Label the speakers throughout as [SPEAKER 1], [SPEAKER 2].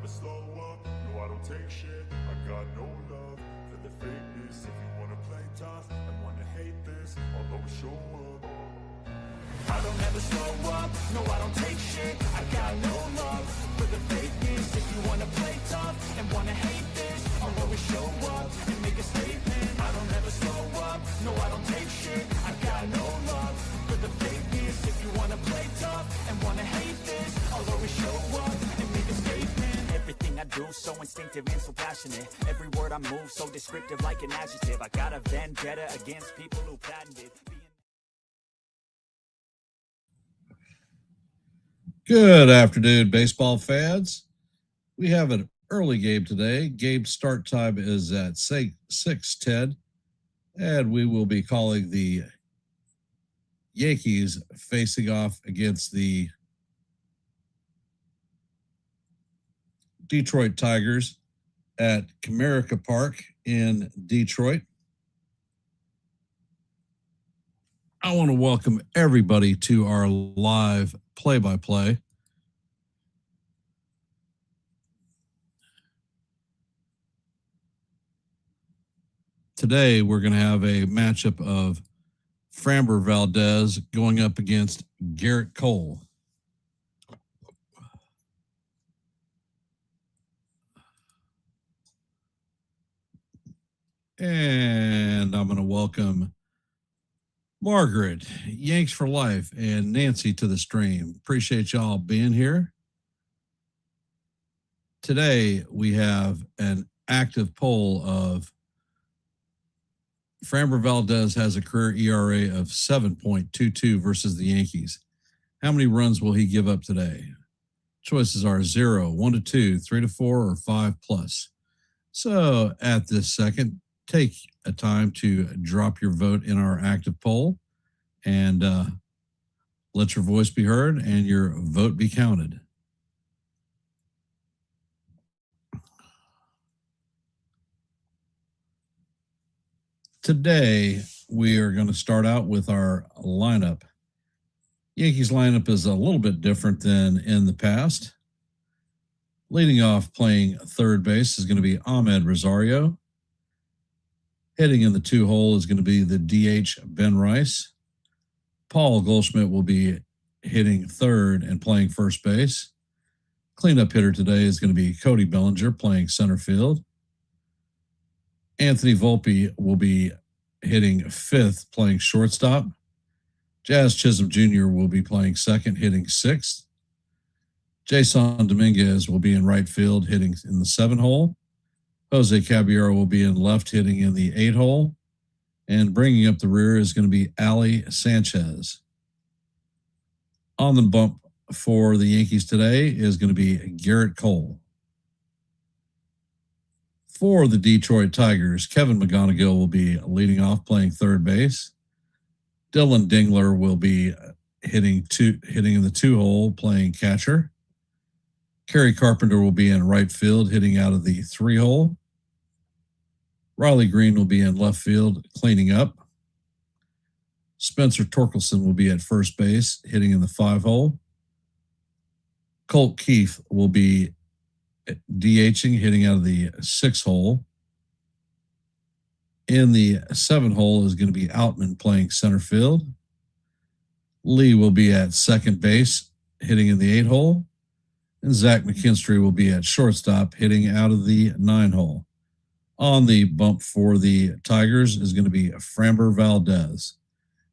[SPEAKER 1] never slow up, no I don't take shit. I got no love for the fakeness. If you wanna play tough and wanna hate this, I'll always show up. I don't ever slow up, no I don't take shit. I got no love for the fakeness. If you wanna play tough and wanna hate this, I'll always show up and make a statement. I don't ever slow up, no I don't take shit. I got no love for the fakeness. If you wanna play tough and wanna hate this, I'll always show up and make a statement. Everything I do so instinctive and so passionate. Every word I move so descriptive like an adjective. I got a vendetta against people who patented
[SPEAKER 2] Good afternoon, baseball fans. We have an early game today. Game start time is at 6:10, and we will be calling the Yankees facing off against the Detroit Tigers at Comerica Park in Detroit. I want to welcome everybody to our live play-by-play. Today, we're going to have a matchup of Framber Valdez going up against Garrett Cole. And I'm going to welcome Margaret, Yanks for Life, and Nancy to the stream. Appreciate y'all being here. Today, we have an active poll of Framber Valdez has a career ERA of 7.22 versus the Yankees. How many runs will he give up today? Choices are 0, 1 to 2, 3 to 4, or 5 plus. So at this second, take a time to drop your vote in our active poll and let your voice be heard and your vote be counted. Today, we are going to start out with our lineup. Yankees lineup is a little bit different than in the past. Leading off playing third base is going to be Ahmed Rosario. Hitting in the 2-hole is going to be the DH Ben Rice. Paul Goldschmidt will be hitting third and playing first base. Cleanup hitter today is going to be Cody Bellinger playing center field. Anthony Volpe will be hitting fifth, playing shortstop. Jazz Chisholm Jr. will be playing second, hitting sixth. Jason Dominguez will be in right field, hitting in the 7-hole. Jose Caballero will be in left, hitting in the 8-hole. And bringing up the rear is going to be Ali Sanchez. On the bump for the Yankees today is going to be Garrett Cole. For the Detroit Tigers, Kevin McGonigal will be leading off, playing third base. Dylan Dingler will be hitting in the 2-hole, playing catcher. Kerry Carpenter will be in right field, hitting out of the 3-hole. Riley Green will be in left field, cleaning up. Spencer Torkelson will be at first base, hitting in the 5-hole. Colt Keith will be DHing, hitting out of the 6-hole. In the 7-hole is going to be Outman playing center field. Lee will be at second base, hitting in the 8-hole. And Zach McKinstry will be at shortstop, hitting out of the 9-hole. On the bump for the Tigers is going to be Framber Valdez.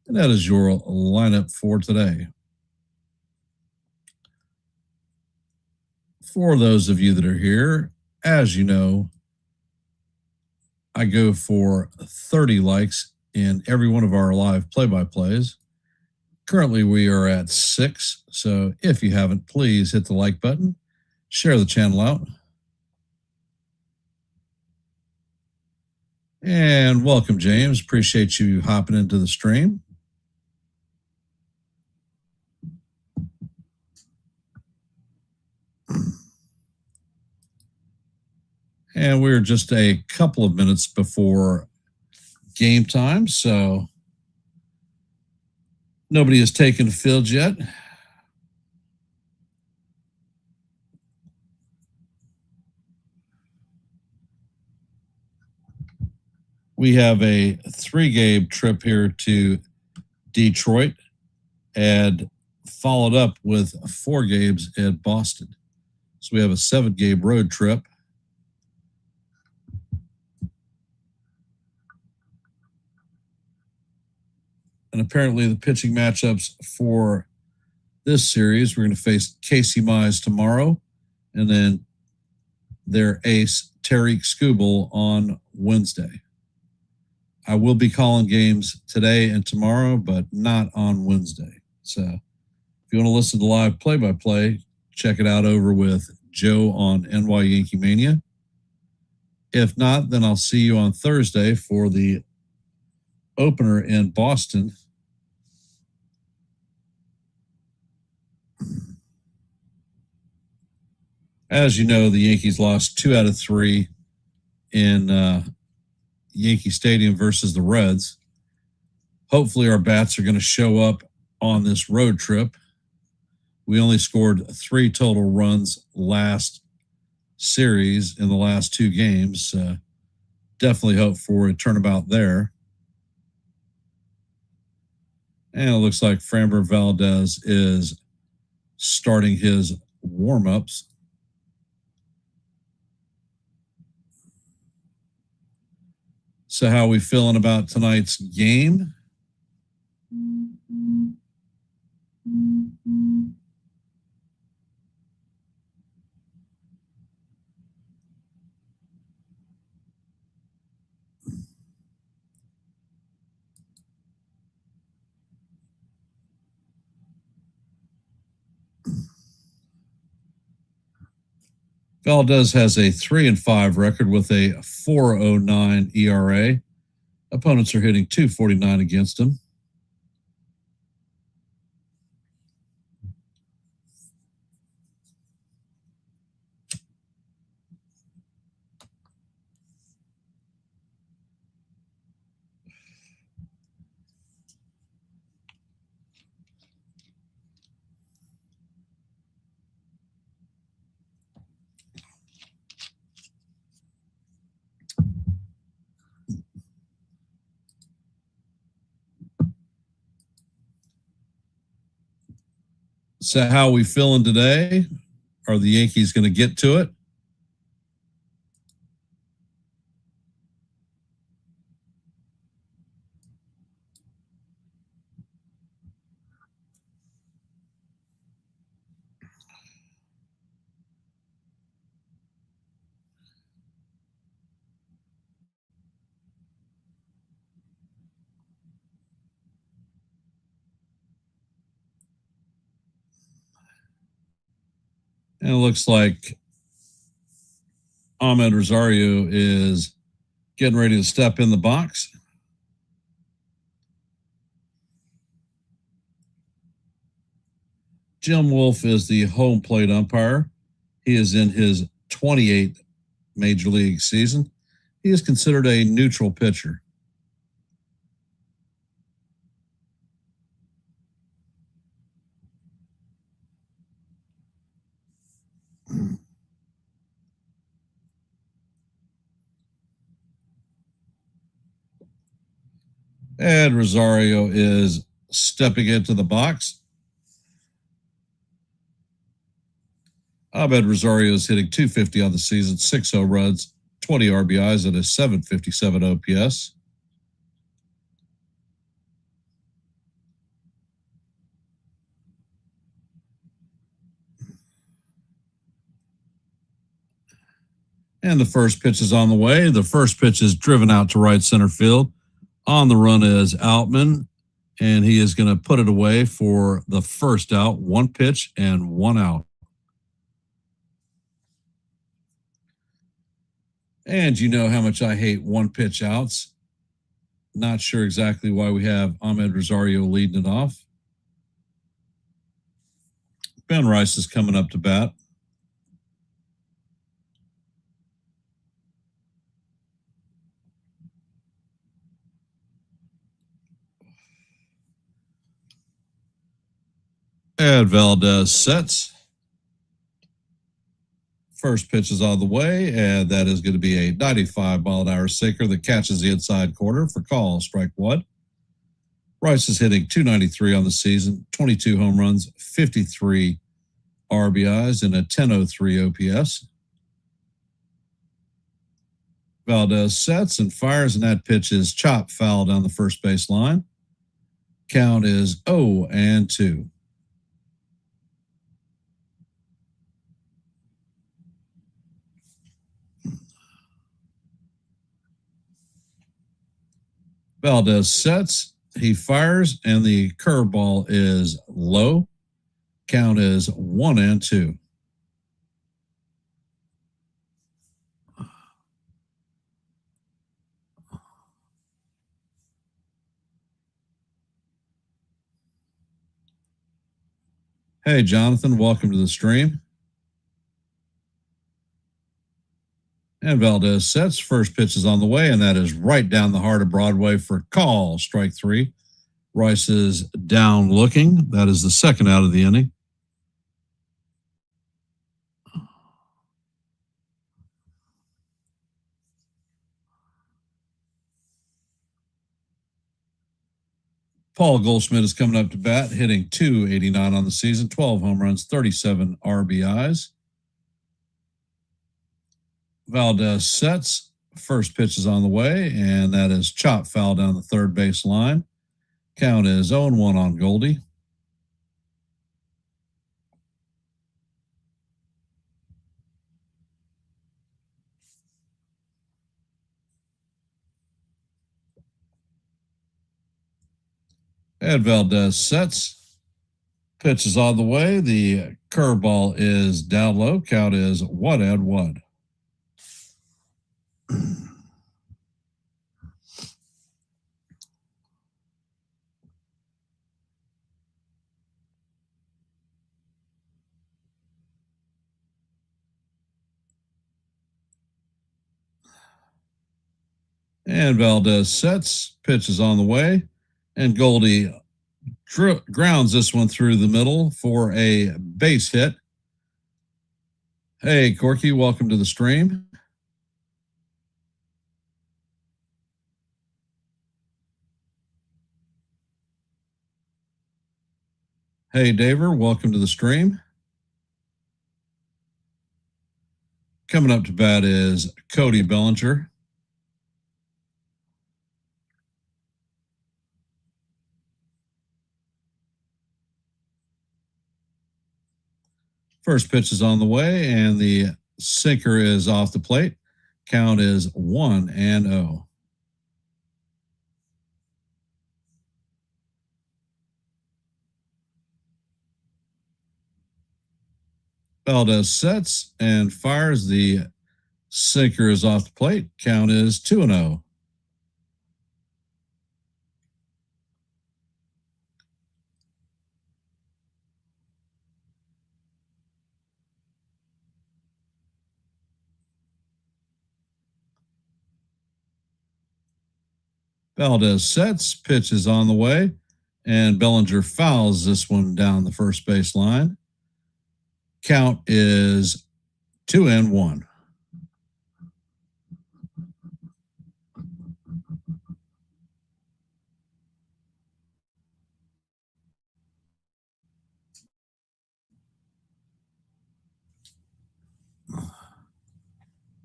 [SPEAKER 2] And that is your lineup for today. For those of you that are here, as you know, I go for 30 likes in every one of our live play-by-plays. Currently, we are at 6. So if you haven't, please hit the like button, share the channel out. And welcome, James. Appreciate you hopping into the stream. And we're just a couple of minutes before game time, so nobody has taken the field yet. We have a 3-game trip here to Detroit and followed up with 4 games at Boston. So we have a 7-game road trip. And apparently the pitching matchups for this series, we're going to face Casey Mize tomorrow, and then their ace, Tariq Skubal, on Wednesday. I will be calling games today and tomorrow, but not on Wednesday. So if you want to listen to live play-by-play, check it out over with Joe on NY Yankee Mania. If not, then I'll see you on Thursday for the opener in Boston. As you know, the Yankees lost 2 out of 3 in Yankee Stadium versus the Reds. Hopefully our bats are going to show up on this road trip. We only scored 3 total runs last series in the last 2 games. Definitely hope for a turnabout there. And it looks like Framber Valdez is starting his warm-ups. So how are we feeling about tonight's game? Valdez has a 3-5 record with a 4.09 ERA. Opponents are hitting .249 against him. So how are we feeling today? Are the Yankees going to get to it? And it looks like Ahmed Rosario is getting ready to step in the box. Jim Wolf is the home plate umpire. He is in his 28th major league season. He is considered a neutral pitcher. And Rosario is stepping into the box. Ahmed Rosario is hitting .250 on the season, 6 home runs, 20 RBIs, and a .757 OPS. And the first pitch is on the way. The first pitch is driven out to right center field. On the run is Outman, and he is going to put it away for the first out. 1 pitch and 1 out. And you know how much I hate 1 pitch outs. Not sure exactly why we have Ahmed Rosario leading it off. Ben Rice is coming up to bat. And Valdez sets. First pitch is on the way, and that is going to be a 95-mile-an-hour sinker that catches the inside corner for call, strike one. Rice is hitting .293 on the season, 22 home runs, 53 RBIs, and a 10.03 OPS. Valdez sets and fires, and that pitch is chopped foul down the first base line. Count is 0-2. Valdez sets, he fires, and the curveball is low. Count is 1-2. Hey, Jonathan, welcome to the stream. And Valdez sets. First pitch is on the way, and that is right down the heart of Broadway for call, strike three. Rice is down looking. That is the second out of the inning. Paul Goldschmidt is coming up to bat, hitting .289 on the season, 12 home runs, 37 RBIs. Valdez sets. First pitch is on the way, and that is chopped foul down the third base line. Count is 0-1 on Goldie. And Valdez sets. Pitch is on the way. The curveball is down low. Count is 1-1. And Valdez sets. Pitch is on the way. And Goldie grounds this one through the middle for a base hit. Hey, Corky, welcome to the stream. Hey, Daver, welcome to the stream. Coming up to bat is Cody Bellinger. First pitch is on the way, and the sinker is off the plate. Count is 1-0. Valdez sets and fires. The sinker is off the plate. Count is 2-0. Valdez sets, pitch is on the way, and Bellinger fouls this one down the first base line. Count is 2-1.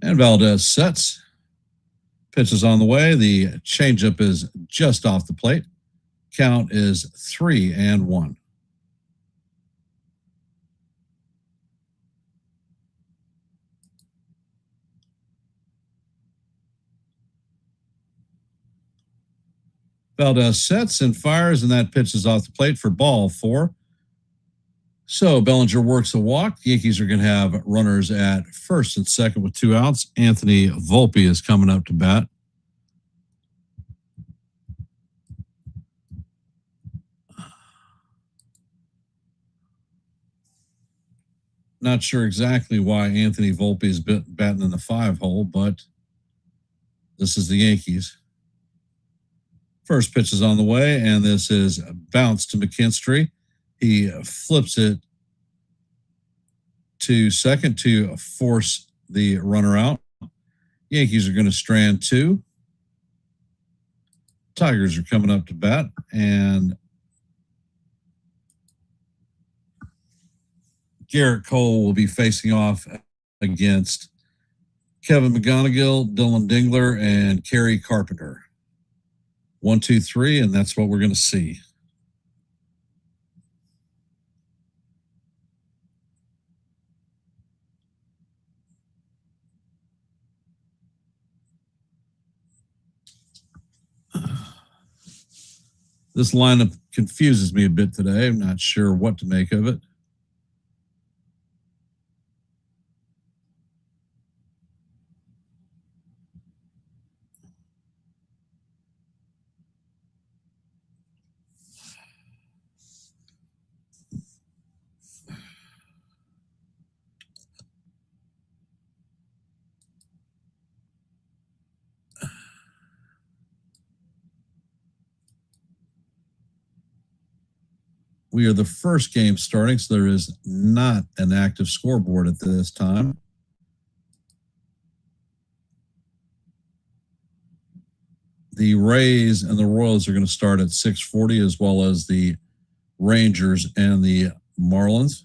[SPEAKER 2] And Valdez sets. Pitch is on the way. The changeup is just off the plate. Count is 3-1. Valdez sets and fires, and that pitch is off the plate for ball 4. So Bellinger works a walk. The Yankees are going to have runners at first and second with 2 outs. Anthony Volpe is coming up to bat. Not sure exactly why Anthony Volpe is batting in the 5-hole, but this is the Yankees. First pitch is on the way, and this is a bounce to McKinstry. He flips it to second to force the runner out. Yankees are going to strand 2. Tigers are coming up to bat, and Garrett Cole will be facing off against Kevin McGonigal, Dylan Dingler, and Kerry Carpenter. 1, 2, 3, and that's what we're going to see. This lineup confuses me a bit today. I'm not sure what to make of it. We are the first game starting, so there is not an active scoreboard at this time. The Rays and the Royals are going to start at 6:40, as well as the Rangers and the Marlins.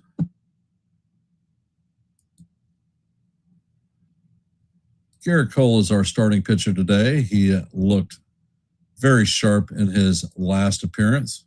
[SPEAKER 2] Garrett Cole is our starting pitcher today. He looked very sharp in his last appearance.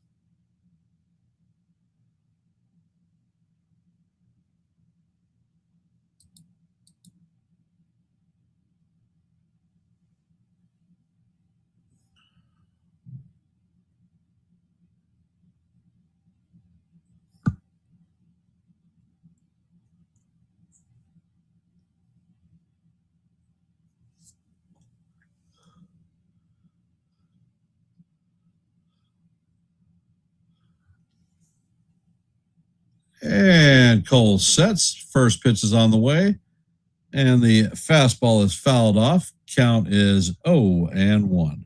[SPEAKER 2] And Cole sets. First pitch is on the way. And the fastball is fouled off. Count is 0-1.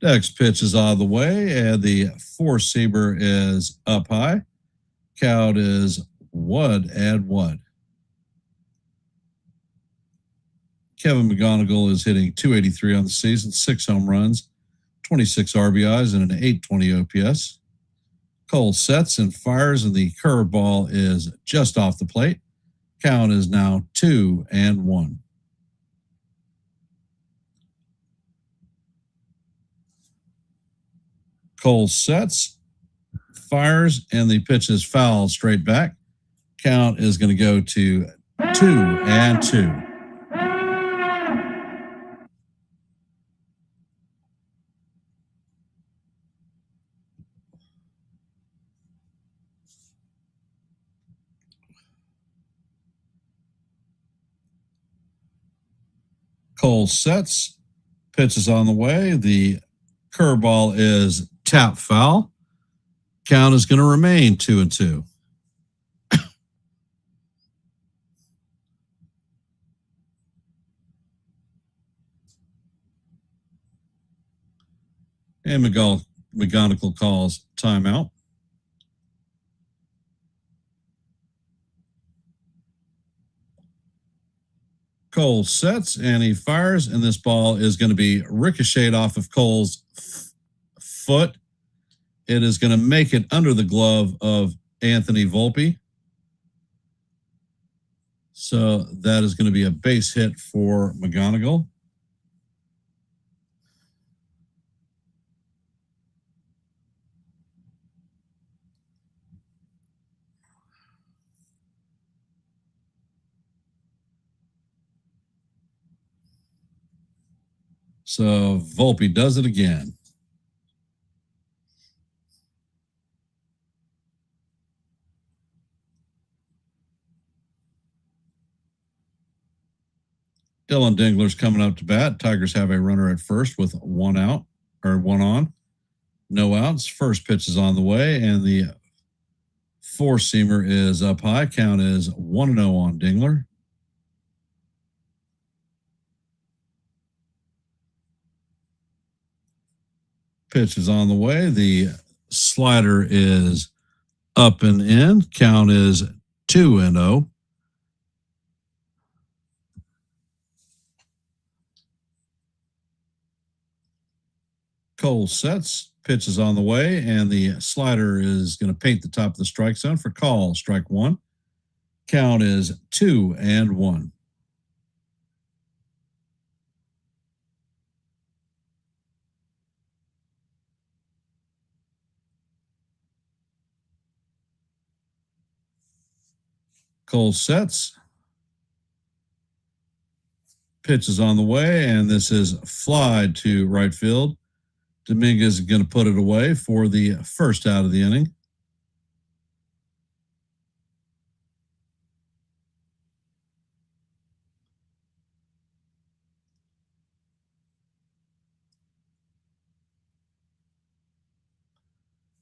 [SPEAKER 2] Next pitch is out of the way, and the four-seamer is up high. Count is 1-1. Kevin McGonigal is hitting .283 on the season, 6 home runs, 26 RBIs, and an .820 OPS. Cole sets and fires, and the curveball is just off the plate. Count is now 2-1. Cole sets, fires, and the pitch is fouled straight back. Count is going to go to 2-2. Cole sets, pitch is on the way. The curveball is tap foul. Count is going to remain 2-2. And McGonigal calls timeout. Cole sets and he fires, and this ball is going to be ricocheted off of Cole's foot. It is going to make it under the glove of Anthony Volpe. So that is going to be a base hit for McGonigal. So Volpe does it again. Dylan Dingler's coming up to bat. Tigers have a runner at first with one out, or one on. No outs. First pitch is on the way, and the four-seamer is up high. Count is 1-0 on Dingler. Pitch is on the way. The slider is up and in. Count is 2-0. Cole sets. Pitch is on the way, and the slider is going to paint the top of the strike zone for call. Strike one. Count is 2-1. Cole sets. Pitch is on the way, and this is fly to right field. Dominguez is going to put it away for the first out of the inning.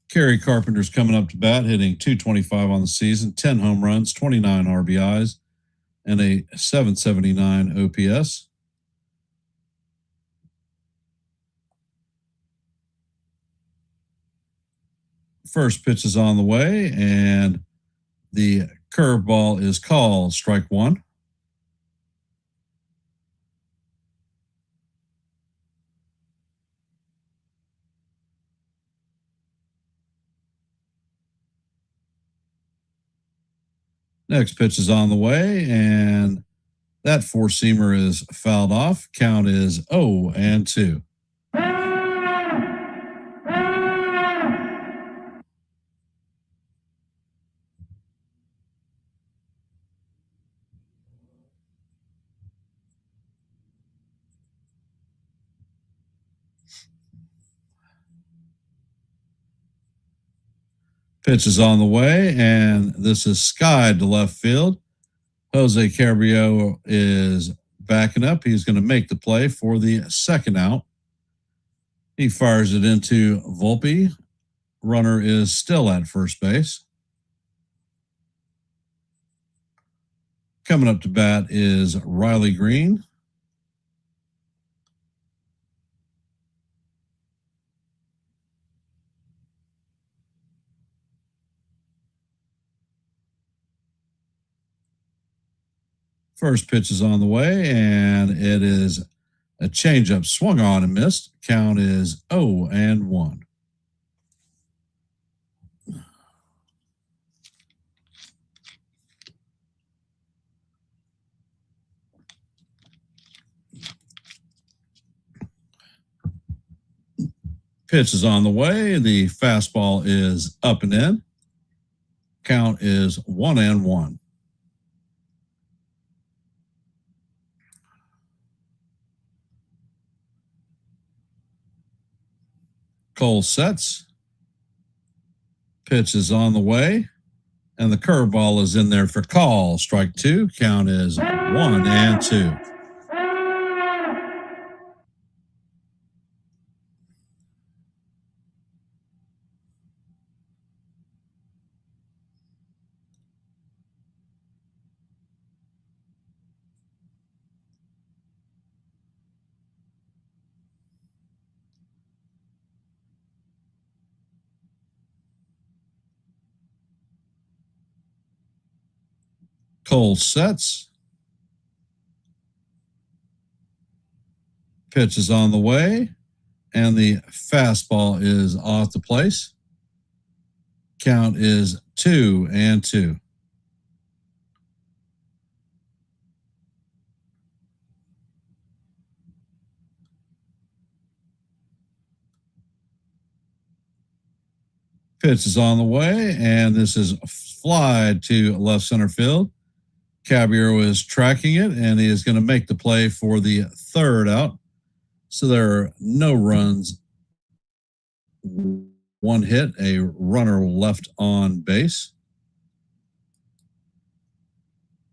[SPEAKER 2] Kerry Carpenter's coming up to bat, hitting .225 on the season, 10 home runs, 29 RBIs, and a .779 OPS. First pitch is on the way, and the curveball is called. Strike one. Next pitch is on the way, and that four-seamer is fouled off. Count is 0-2. Pitch is on the way, and this is skied to left field. Jose Cabrillo is backing up. He's going to make the play for the second out. He fires it into Volpe. Runner is still at first base. Coming up to bat is Riley Green. First pitch is on the way, and it is a changeup swung on and missed. Count is 0-1. Pitch is on the way. The fastball is up and in. Count is 1-1. Cole sets. Pitch is on the way, and the curveball is in there for call. Strike two. Count is 1-2. Cole sets. Pitch is on the way, and the fastball is off the place. Count is 2-2. Pitch is on the way, and this is fly to left center field. Caballero is tracking it, and he is going to make the play for the third out. So there are no runs, one hit, a runner left on base.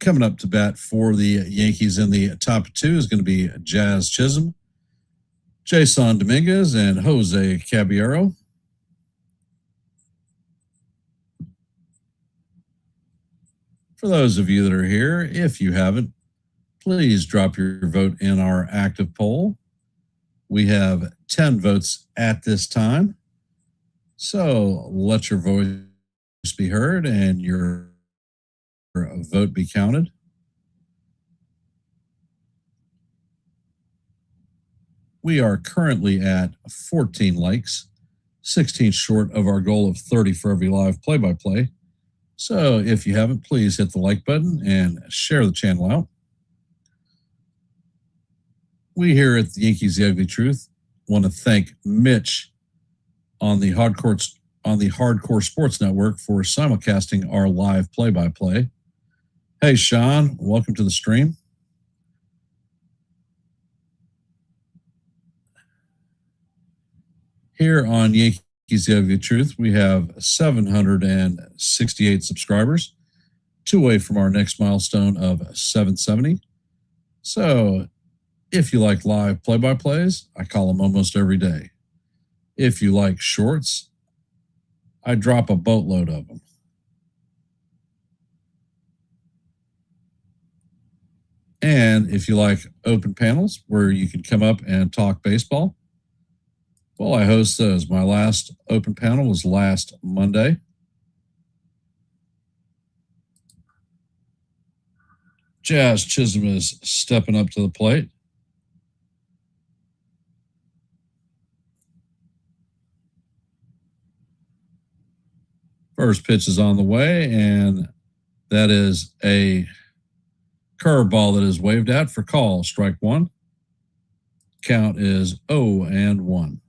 [SPEAKER 2] Coming up to bat for the Yankees in the top two is going to be Jazz Chisholm, Jason Dominguez, and Jose Caballero. For those of you that are here, if you haven't, please drop your vote in our active poll. We have 10 votes at this time. So let your voice be heard and your vote be counted. We are currently at 14 likes, 16 short of our goal of 30 for every live play-by-play. So if you haven't, please hit the like button and share the channel out. We here at the Yankees The Ugly Truth want to thank Mitch on the Hardcore Sports Network for simulcasting our live play-by-play. Hey, Sean, welcome to the stream. Here on Yankees The Ugly Truth, we have 768 subscribers, 2 away from our next milestone of 770. So if you like live play-by-plays, I call them almost every day. If you like shorts, I drop a boatload of them. And if you like open panels where you can come up and talk baseball, well, I host those. My last open panel was last Monday. Jazz Chisholm is stepping up to the plate. First pitch is on the way, and that is a curveball that is waved at for call. Strike one. Count is 0-1.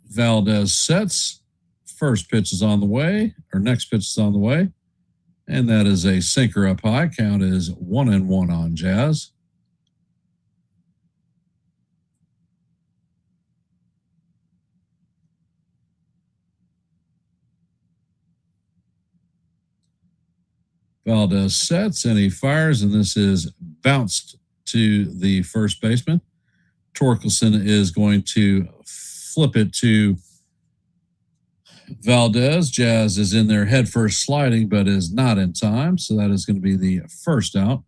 [SPEAKER 2] Valdez sets. First pitch is on the way, or next pitch is on the way, and that is a sinker up high. Count is 1-1 on Jazz. Valdez sets and he fires, and this is bounced to the first baseman. Torkelson is going to flip it to Valdez. Jazz is in there head first sliding, but is not in time. So that is going to be the first out.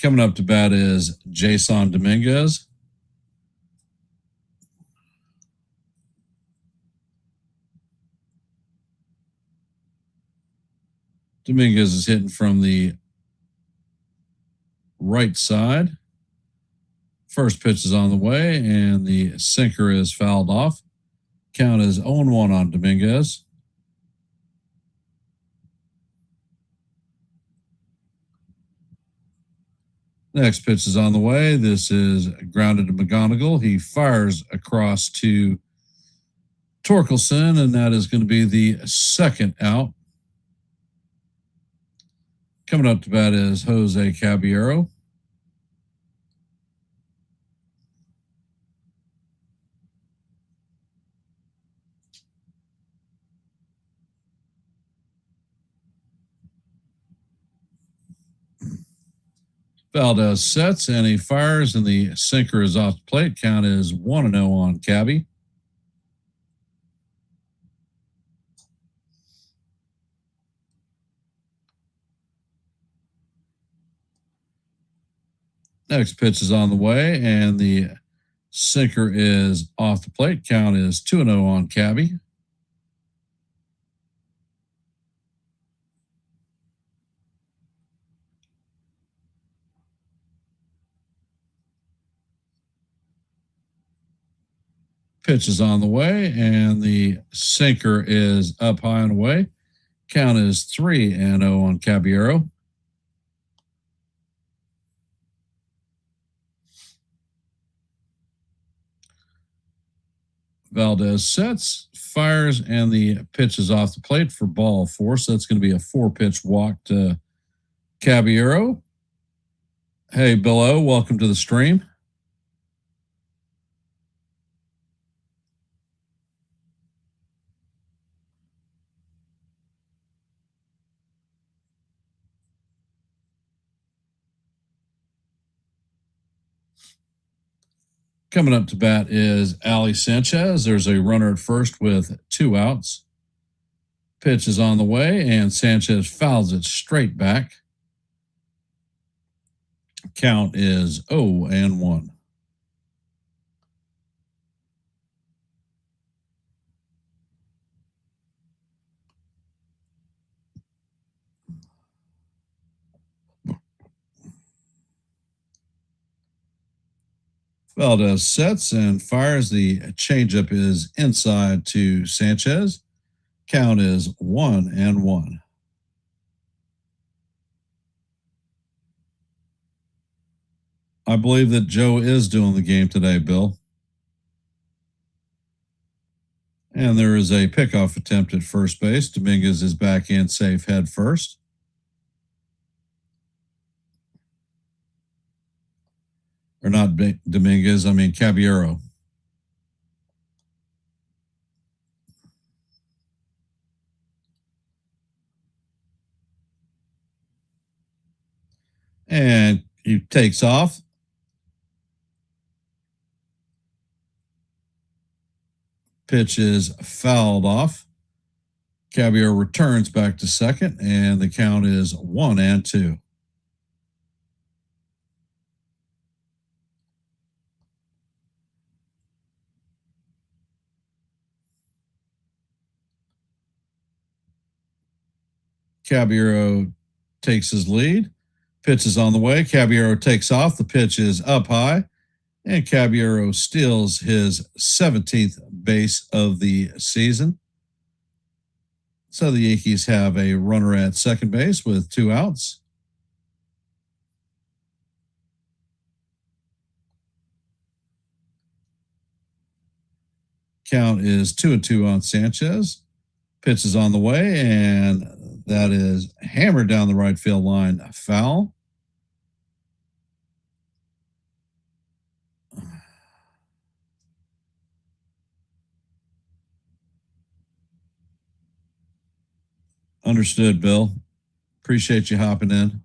[SPEAKER 2] Coming up to bat is Jason Dominguez. Dominguez is hitting from the right side. First pitch is on the way, and the sinker is fouled off. Count is 0-1 on Dominguez. Next pitch is on the way. This is grounded to McGonigal. He fires across to Torkelson, and that is going to be the second out. Coming up to bat is Jose Caballero. Valdez sets and he fires, and the sinker is off the plate. Count is 1-0 on Cabby. Next pitch is on the way, and the sinker is off the plate. Count is 2-0 on Cabby. Pitch is on the way, and the sinker is up high and away. Count is 3-0 on Caballero. Valdez sets, fires, and the pitch is off the plate for ball 4. So that's going to be a 4-pitch walk to Caballero. Hey, Bill O, welcome to the stream. Coming up to bat is Ali Sanchez. There's a runner at first with 2 outs. Pitch is on the way, and Sanchez fouls it straight back. Count is 0-1. Valdez sets and fires. The changeup is inside to Sanchez. Count is 1-1. I believe that Joe is doing the game today, Bill. And there is a pickoff attempt at first base. Dominguez is back in safe head first. Or not Dominguez, I mean Caballero. And he takes off. Pitch is fouled off. Caballero returns back to second, and the count is 1-2. Caballero takes his lead. Pitch is on the way. Caballero takes off. The pitch is up high, and Caballero steals his 17th base of the season. So the Yankees have a runner at second base with 2 outs. Count is 2-2 on Sanchez. Pitch is on the way, and that is hammered down the right field line. Foul. Understood, Bill. Appreciate you hopping in.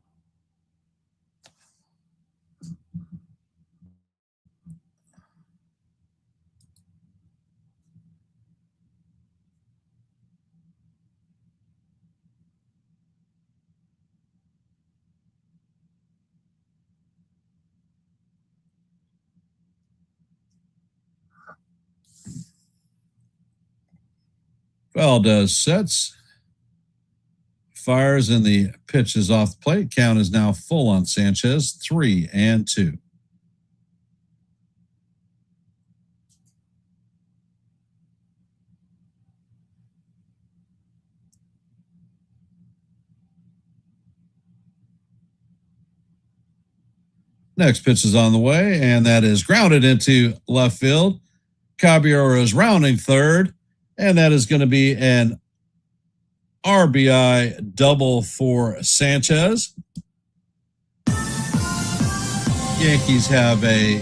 [SPEAKER 2] Valdez sets, fires, and the pitch is off the plate. Count is now full on Sanchez, 3-2. Next pitch is on the way, and that is grounded into left field. Caballero is rounding third, and that is going to be an RBI double for Sanchez. Yankees have a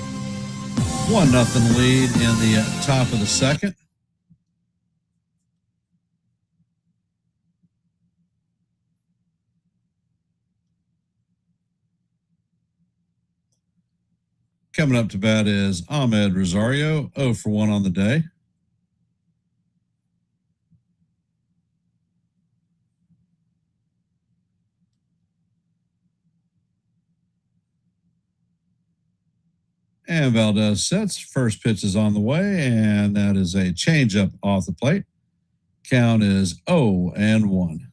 [SPEAKER 2] 1-0 lead in the top of the second. Coming up to bat is Ahmed Rosario, 0 for 1 on the day. And Valdez sets. First pitch is on the way, and that is a changeup off the plate. Count is 0-1.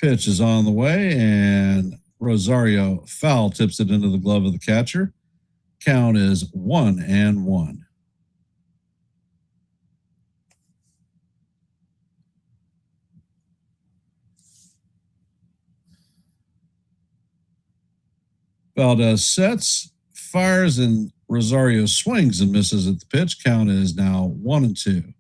[SPEAKER 2] Pitch is on the way, and Rosario foul tips it into the glove of the catcher. Count is 1-1. Valdez sets, fires, and Rosario swings and misses at the pitch. Count is now 1-2.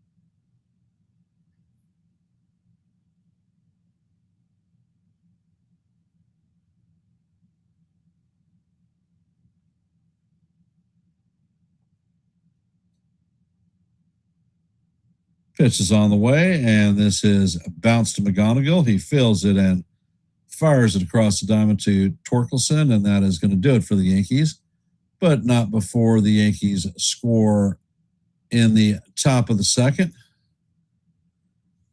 [SPEAKER 2] Pitch is on the way, and this is a bounce to McGonigal. He fields it and fires it across the diamond to Torkelson, and that is going to do it for the Yankees, but not before the Yankees score in the top of the second.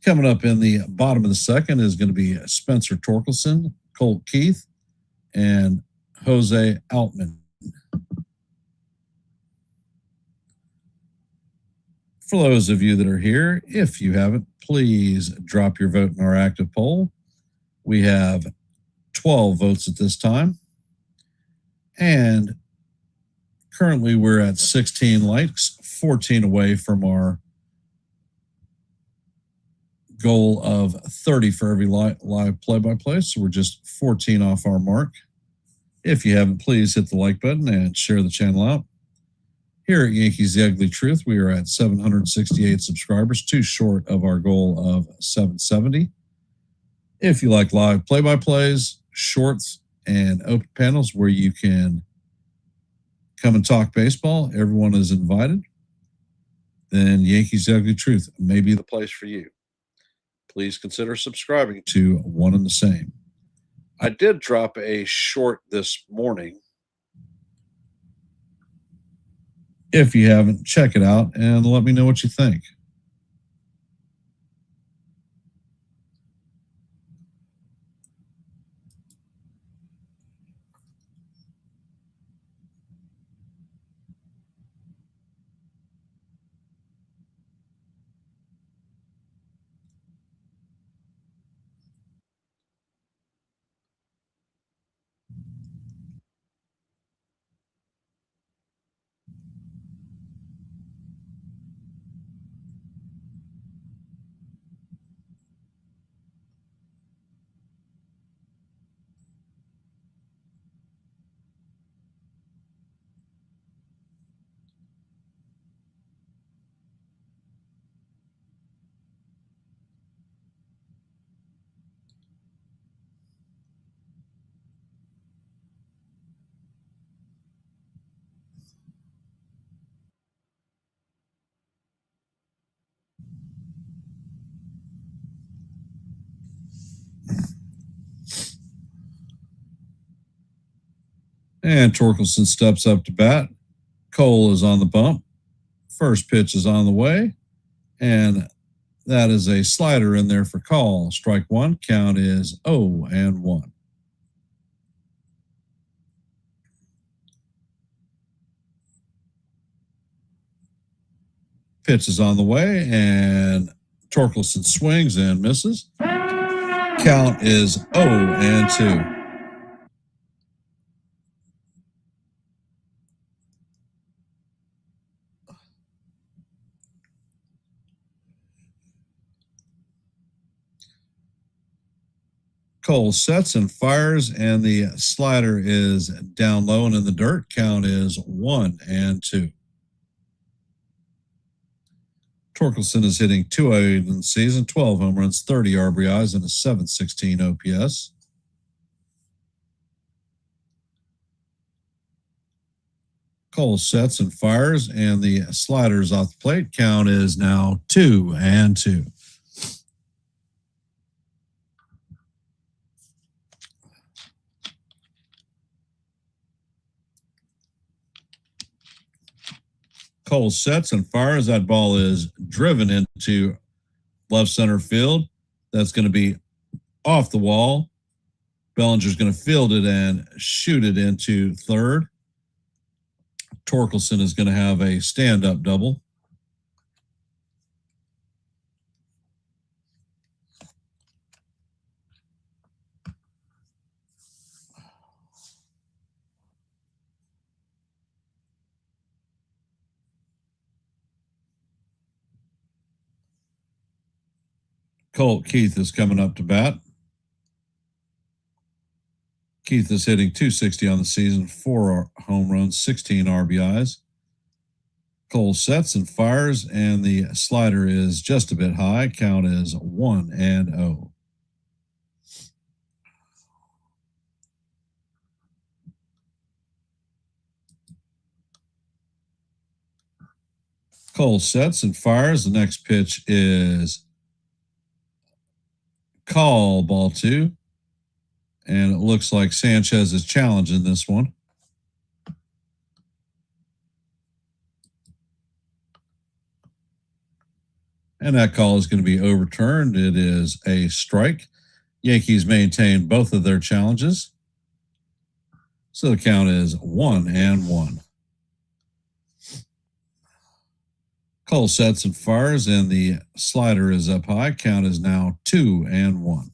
[SPEAKER 2] Coming up in the bottom of the second is going to be Spencer Torkelson, Colt Keith, and Jose Altman. For those of you that are here, if you haven't, please drop your vote in our active poll. We have 12 votes at this time. And currently we're at 16 likes, 14 away from our goal of 30 for every live play-by-play. So we're just 14 off our mark. If you haven't, please hit the like button and share the channel out. Here at Yankees The Ugly Truth, we are at 768 subscribers, too short of our goal of 770. If you like live play-by-plays, shorts, and open panels where you can come and talk baseball, everyone is invited, then Yankees The Ugly Truth may be the place for you. Please consider subscribing to One and the Same. I did drop a short this morning. If you haven't, check it out and let me know what you think. And Torkelson steps up to bat. Cole is on the bump. First pitch is on the way. And that is a slider in there for call. Strike one. Count is 0-1. Pitch is on the way, and Torkelson swings and misses. Count is 0-2. Cole sets and fires, and the slider is down low and in the dirt. Count is 1-2. Torkelson is hitting .208 in the season, 12 home runs, 30 RBIs, and a .716 OPS. Cole sets and fires, and the slider is off the plate. Count is now 2-2. Cole sets and fires. That ball is driven into left center field. That's going to be off the wall. Bellinger's going to field it and shoot it into third. Torkelson is going to have a stand-up double. Colt Keith is coming up to bat. Keith is hitting .260 on the season, 4 home runs, 16 RBIs. Cole sets and fires, and the slider is just a bit high. Count is 1-0. Cole sets and fires. The next pitch is call, ball 2. And it looks like Sanchez is challenging this one. And that call is going to be overturned. It is a strike. Yankees maintain both of their challenges. So the count is 1-1. Cole sets and fires, and the slider is up high. Count is now 2-1.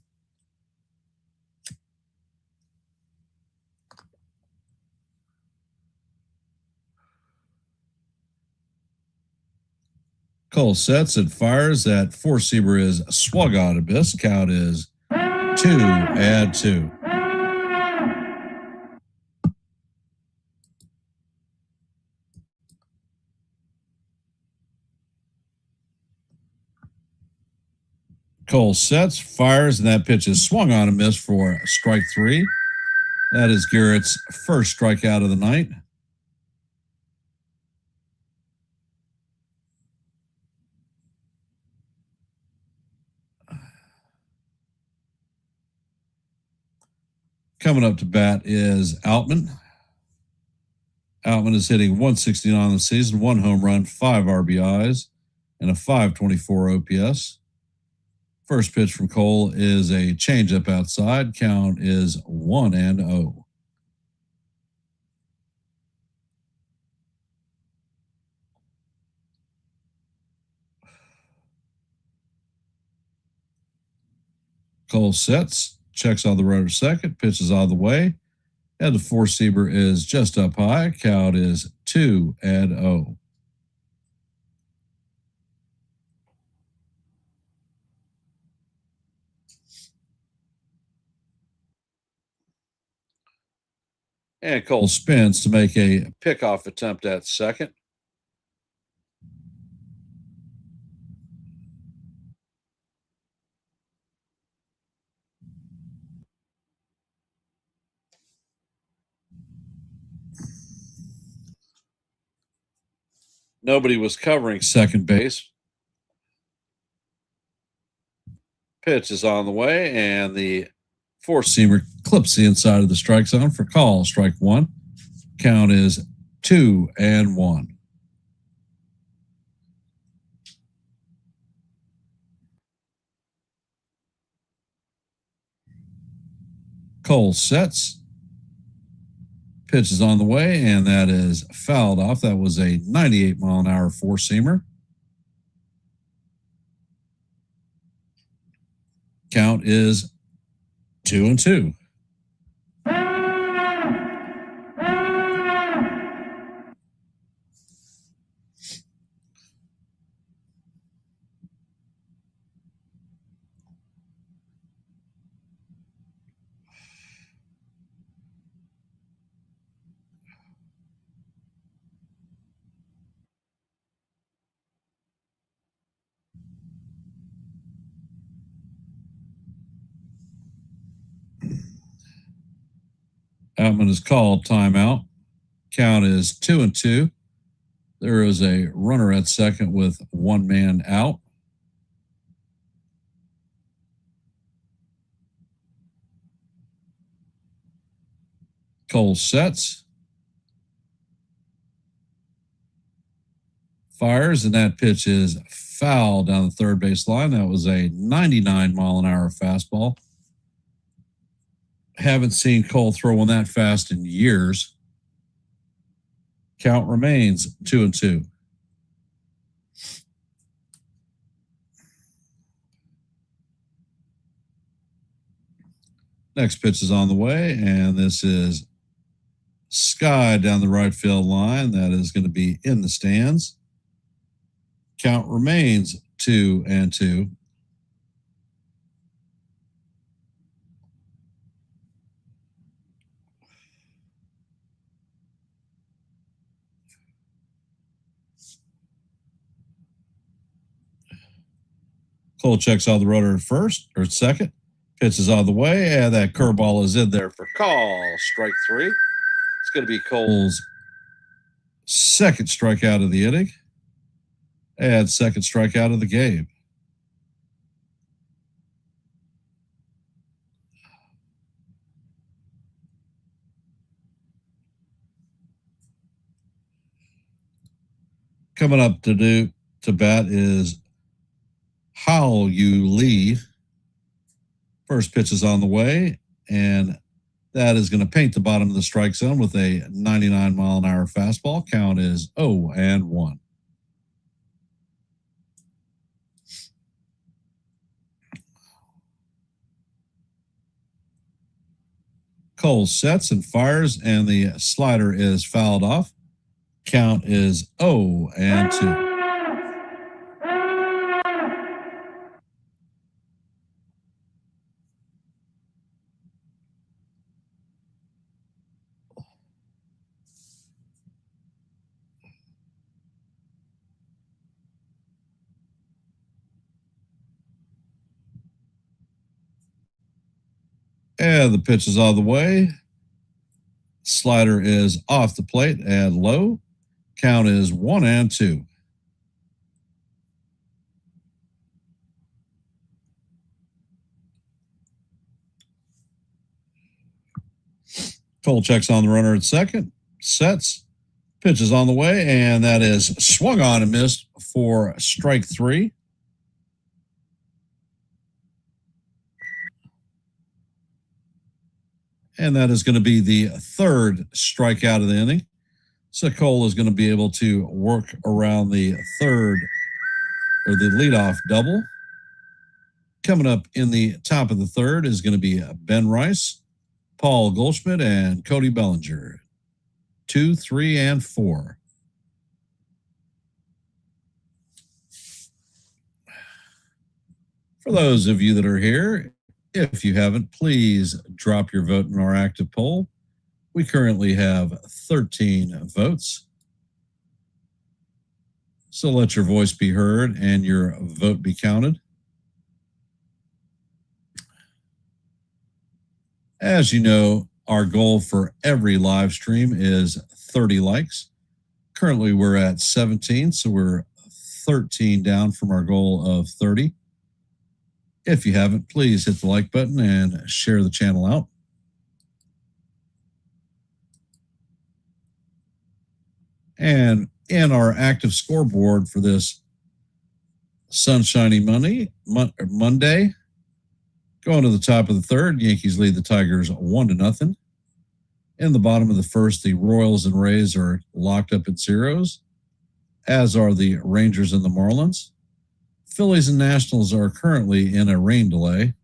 [SPEAKER 2] Cole sets and fires. That four-seamer is swung on abyss. Count is 2-2. Cole sets, fires, and that pitch is swung on a miss for strike 3. That is Garrett's first strikeout of the night. Coming up to bat is Outman. Outman is hitting 169 on the season, 1 home run, 5 RBIs, and a 524 OPS. First pitch from Cole is a changeup outside. Count is 1-0. Cole sets, checks on the rotor second, pitches out of the way, and the four-seamer is just up high. Count is 2-0. And Cole spins to make a pickoff attempt at second. Nobody was covering second base. Pitch is on the way, and the four-seamer clips the inside of the strike zone for call, strike 1. Count is 2-1. Cole sets. Pitch is on the way, and that is fouled off. That was a 98-mile-an-hour four-seamer. Count is 2-2. Outman is called timeout. Count is 2-2. There is a runner at second with one man out. Cole sets. Fires, and that pitch is foul down the third base line. That was a 99-mile-an-hour fastball. Haven't seen Cole throw one that fast in years. Count remains 2-2. Next pitch is on the way, and this is sky down the right field line. That is going to be in the stands. Count remains 2-2. Cole checks out the rotor at first or second. Pitch is out of the way, and that curveball is in there for call. Strike 3. It's going to be Cole's second strikeout of the inning. And second strikeout of the game. Coming up to bat is Hao Yu Lee. First pitch is on the way, and that is going to paint the bottom of the strike zone with a 99-mile-an-hour fastball. Count is 0-1. Cole sets and fires, and the slider is fouled off. Count is 0-2. And the pitch is on the way. Slider is off the plate and low. Count is 1-2. Cole checks on the runner at second, sets, pitch is on the way, and that is swung on and missed for strike 3. And that is going to be the third strikeout of the inning. So Cole is going to be able to work around the third or the leadoff double. Coming up in the top of the third is going to be Ben Rice, Paul Goldschmidt, and Cody Bellinger. 2, 3, and 4. For those of you that are here, if you haven't, please drop your vote in our active poll. We currently have 13 votes. So let your voice be heard and your vote be counted. As you know, our goal for every live stream is 30 likes. Currently, we're at 17, so we're 13 down from our goal of 30. If you haven't, please hit the like button and share the channel out. And in our active scoreboard for this sunshiny Monday, going to the top of the third, Yankees lead the Tigers 1-0. In the bottom of the first, the Royals and Rays are locked up at zeros, as are the Rangers and the Marlins. Phillies and Nationals are currently in a rain delay.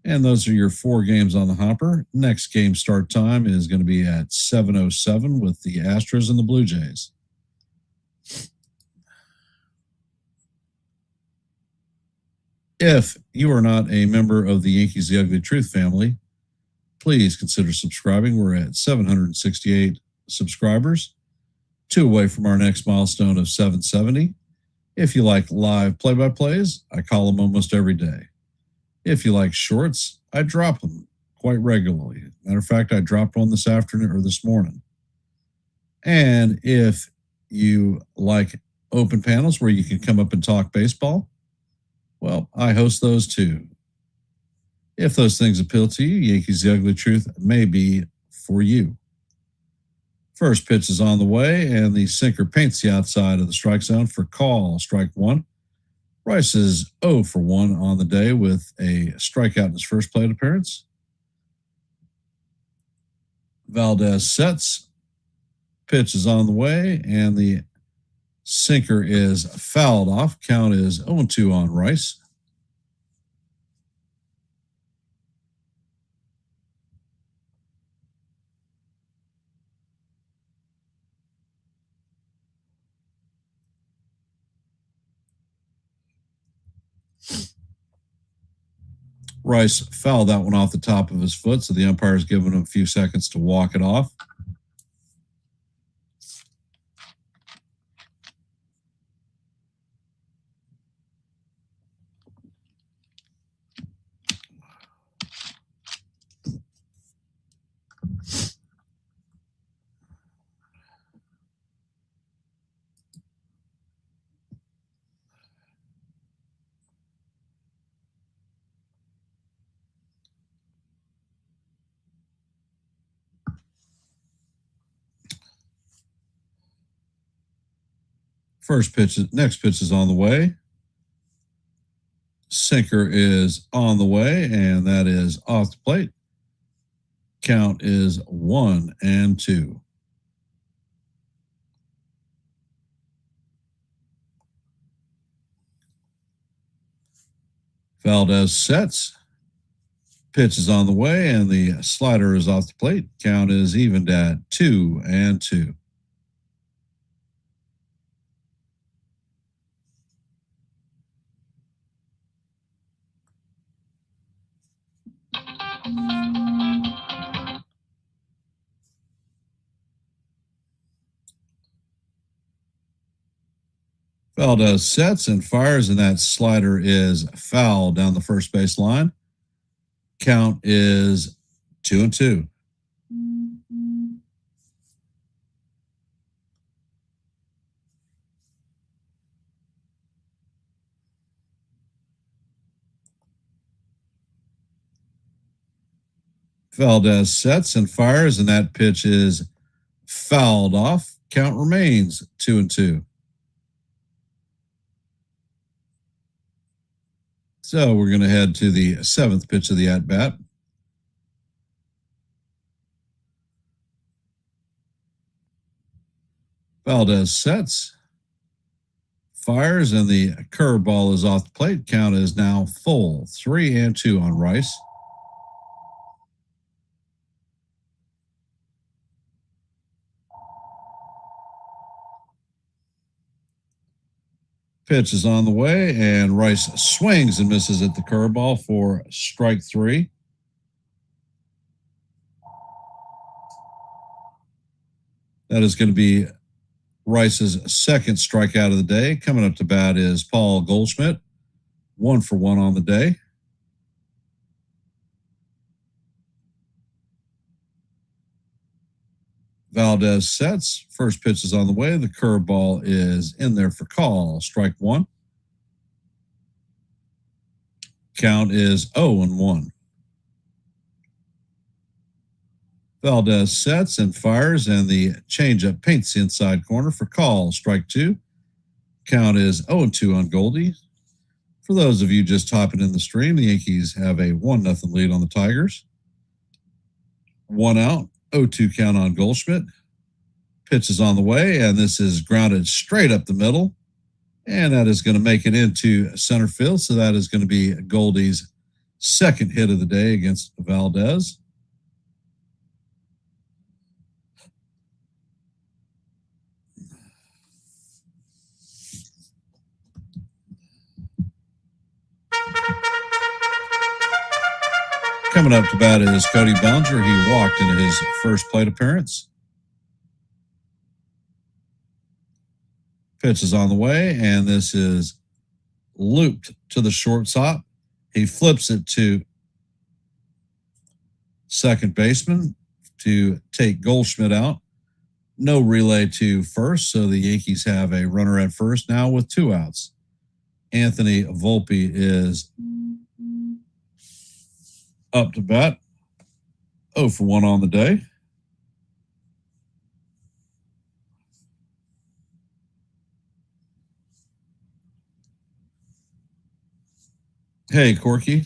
[SPEAKER 2] And those are your 4 games on the hopper. Next game start time is going to be at 7:07 with the Astros and the Blue Jays. If you are not a member of the Yankees The Ugly Truth family, please consider subscribing. We're at 768 subscribers, 2 away from our next milestone of 770. If you like live play-by-plays, I call them almost every day. If you like shorts, I drop them quite regularly. Matter of fact, I dropped one this afternoon or this morning. And if you like open panels where you can come up and talk baseball, well, I host those too. If those things appeal to you, Yankees The Ugly Truth may be for you. First pitch is on the way, and the sinker paints the outside of the strike zone for call, strike 1. Rice is 0-for-1 on the day with a strikeout in his first plate appearance. Valdez sets. Pitch is on the way, and the sinker is fouled off. Count is 0-2 on Rice. Rice fouled that one off the top of his foot, so the umpire's given him a few seconds to walk it off. Next pitch is on the way. Sinker is on the way, and that is off the plate. Count is 1-2. Valdez sets. Pitch is on the way, and the slider is off the plate. Count is evened at 2-2. Valdez sets and fires, and that slider is foul down the first base line. Count is 2-2. Valdez sets and fires, and that pitch is fouled off. Count remains 2-2. So we're going to head to the 7th pitch of the at-bat. Valdez sets, fires, and the curveball is off the plate. Count is now full, 3-2 on Rice. Pitch is on the way, and Rice swings and misses at the curveball for strike 3. That is going to be Rice's second strikeout of the day. Coming up to bat is Paul Goldschmidt, 1 for 1 on the day. Valdez sets. First pitch is on the way. The curveball is in there for call. Strike 1. Count is 0-1. Valdez sets and fires, and the changeup paints the inside corner for call. Strike 2. Count is 0-2 on Goldie. For those of you just hopping in the stream, the Yankees have a 1-0 lead on the Tigers. 1 out. 0-2 count on Goldschmidt. Pitch is on the way, and this is grounded straight up the middle. And that is going to make it into center field. So that is going to be Goldie's second hit of the day against Valdez. Coming up to bat is Cody Bellinger. He walked into his first plate appearance. Pitch is on the way, and this is looped to the shortstop. He flips it to second baseman to take Goldschmidt out. No relay to first, so the Yankees have a runner at first now with 2 outs. Anthony Volpe is up to bat, 0 for 1 on the day. Hey, Corky.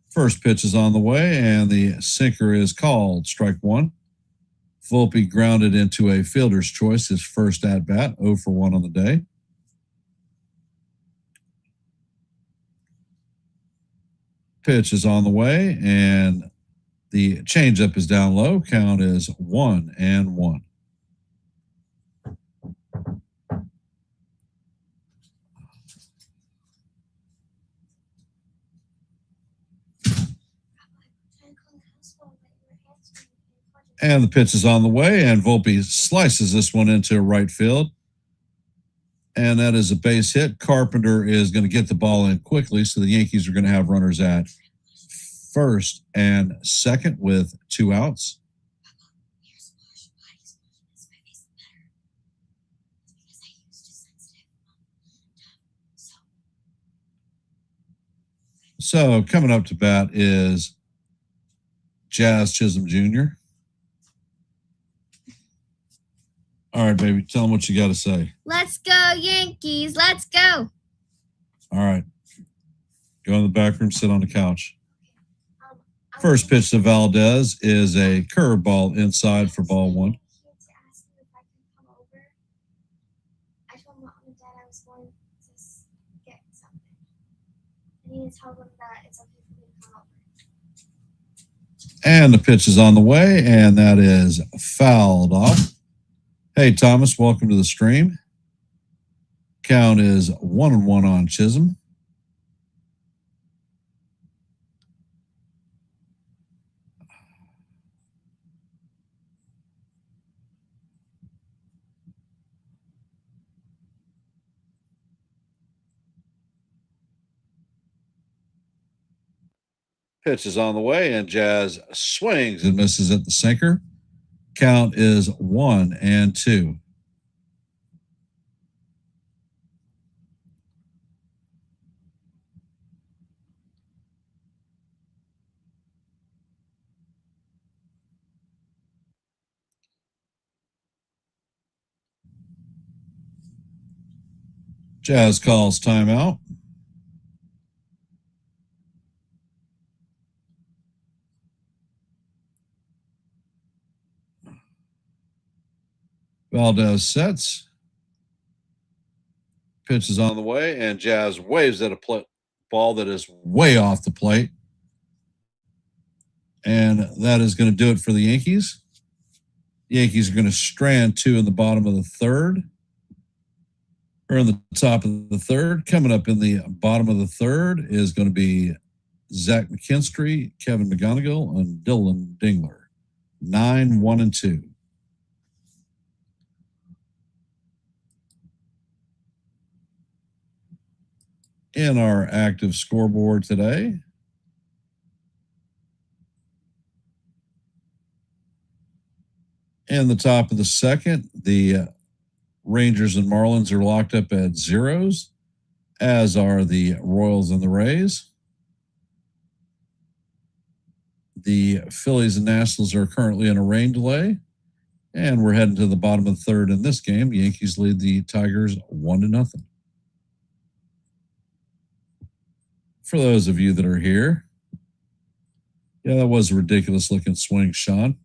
[SPEAKER 2] First pitch is on the way, and the sinker is called. Strike 1. Volpe grounded into a fielder's choice, his first at-bat, 0 for 1 on the day. Pitch is on the way, and the changeup is down low. Count is 1-1. And the pitch is on the way, and Volpe slices this one into right field. And that is a base hit. Carpenter is going to get the ball in quickly, so the Yankees are going to have runners at first and second with 2 outs. So coming up to bat is Jazz Chisholm Jr. All right, baby. Tell them what you got to say.
[SPEAKER 3] Let's go, Yankees. Let's go.
[SPEAKER 2] All right. Go in the back room, sit on the couch. First pitch to Valdez is a curveball inside for ball one.
[SPEAKER 3] I told Mom and Dad I was going to get something. I need to tell them that it's okay for me to come over.
[SPEAKER 2] And the pitch is on the way, and that is fouled off. Hey, Thomas, welcome to the stream. Count is 1-1 on Chisholm. Pitch is on the way, and Jazz swings and misses at the sinker. Count is 1-2. Jazz calls timeout. Valdez sets. Pitch is on the way, and Jazz waves at a ball that is way off the plate. And that is going to do it for the Yankees. The Yankees are going to strand two in the bottom of the third, or in the top of the third. Coming up in the bottom of the third is going to be Zach McKinstry, Kevin McGonigal, and Dylan Dingler. 9-1-2. In our active scoreboard today, in the top of the second, the Rangers and Marlins are locked up at zeros, as are the Royals and the Rays. The Phillies and Nationals are currently in a rain delay, and we're heading to the bottom of the third in this game. The Yankees lead the Tigers 1-0. For those of you that are here, yeah, that was a ridiculous looking swing, Sean.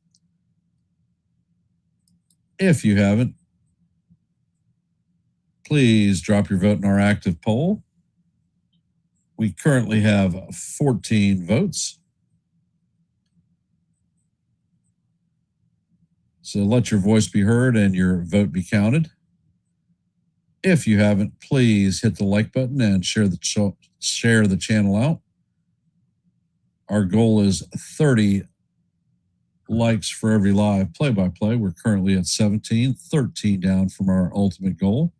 [SPEAKER 2] If you haven't, please drop your vote in our active poll. We currently have 14 votes. So let your voice be heard and your vote be counted. If you haven't, please hit the like button and share the channel out. Our goal is 30 likes for every live play-by-play. We're currently at 17, 13 down from our ultimate goal.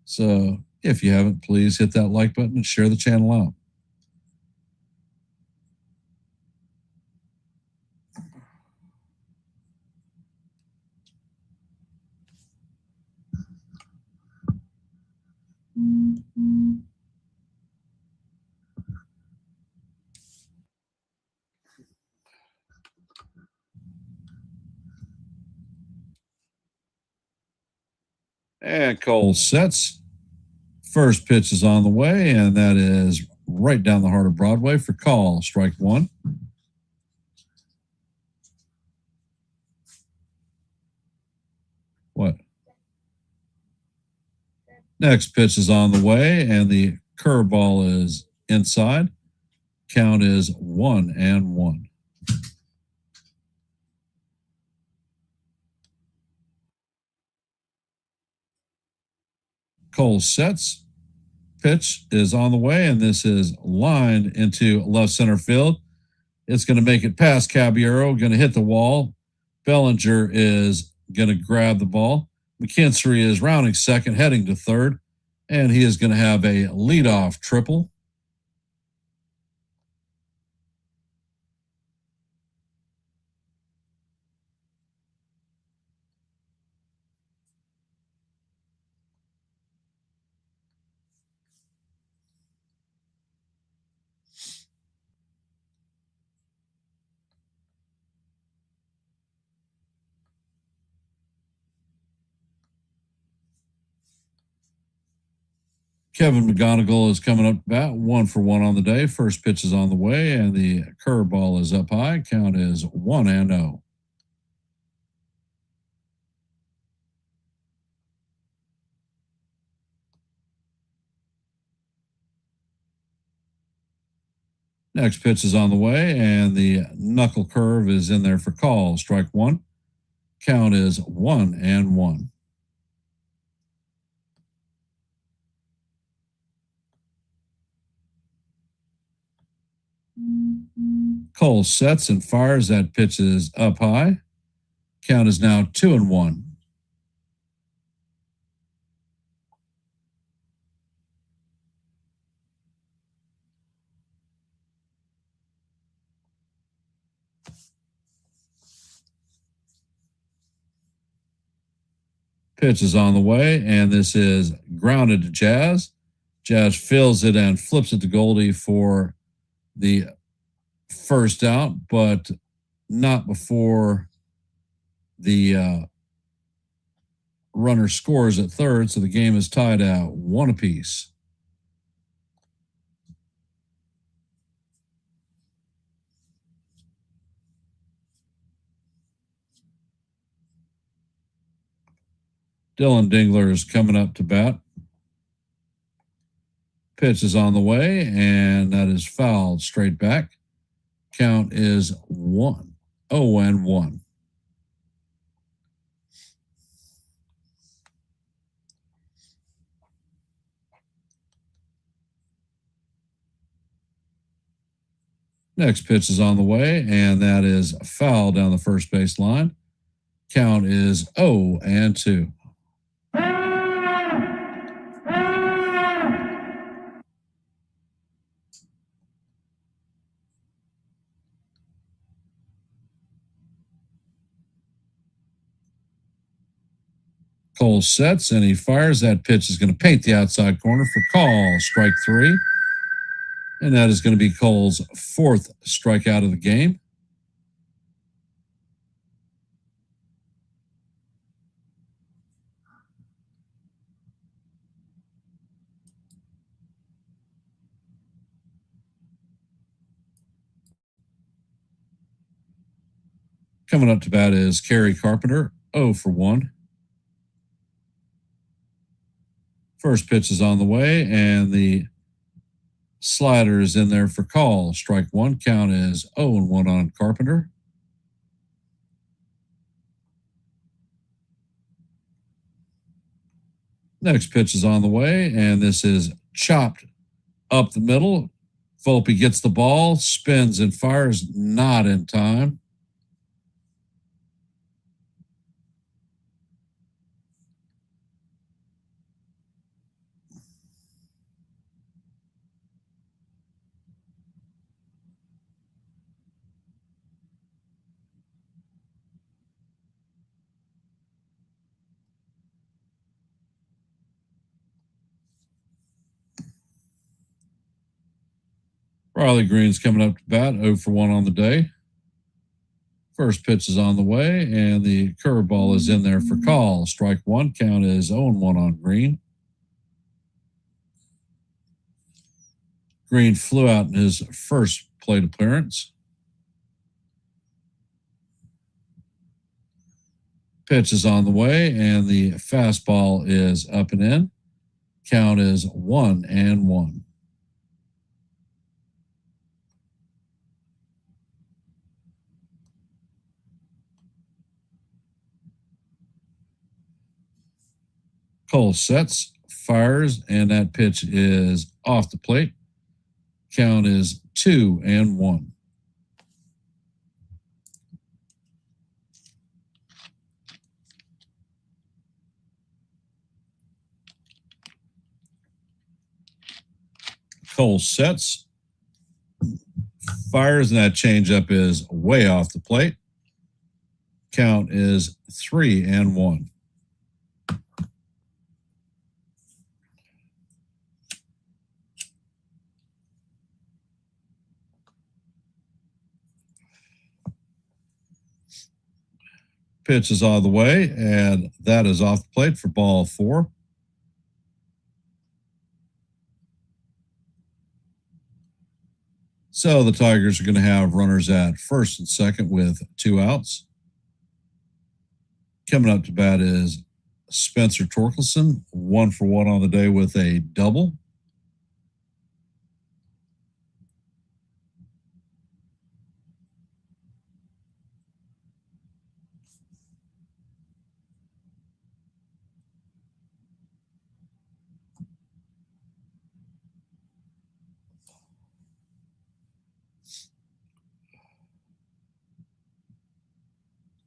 [SPEAKER 2] So if you haven't, please hit that like button and share the channel out. And Cole sets. First pitch is on the way, and that is right down the heart of Broadway for call. Strike one. What? Next pitch is on the way, and the curveball is inside. Count is 1-1. Cole sets. Pitch is on the way, and this is lined into left center field. It's going to make it past Caballero, going to hit the wall. Bellinger is going to grab the ball. McKinstry is rounding second, heading to third, and he is going to have a leadoff triple. Kevin McGonigal is coming up about 1-for-1 on the day. First pitch is on the way, and the curveball is up high. Count is 1-0. Next pitch is on the way, and the knuckle curve is in there for call. Strike one. Count is 1-1. Cole sets and fires. That pitch is up high. Count is now 2-1. Pitch is on the way, and this is grounded to Jazz. Jazz fills it and flips it to Goldie for the first out, but not before the runner scores at third, so the game is tied at 1 apiece. Dylan Dingler is coming up to bat. Pitch is on the way, and that is fouled straight back. Count is 1-0. Next pitch is on the way, and that is foul down the first base line. Count is 0-2. Cole sets and he fires. That pitch is going to paint the outside corner for call. Strike three. And that is going to be Cole's fourth strikeout of the game. Coming up to bat is Kerry Carpenter, 0-for-1. First pitch is on the way, and the slider is in there for call. Strike one. Count is 0-1 on Carpenter. Next pitch is on the way, and this is chopped up the middle. Volpe gets the ball, spins and fires, not in time. Riley Green's coming up to bat, 0-for-1 on the day. First pitch is on the way, and the curveball is in there for call. Strike one. Count is 0-1 on Green. Green flew out in his first plate appearance. Pitch is on the way, and the fastball is up and in. Count is 1-1. Cole sets, fires, and that pitch is off the plate. Count is 2-1. Cole sets, fires, and that changeup is way off the plate. Count is 3-1. Pitch is on the way, and that is off the plate for ball 4. So the Tigers are going to have runners at first and second with 2 outs. Coming up to bat is Spencer Torkelson, 1 for 1 on the day with a double.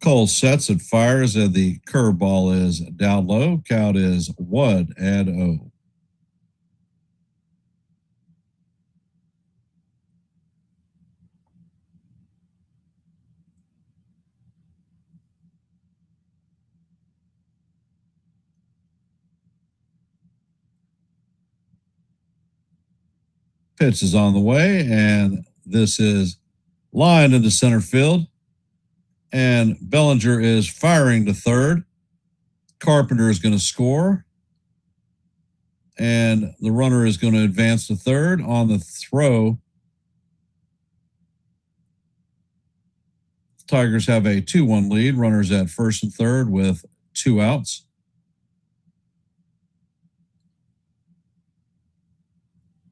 [SPEAKER 2] Cole sets and fires, and the curveball is down low. Count is 1-0. Pitch is on the way, and this is lined into center field. And Bellinger is firing to third. Carpenter is going to score. And the runner is going to advance to third on the throw. Tigers have a 2-1 lead. Runners at first and third with 2 outs.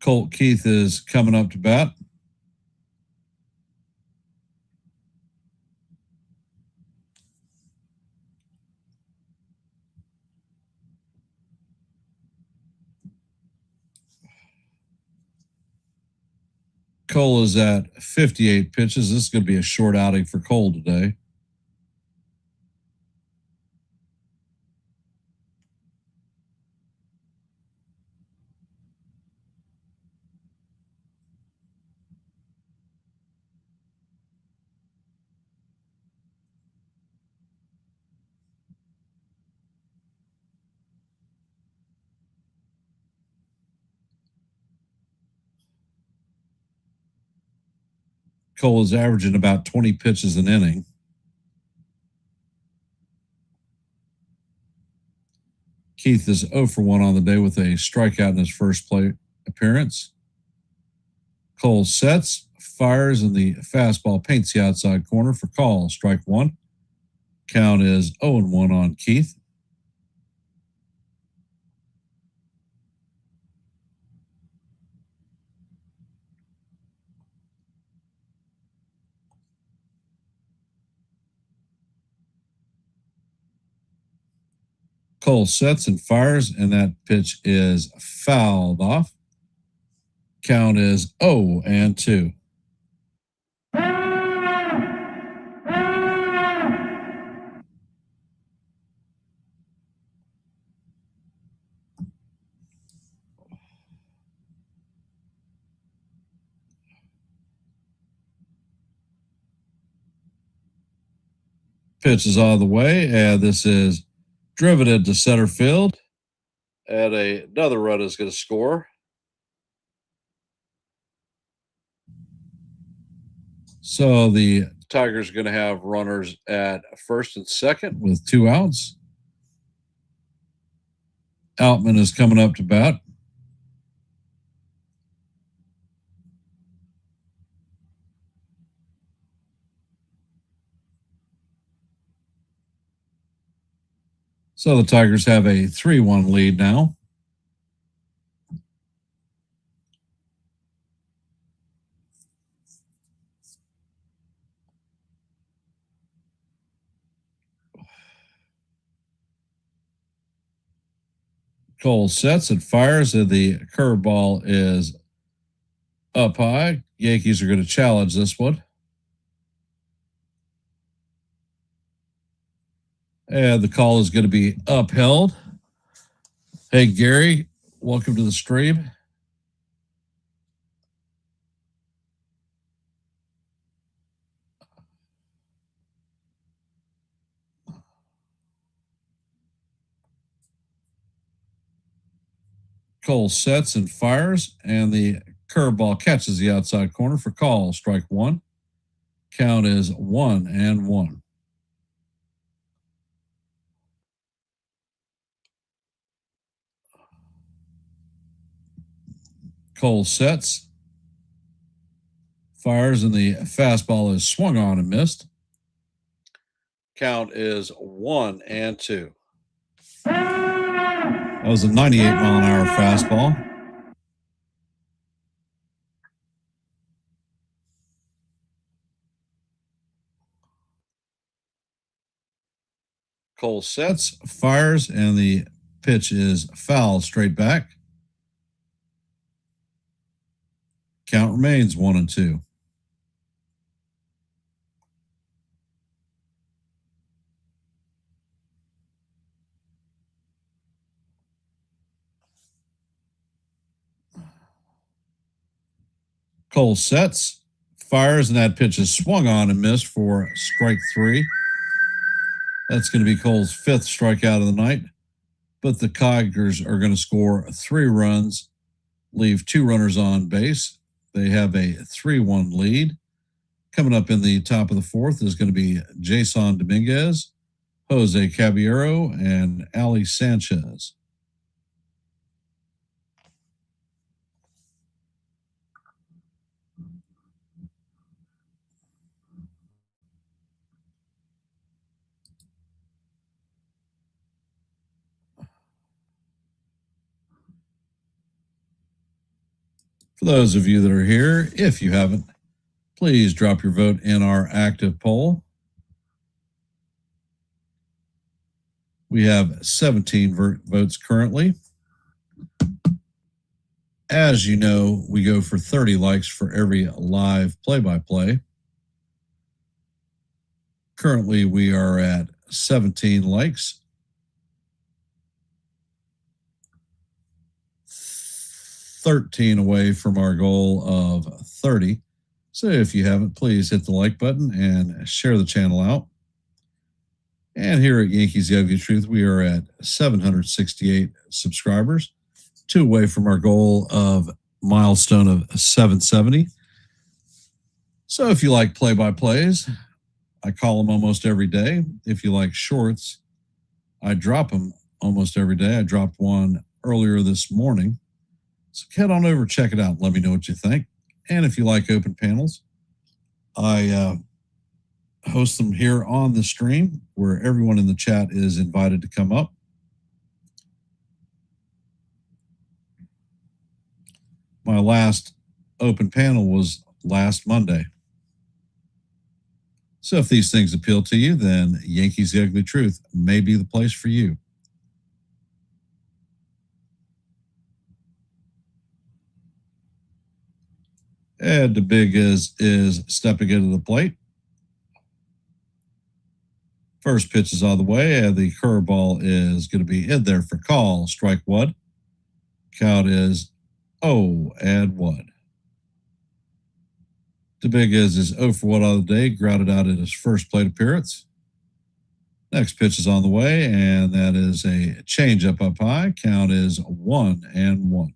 [SPEAKER 2] Colt Keith is coming up to bat. Cole is at 58 pitches. This is going to be a short outing for Cole today. Cole is averaging about 20 pitches an inning. Keith is 0 for 1 on the day with a strikeout in his first plate appearance. Cole sets, fires, and the fastball paints the outside corner for call. Strike 1. Count is 0-1 on Keith. Cole sets and fires, and that pitch is fouled off. Count is 0-2. Pitch is on the way, and this is driven into center field. And another run is going to score. So the Tigers are going to have runners at first and second with 2 outs. Outman is coming up to bat. So the Tigers have a 3-1 lead now. Cole sets and fires, and the curveball is up high. Yankees are going to challenge this one. And the call is going to be upheld. Hey, Gary, welcome to the stream. Cole sets and fires, and the curveball catches the outside corner for call. Strike 1. Count is 1-1. Cole sets, Fires, and the fastball is swung on and missed. Count is 1-2. That was a 98-mile-an-hour fastball. Cole sets, fires, and the pitch is foul straight back. Count remains 1-2. Cole sets, fires, and that pitch is swung on and missed for strike 3. That's going to be Cole's 5th strikeout of the night. But the Tigers are going to score 3 runs, leave 2 runners on base. They have a 3-1 lead. Coming up in the top of the 4th is going to be Jason Dominguez, Jose Caballero, and Ali Sanchez. For those of you that are here, if you haven't, please drop your vote in our active poll. We have 17 votes currently. As you know, we go for 30 likes for every live play-by-play. Currently, we are at 17 likes. 13 away from our goal of 30. So if you haven't, please hit the like button and share the channel out. And here at Yankees The Ugly Truth, we are at 768 subscribers, 2 away from our goal of milestone of 770. So if you like play-by-plays, I call them almost every day. If you like shorts, I drop them almost every day. I dropped one earlier this morning. So head on over, check it out. Let me know what you think. And if you like open panels, I host them here on the stream where everyone in the chat is invited to come up. My last open panel was last Monday. So if these things appeal to you, then Yankees The Ugly Truth may be the place for you. And the big is stepping into the plate. First pitch is on the way, and the curveball is going to be in there for call. Strike 1. Count is 0-1. The big is 0 for 1 on the day, grounded out in his first plate appearance. Next pitch is on the way, and that is a changeup up high. Count is 1-1.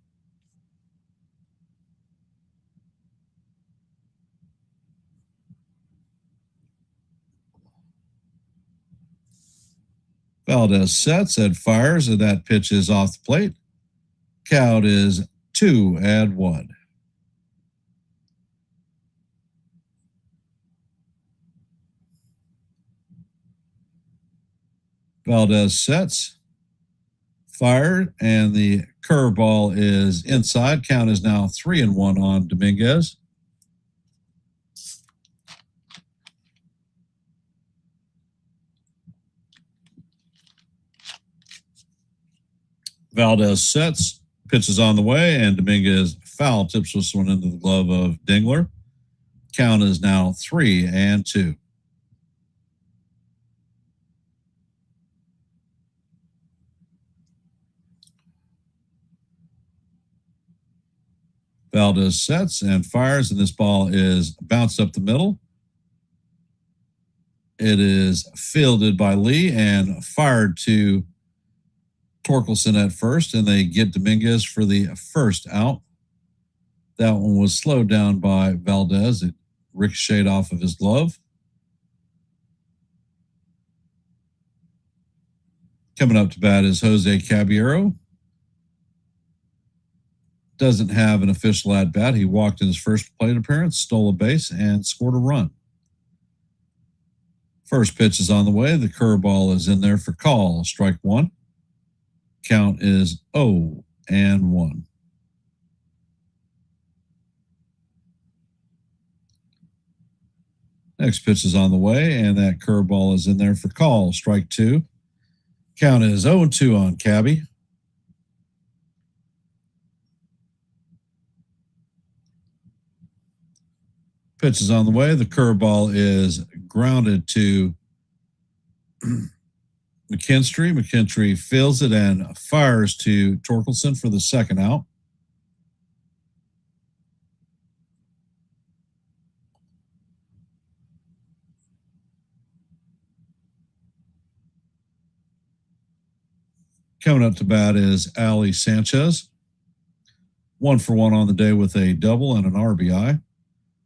[SPEAKER 2] Valdez sets and fires, and that pitch is off the plate. Count is 2-1. Valdez sets, fired, and the curveball is inside. Count is now 3-1 on Dominguez. Valdez sets, pitches on the way, and Dominguez foul tips this one into the glove of Dingler. Count is now 3-2. Valdez sets and fires, and this ball is bounced up the middle. It is fielded by Lee and fired to Torkelson at first, and they get Dominguez for the first out. That one was slowed down by Valdez. It ricocheted off of his glove. Coming up to bat is Jose Caballero. doesn't have an official at bat. He walked in his first plate appearance, stole a base, and scored a run. First pitch is on the way. The curveball is in there for call. Strike one. Count is 0-1. Next pitch is on the way, and that curveball is in there for call. Strike two. Count is 0-2 on Cabby. Pitch is on the way. The curveball is grounded to McKinstry. McKinstry fields it and fires to Torkelson for the second out. Coming up to bat is Ali Sanchez. 1-for-1 on the day with a double and an RBI.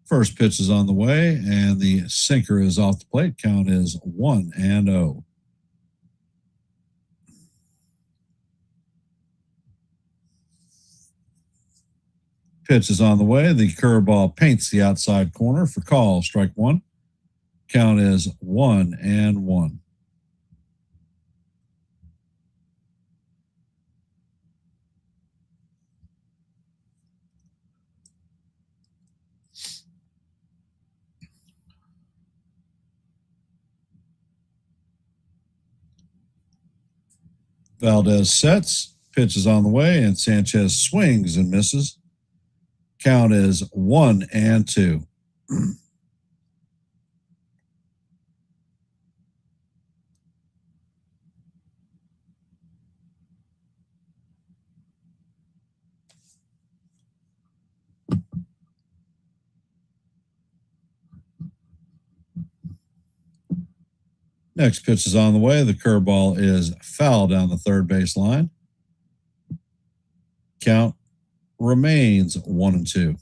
[SPEAKER 2] First pitch is on the way, and the sinker is off the plate. Count is 1-0. Pitch is on the way. The curveball paints the outside corner for call. Strike one. Count is 1-1. Valdez sets, pitch is on the way, and Sanchez swings and misses. Count is 1-2. Next pitch is on the way. The curveball is foul down the third base line. Count remains 1-2.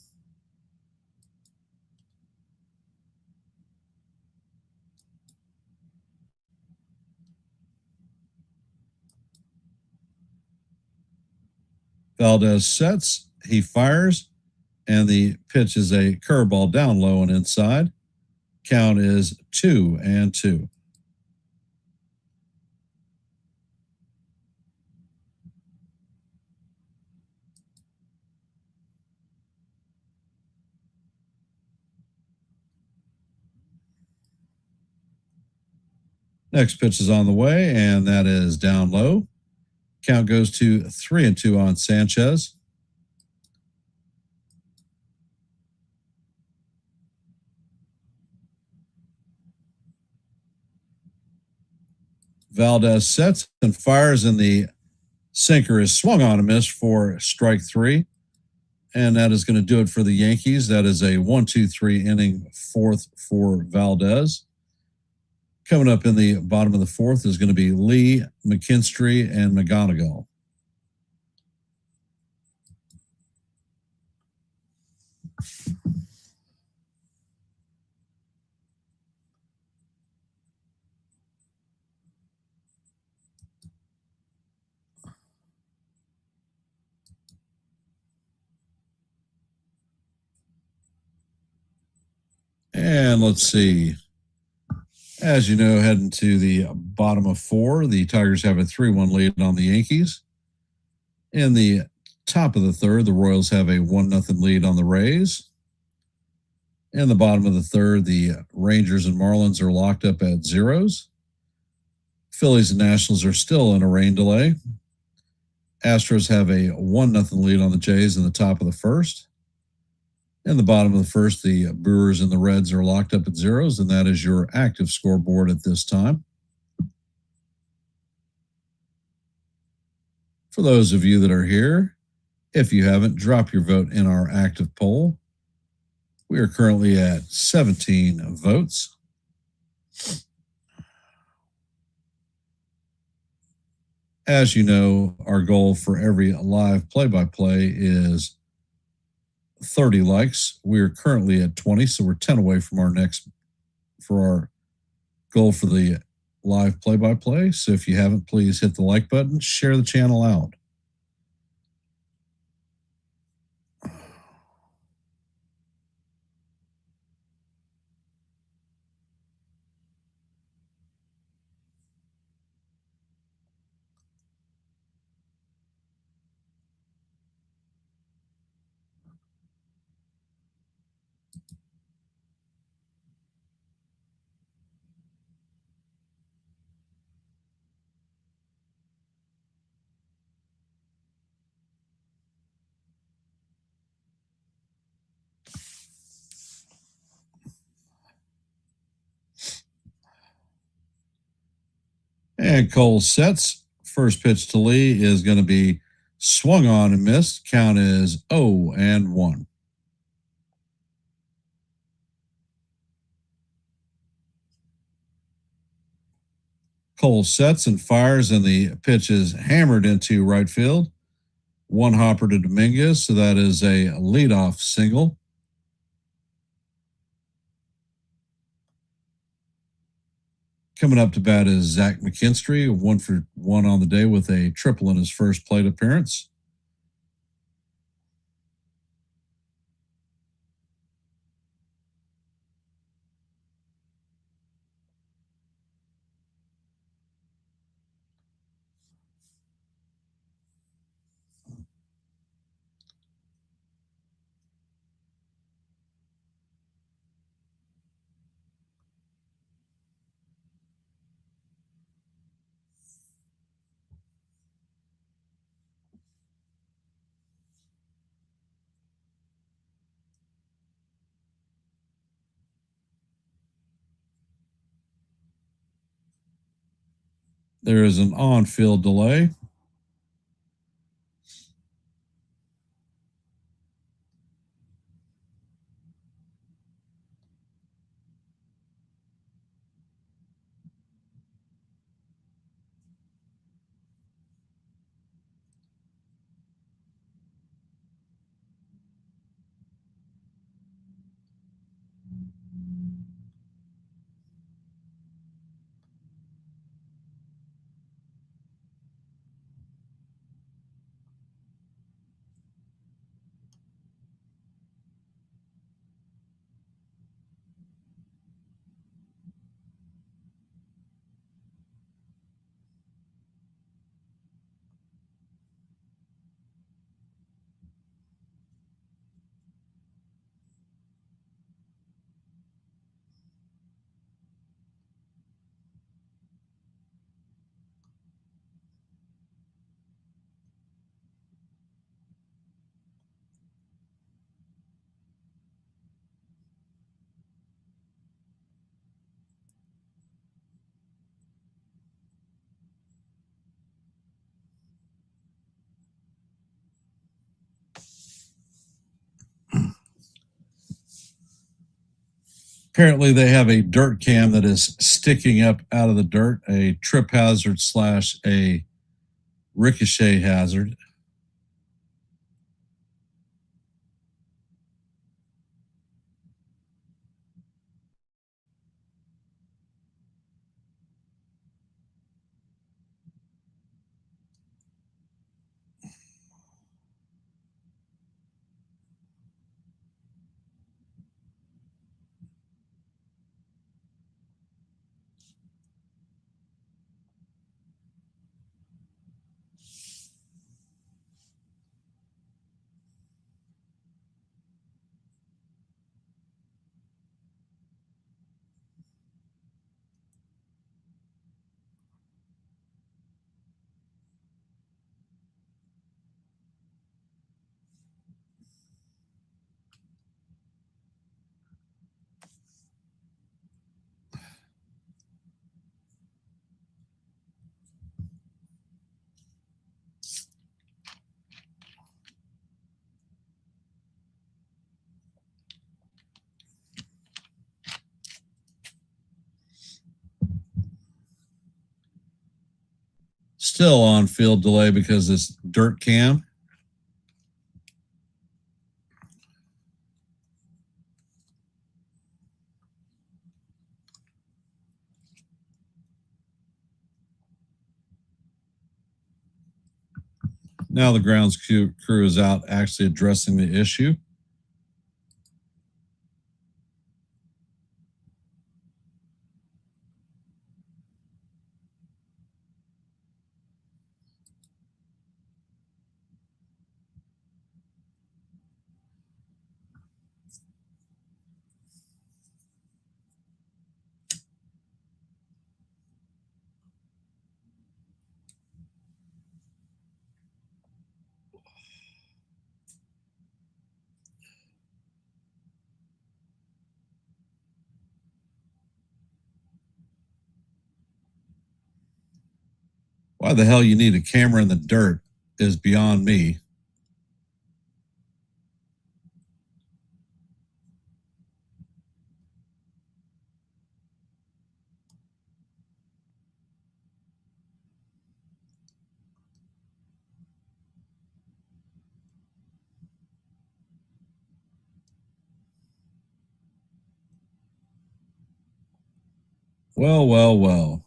[SPEAKER 2] Valdez sets, he fires, and the pitch is a curveball down low and inside. Count is 2-2. Next pitch is on the way, and that is down low. Count goes to 3-2 on Sanchez. Valdez sets and fires, and the sinker is swung on a miss for strike three. And that is going to do it for the Yankees. That is a 1-2-3 inning fourth for Valdez. Coming up in the bottom of the fourth is going to be Lee, McKinstry, and McGonigal. And let's see. As you know, heading to the bottom of four, the Tigers have a 3-1 lead on the Yankees. In the top of the third, the Royals have a 1-0 lead on the Rays. In the bottom of the third, the Rangers and Marlins are locked up at zeros. Phillies and Nationals are still in a rain delay. Astros have a 1-0 lead on the Jays in the top of the first. In the bottom of the first, the Brewers and the Reds are locked up at zeros, and that is your active scoreboard at this time. For those of you that are here, if you haven't, drop your vote in our active poll. We are currently at 17 votes. As you know, our goal for every live play-by-play is 30 likes. We are currently at 20, so we're 10 away from our goal for the live play-by-play. So if you haven't, please hit the like button, share the channel out. And Cole sets. First pitch to Lee is going to be swung on and missed. Count is 0-1. Cole sets and fires, and the pitch is hammered into right field. One hopper to Dominguez, so that is a leadoff single. Coming up to bat is Zach McKinstry, 1-for-1 on the day with a triple in his first plate appearance. There is an on-field delay. Apparently, they have a dirt cam that is sticking up out of the dirt, a trip hazard / a ricochet hazard. Still on field delay because it's dirt cam. Now the grounds crew is out actually addressing the issue. Why the hell you need a camera in the dirt is beyond me. Well, well, well.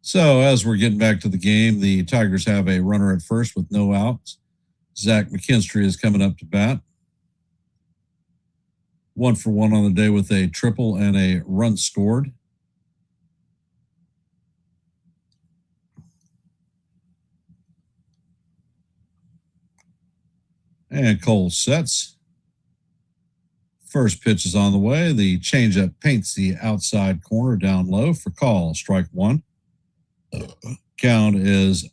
[SPEAKER 2] So as we're getting back to the game, the Tigers have a runner at first with no outs. Zach McKinstry is coming up to bat. 1 for 1 on the day with a triple and a run scored. And Cole sets. First pitch is on the way. The changeup paints the outside corner down low for call. Strike one. Count is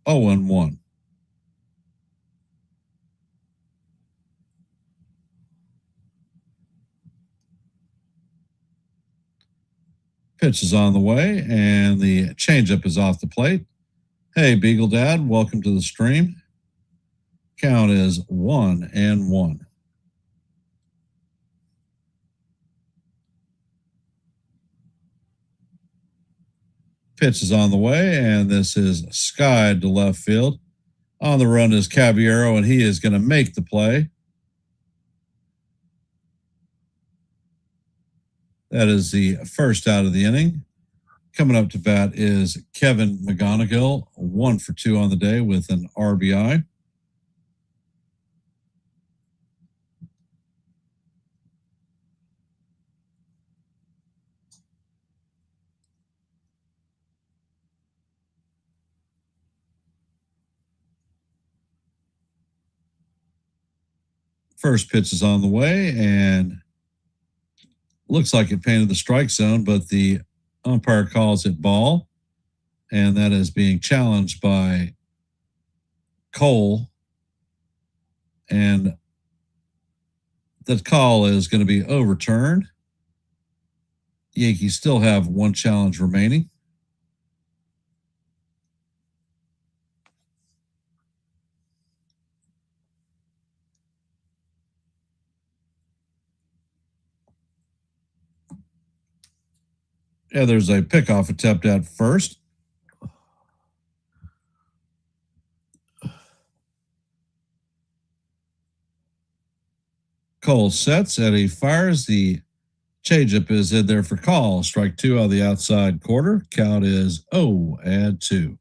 [SPEAKER 2] 0-1. Pitch is on the way, and the changeup is off the plate. Hey, Beagle Dad, welcome to the stream. Count is 1-1. Pitch is on the way, and this is skied to left field. On the run is Caballero, and he is going to make the play. That is the first out of the inning. Coming up to bat is Kevin McGonigal, 1 for 2 on the day with an RBI. First pitch is on the way, and looks like it painted the strike zone, but the umpire calls it ball, and that is being challenged by Cole. And the call is going to be overturned. Yankees still have one challenge remaining. Yeah, there's a pickoff attempt at first. Cole sets and he fires. The changeup is in there for call. Strike two on the outside quarter. Count is 0-2.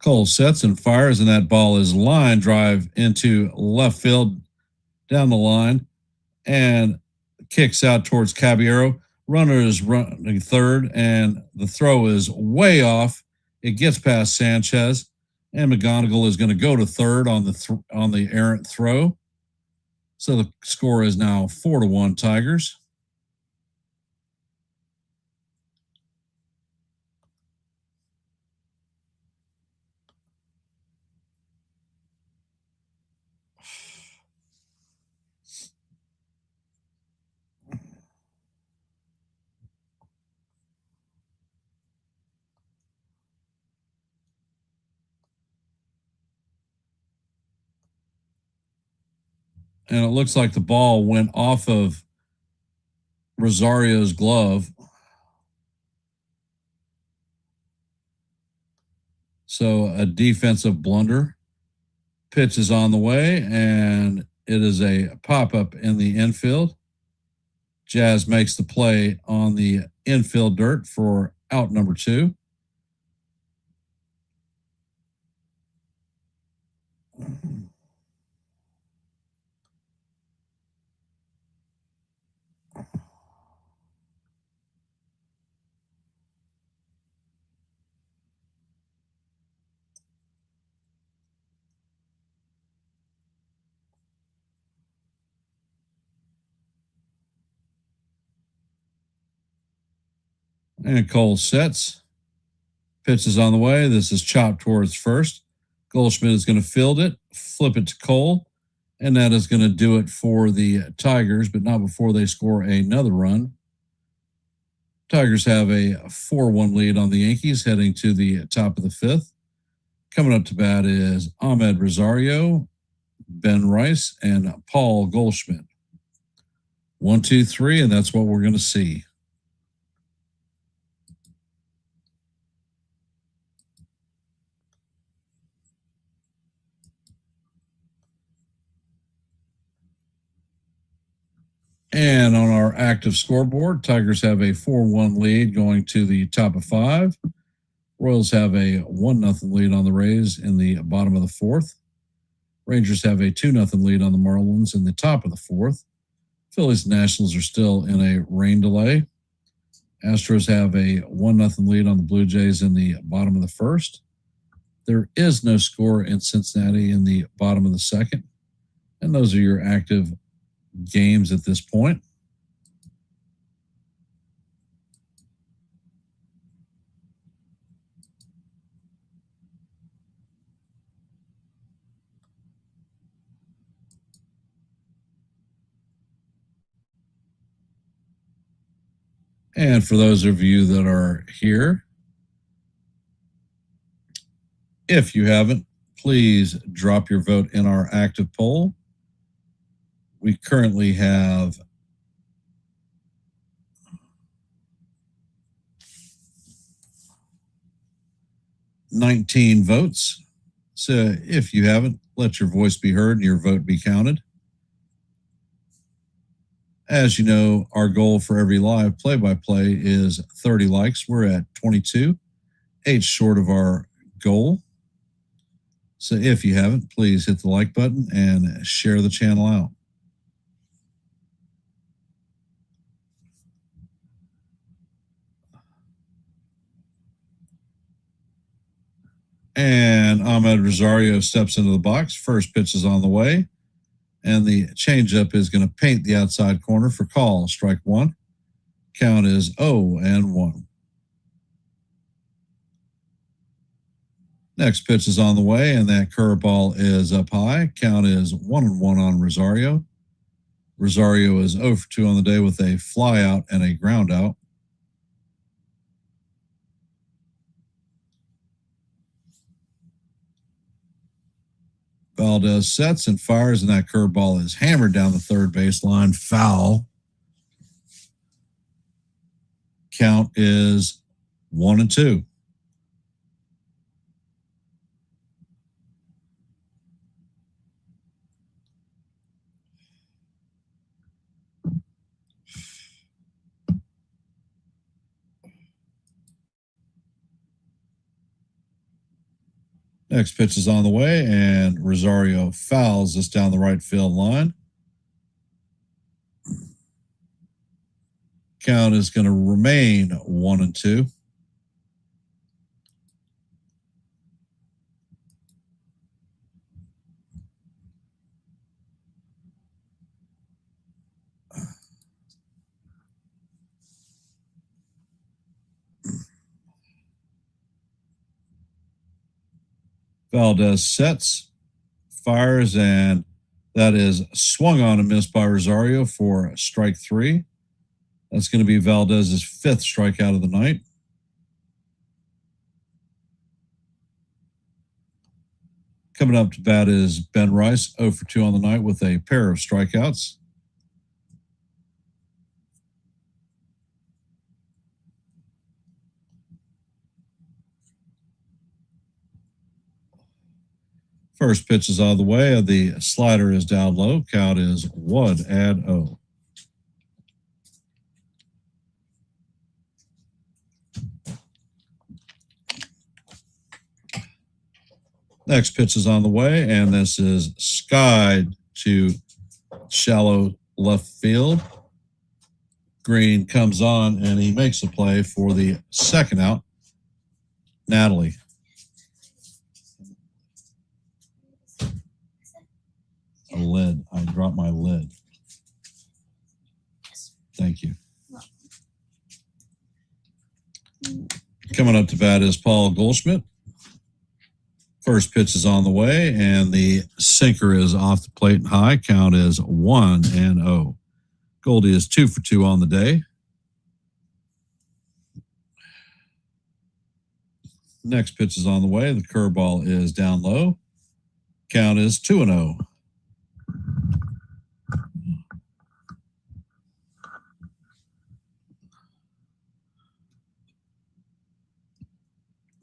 [SPEAKER 2] Cole sets and fires, and that ball is line drive into left field down the line and kicks out towards Caballero. Runner is running third, and the throw is way off. It gets past Sanchez, and McGonigal is going to go to third on the errant throw. So the score is now 4-1 Tigers. And it looks like the ball went off of Rosario's glove. So a defensive blunder. Pitch is on the way, and it is a pop-up in the infield. Jazz makes the play on the infield dirt for out number 2. And Cole sets. Pitch is on the way. This is chopped towards first. Goldschmidt is going to field it, flip it to Cole, and that is going to do it for the Tigers, but not before they score another run. Tigers have a 4-1 lead on the Yankees heading to the top of the fifth. Coming up to bat is Ahmed Rosario, Ben Rice, and Paul Goldschmidt. 1, 2, 3, and that's what we're going to see. And on our active scoreboard, Tigers have a 4-1 lead going to the top of 5. Royals have a 1-0 lead on the Rays in the bottom of the 4th. Rangers have a 2-0 lead on the Marlins in the top of the 4th. Phillies and Nationals are still in a rain delay. Astros have a 1-0 lead on the Blue Jays in the bottom of the 1st. There is no score in Cincinnati in the bottom of the 2nd. And those are your active games at this point. And for those of you that are here, if you haven't, please drop your vote in our active poll. We currently have 19 votes. So if you haven't, let your voice be heard and your vote be counted. As you know, our goal for every live play-by-play is 30 likes. We're at 22, 8 short of our goal. So if you haven't, please hit the like button and share the channel out. And Ahmed Rosario steps into the box. First pitch is on the way. And the changeup is going to paint the outside corner for call. Strike 1. Count is 0-1. Next pitch is on the way, and that curveball is up high. Count is 1-1 on Rosario. Rosario is 0 for 2 on the day with a fly out and a ground out. Valdez sets and fires, and that curveball is hammered down the third baseline. Foul. Count is 1-2. Next pitch is on the way, and Rosario fouls this down the right field line. Count is going to remain 1-2. Valdez sets, fires, and that is swung on and missed by Rosario for strike 3. That's going to be Valdez's 5th strikeout of the night. Coming up to bat is Ben Rice, 0 for 2 on the night with a pair of strikeouts. First pitch is out of the way. The slider is down low. Count is 1-0. Next pitch is on the way, and this is skied to shallow left field. Green comes on, and he makes a play for the second out. Natalie. A lid. I dropped my lid. Thank you. Coming up to bat is Paul Goldschmidt. First pitch is on the way, and the sinker is off the plate and high. Count is 1-0. Goldie is 2 for 2 on the day. Next pitch is on the way. The curveball is down low. Count is 2-0.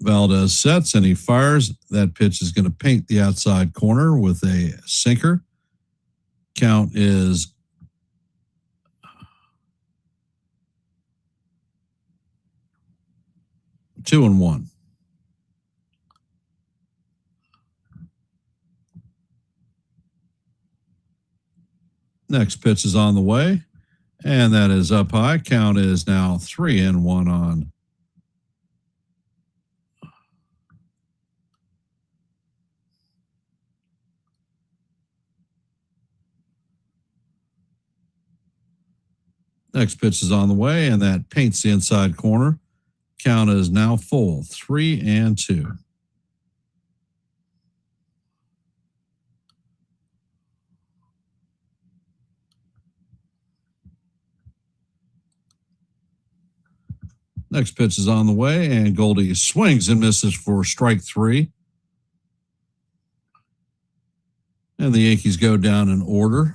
[SPEAKER 2] Valdez sets and he fires. That pitch is going to paint the outside corner with a sinker. Count is 2-1. Next pitch is on the way, and that is up high. Count is now 3-1 on Next pitch is on the way, and that paints the inside corner. Count is now full, 3-2. Next pitch is on the way, and Goldie swings and misses for strike 3. And the Yankees go down in order.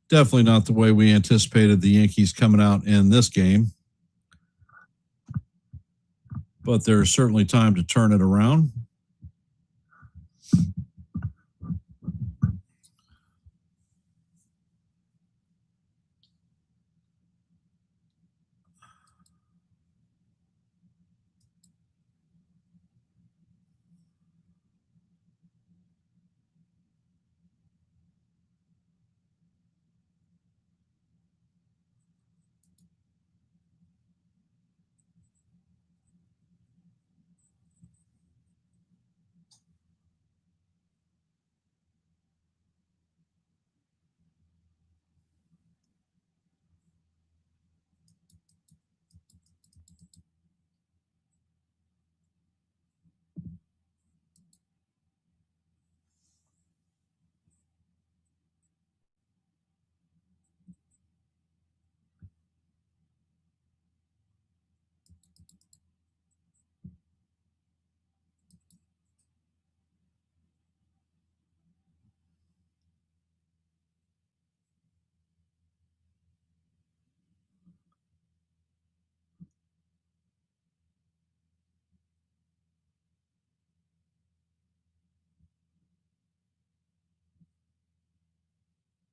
[SPEAKER 2] Definitely not the way we anticipated the Yankees coming out in this game. But there's certainly time to turn it around.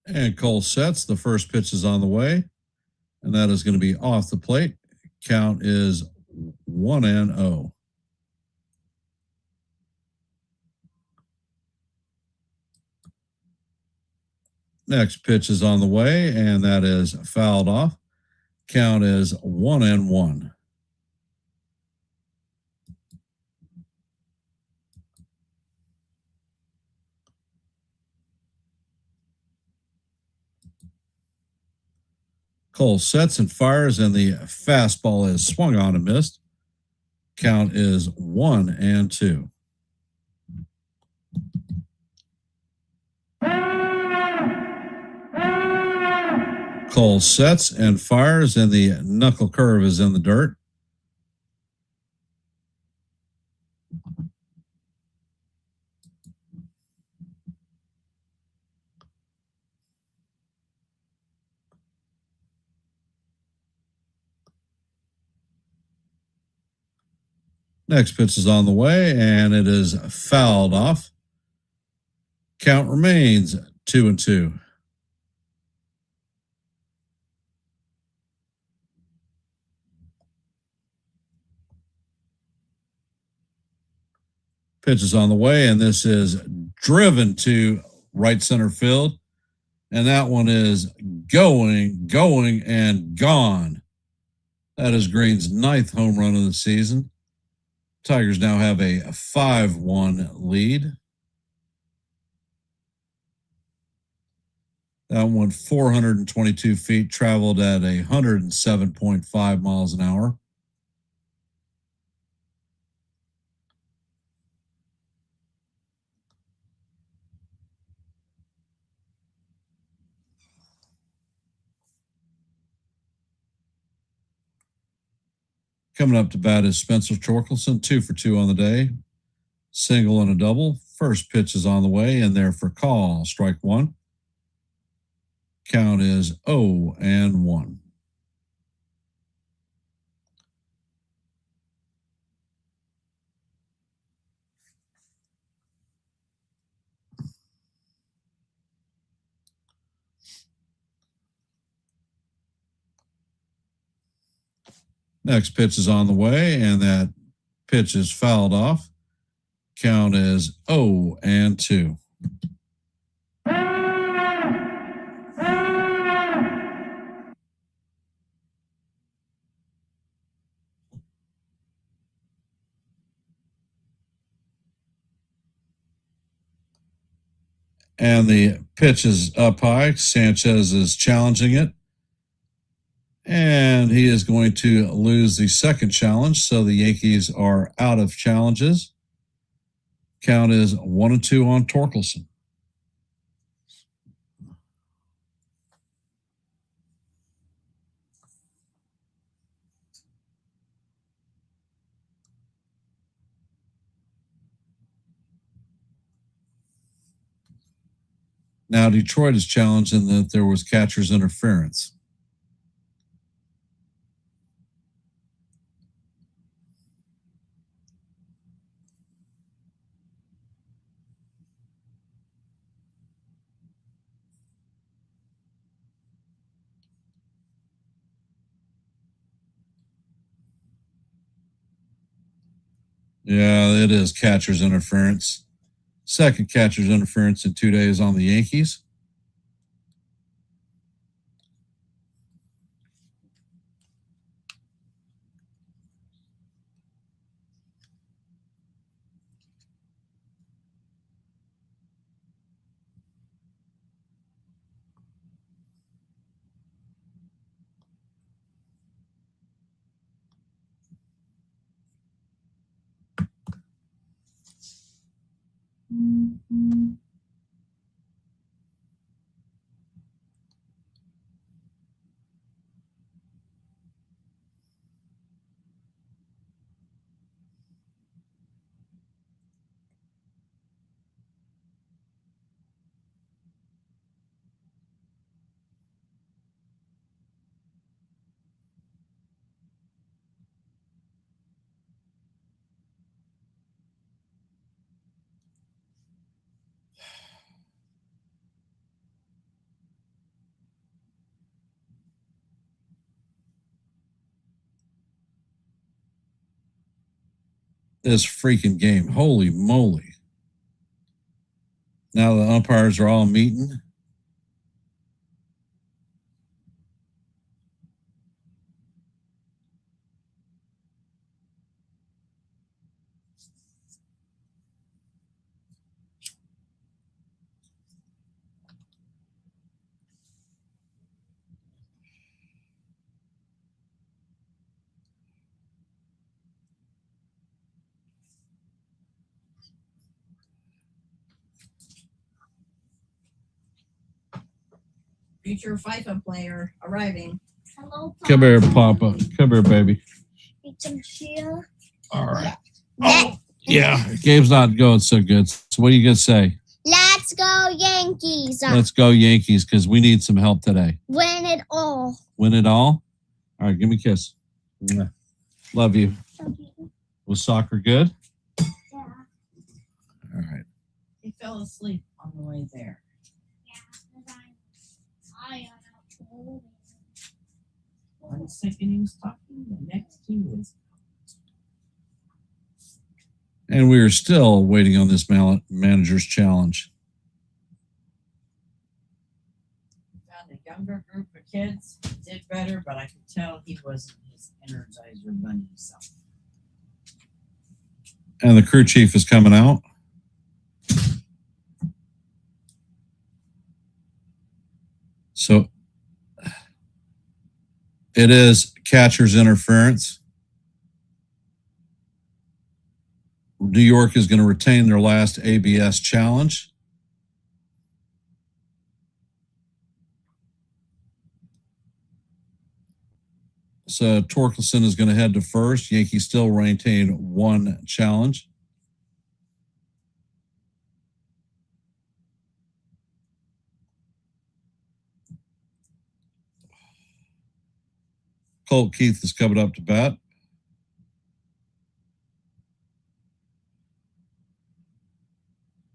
[SPEAKER 2] And Cole sets. The first pitch is on the way, and that is going to be off the plate. Count is 1-0. Next pitch is on the way, and that is fouled off. Count is 1-1. Cole sets and fires, and the fastball is swung on and missed. Count is 1-2. Cole sets and fires, and the knuckle curve is in the dirt. Next pitch is on the way, and it is fouled off. Count remains 2-2. Pitch is on the way, and this is driven to right center field. And that one is going, and gone. That is Green's 9th home run of the season. Tigers now have a 5-1 lead. That one 422 feet, traveled at 107.5 miles an hour. Coming up to bat is Spencer Torkelson, 2 for 2 on the day. Single and a double. First pitch is on the way, and there for call. Strike one. Count is 0-1. Next pitch is on the way, and that pitch is fouled off. Count is 0-2. And the pitch is up high. Sanchez is challenging it. And he is going to lose the second challenge. So the Yankees are out of challenges. Count is 1-2 on Torkelson. Now Detroit is challenged in that there was catcher's interference. Yeah, it is catcher's interference. Second catcher's interference in 2 days on the Yankees. This freaking game. Holy moly. Now the umpires are all meeting.
[SPEAKER 4] Future FIFA player arriving.
[SPEAKER 3] Hello, Papa.
[SPEAKER 2] Come here, Papa. Come here, baby.
[SPEAKER 3] Need some cheer.
[SPEAKER 2] All right. Oh, yeah. Game's not going so good. So what are you going to say?
[SPEAKER 3] Let's go Yankees.
[SPEAKER 2] Let's go Yankees because we need some help today.
[SPEAKER 3] Win it all.
[SPEAKER 2] Win it all? All right, give me a kiss. Mwah. Love you.
[SPEAKER 3] Okay.
[SPEAKER 2] Was soccer good?
[SPEAKER 3] Yeah.
[SPEAKER 2] All right.
[SPEAKER 4] He fell asleep on the way there. One second he was talking, the next he was.
[SPEAKER 2] And we are still waiting on this manager's challenge.
[SPEAKER 4] Found a younger group of kids did better, but I could tell he wasn't his Energizer Bunny self.
[SPEAKER 2] And the crew chief is coming out. So it is catcher's interference. New York is going to retain their last ABS challenge. So Torkelson is going to head to first. Yankees still retain one challenge. Colt Keith is coming up to bat.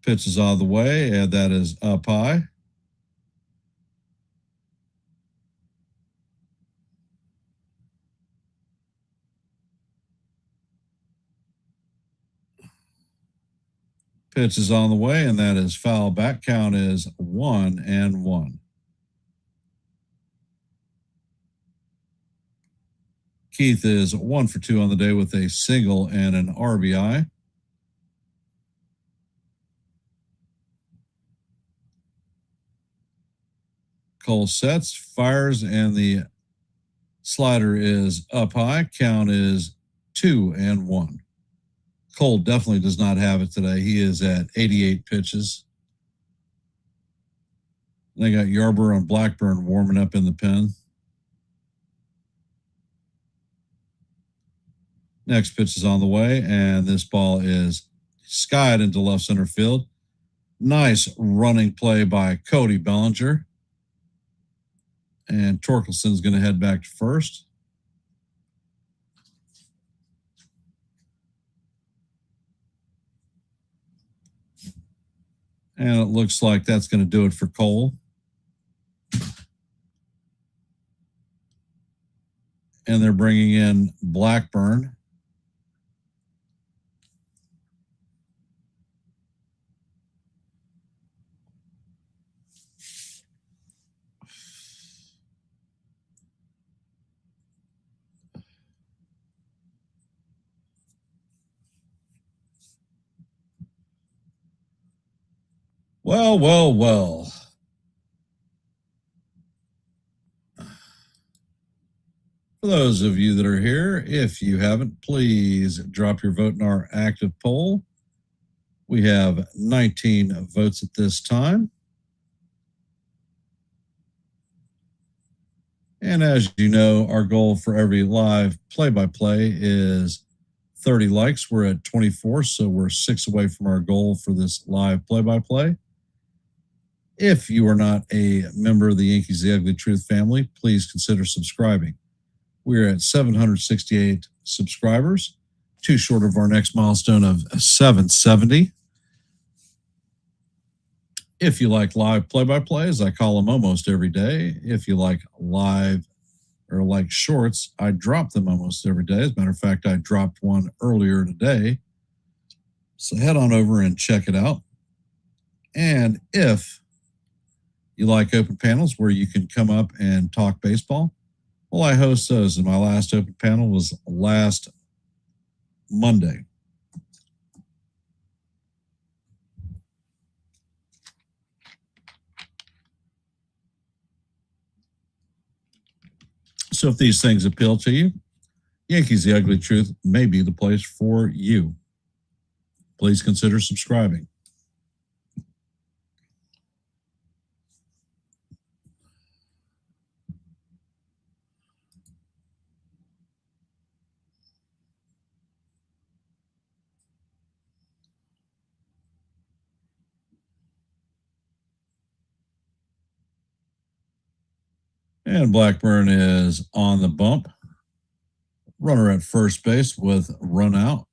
[SPEAKER 2] Pitch is out of the way, and that is up high. Pitch is on the way, and that is foul. Back count is 1-1. Keith is 1 for 2 on the day with a single and an RBI. Cole sets, fires, and the slider is up high. Count is 2-1. Cole definitely does not have it today. He is at 88 pitches. They got Yarborough and Blackburn warming up in the pen. Next pitch is on the way, and this ball is skied into left center field. Nice running play by Cody Bellinger. And Torkelson's going to head back to first. And it looks like that's going to do it for Cole. And they're bringing in Blackburn. Well. For those of you that are here, if you haven't, please drop your vote in our active poll. We have 19 votes at this time. And as you know, our goal for every live play-by-play is 30 likes. We're at 24, so we're 6 away from our goal for this live play-by-play. If you are not a member of the Yankees The Ugly Truth family, please consider subscribing. We're at 768 subscribers, 2 short of our next milestone of 770. If you like live play-by-plays, I call them almost every day. If you like live or like shorts, I drop them almost every day. As a matter of fact, I dropped one earlier today. So head on over and check it out. And if you like open panels where you can come up and talk baseball, well, I host those. And my last open panel was last Monday. So if these things appeal to you, Yankees The Ugly Truth may be the place for you. Please consider subscribing. And Blackburn is on the bump. Runner at first base with run out.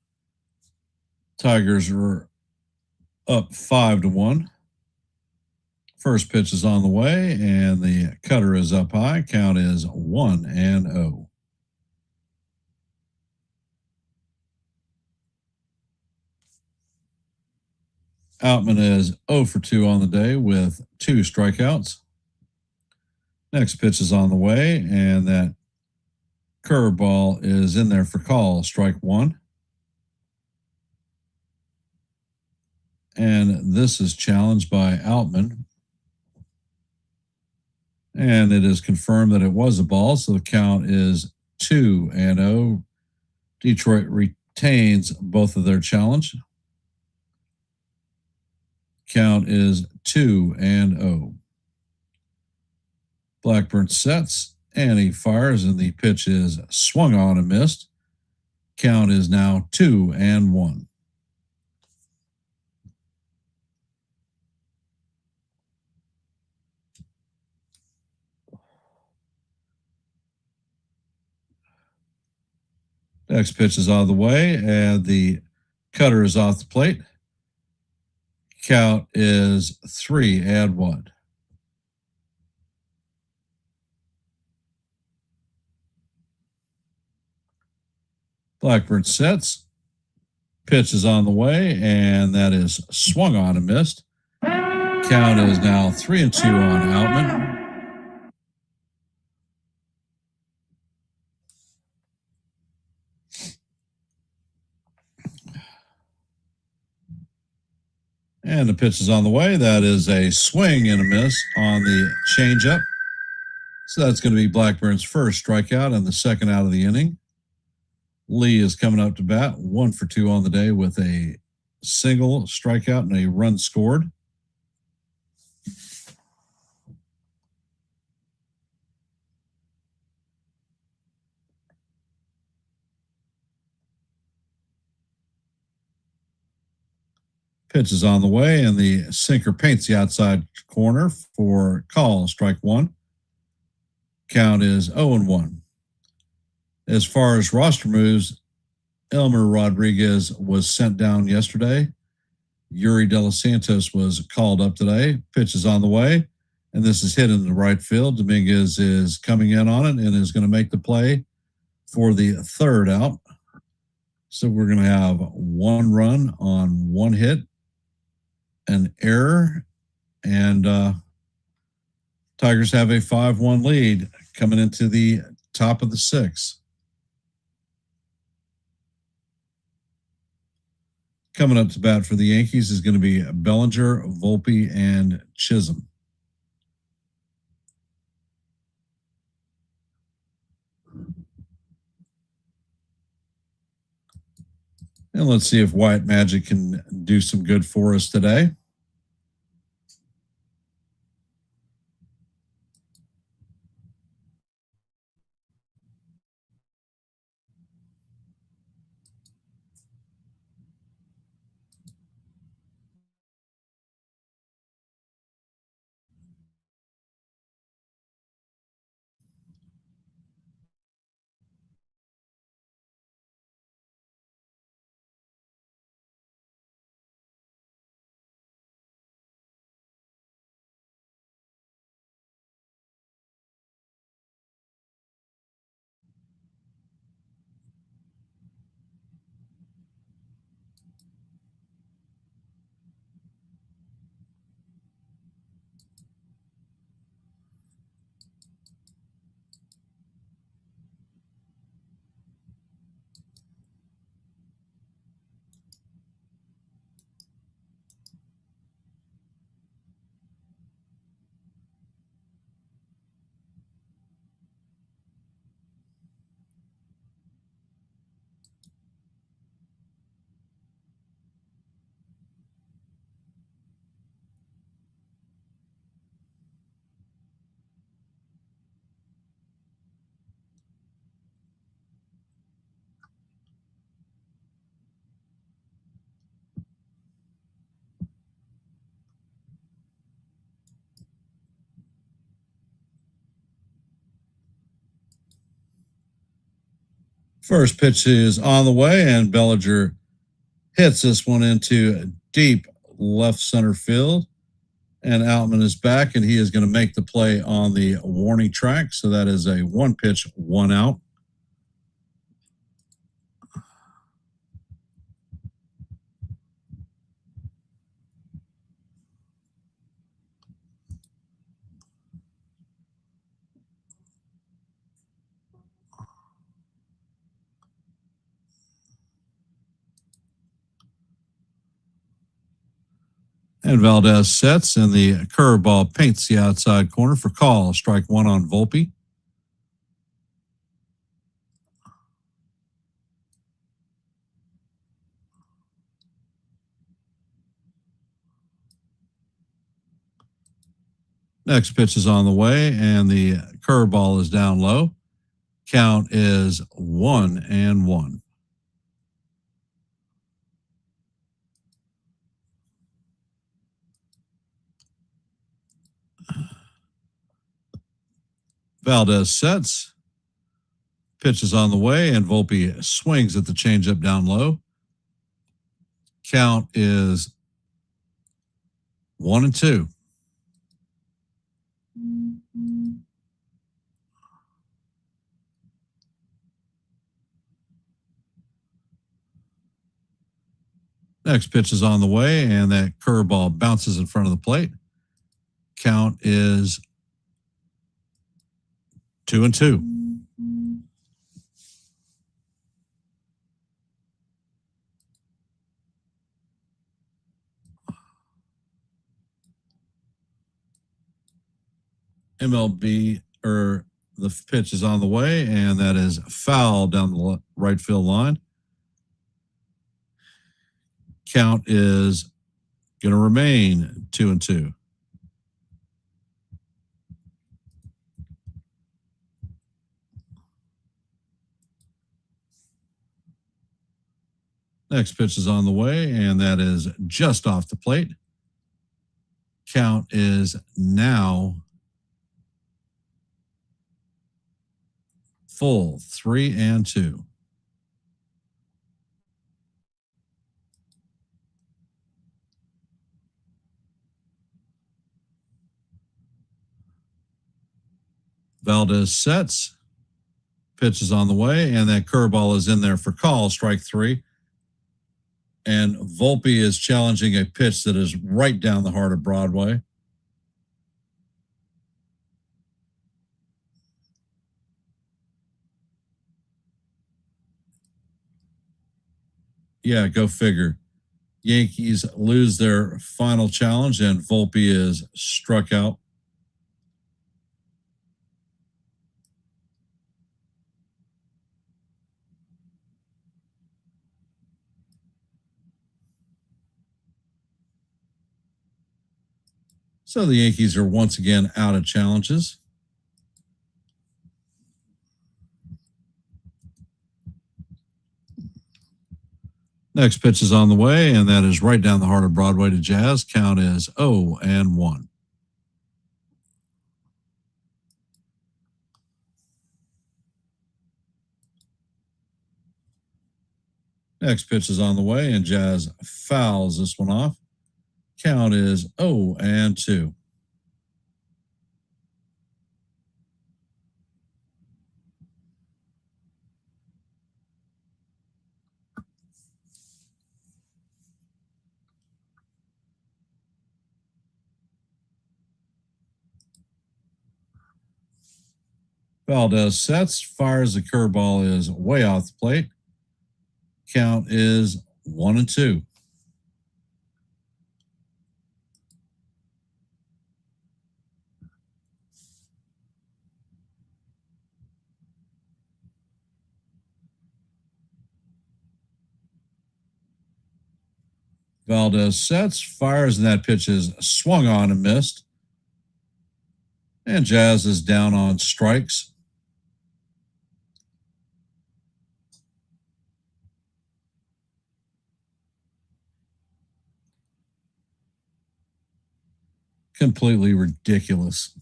[SPEAKER 2] Tigers are up 5-1. First pitch is on the way, and the cutter is up high. Count is 1-0. Outman is 0 for 2 on the day with 2 strikeouts. Next pitch is on the way, and that curveball is in there for call, strike 1. And this is challenged by Outman. And it is confirmed that it was a ball, so the count is 2-0. Detroit retains both of their challenge. Count is 2-0. Blackburn sets and he fires, and the pitch is swung on and missed. Count is now 2-1. Next pitch is out of the way, and the cutter is off the plate. Count is 3-1. Blackburn sets. Pitch is on the way, and that is swung on and missed. Count is now 3-2 on Outman. And the pitch is on the way. That is a swing and a miss on the changeup. So that's going to be Blackburn's first strikeout and the second out of the inning. Lee is coming up to bat, 1 for 2 on the day with a single strikeout and a run scored. Pitch is on the way, and the sinker paints the outside corner for call, strike 1. Count is 0-1. As far as roster moves, Elmer Rodriguez was sent down yesterday. Yuri De Los Santos was called up today. Pitch is on the way, and this is hit in the right field. Dominguez is coming in on it and is going to make the play for the third out. So we're going to have 1 run on 1 hit, an error, and Tigers have a 5-1 lead coming into the top of the 6th. Coming up to bat for the Yankees is going to be Bellinger, Volpe, and Chisholm. And let's see if White Magic can do some good for us today. First pitch is on the way, and Bellinger hits this one into deep left center field. And Outman is back, and he is going to make the play on the warning track. So that is a 1 pitch, 1 out. And Valdez sets, and the curveball paints the outside corner for call. Strike one on Volpe. Next pitch is on the way, and the curveball is down low. Count is 1-1. Valdez sets. Pitch is on the way, and Volpe swings at the changeup down low. Count is 1-2. Next pitch is on the way, and that curveball bounces in front of the plate. Count is 2-2. MLB, or the pitch is on the way, and that is foul down the right field line. Count is going to remain 2-2. Next pitch is on the way, and that is just off the plate. Count is now full 3-2. Valdez sets. Pitch is on the way, and that curveball is in there for call. Strike three. And Volpe is challenging a pitch that is right down the heart of Broadway. Yeah, go figure. Yankees lose their final challenge, and Volpe is struck out. So the Yankees are once again out of challenges. Next pitch is on the way, and that is right down the heart of Broadway to Jazz. Count is 0-1. Next pitch is on the way, and Jazz fouls this one off. Count is 0-2. Valdez sets, fires the curveball is way off the plate. Count is 1-2. Valdez sets, fires, and that pitch is swung on and missed. And Jazz is down on strikes. Completely ridiculous.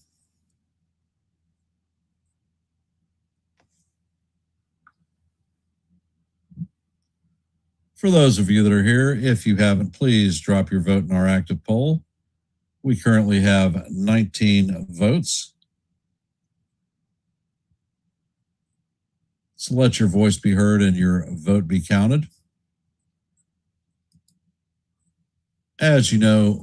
[SPEAKER 2] For those of you that are here, if you haven't, please drop your vote in our active poll. We currently have 19 votes. So let your voice be heard and your vote be counted. As you know,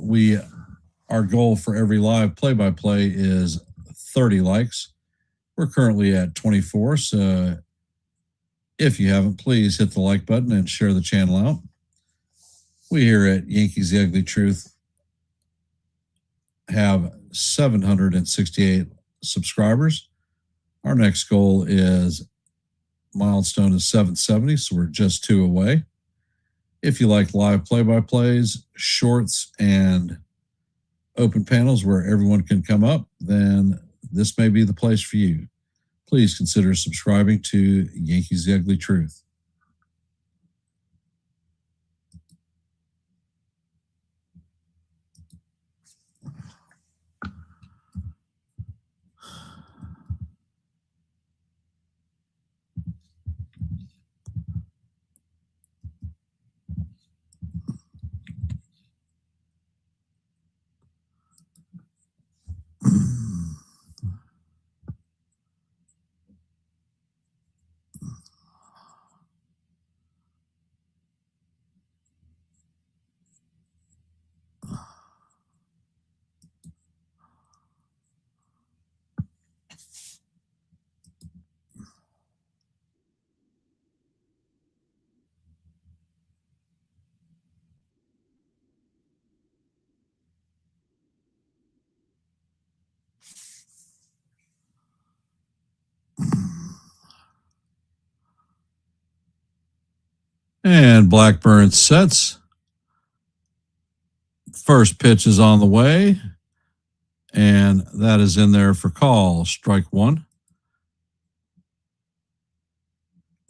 [SPEAKER 2] our goal for every live play-by-play is 30 likes. We're currently at 24, so if you haven't, please hit the like button and share the channel out. We here at Yankees The Ugly Truth have 768 subscribers. Our next goal is milestone is 770, so we're just 2 away. If you like live play-by-plays, shorts, and open panels where everyone can come up, then this may be the place for you. Please consider subscribing to Yankees The Ugly Truth. And Blackburn sets. First pitch is on the way, and that is in there for call. Strike one.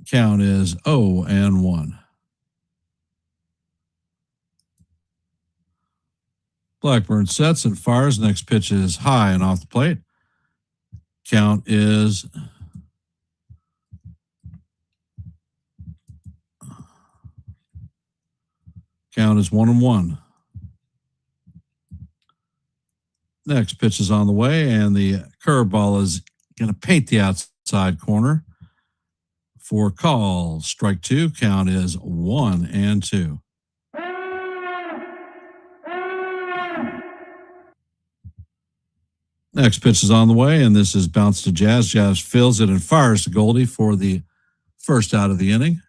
[SPEAKER 2] Count is 0-1. Blackburn sets and fires. Next pitch is high and off the plate. Count is Count is 1-1. Next pitch is on the way, and the curveball is going to paint the outside corner for call. Strike two. Count is 1-2. Next pitch is on the way, and this is bounced to Jazz. Jazz fills it and fires to Goldie for the first out of the inning.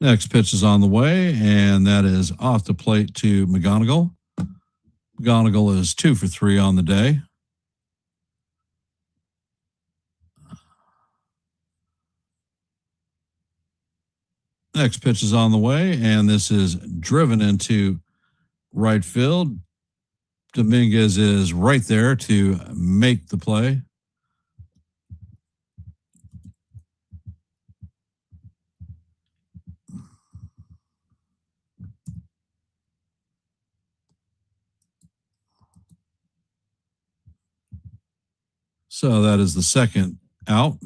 [SPEAKER 2] Next pitch is on the way, and that is off the plate to McGonigal. McGonigal is 2 for 3 on the day. Next pitch is on the way, and this is driven into right field. Dominguez is right there to make the play. So that is the second out.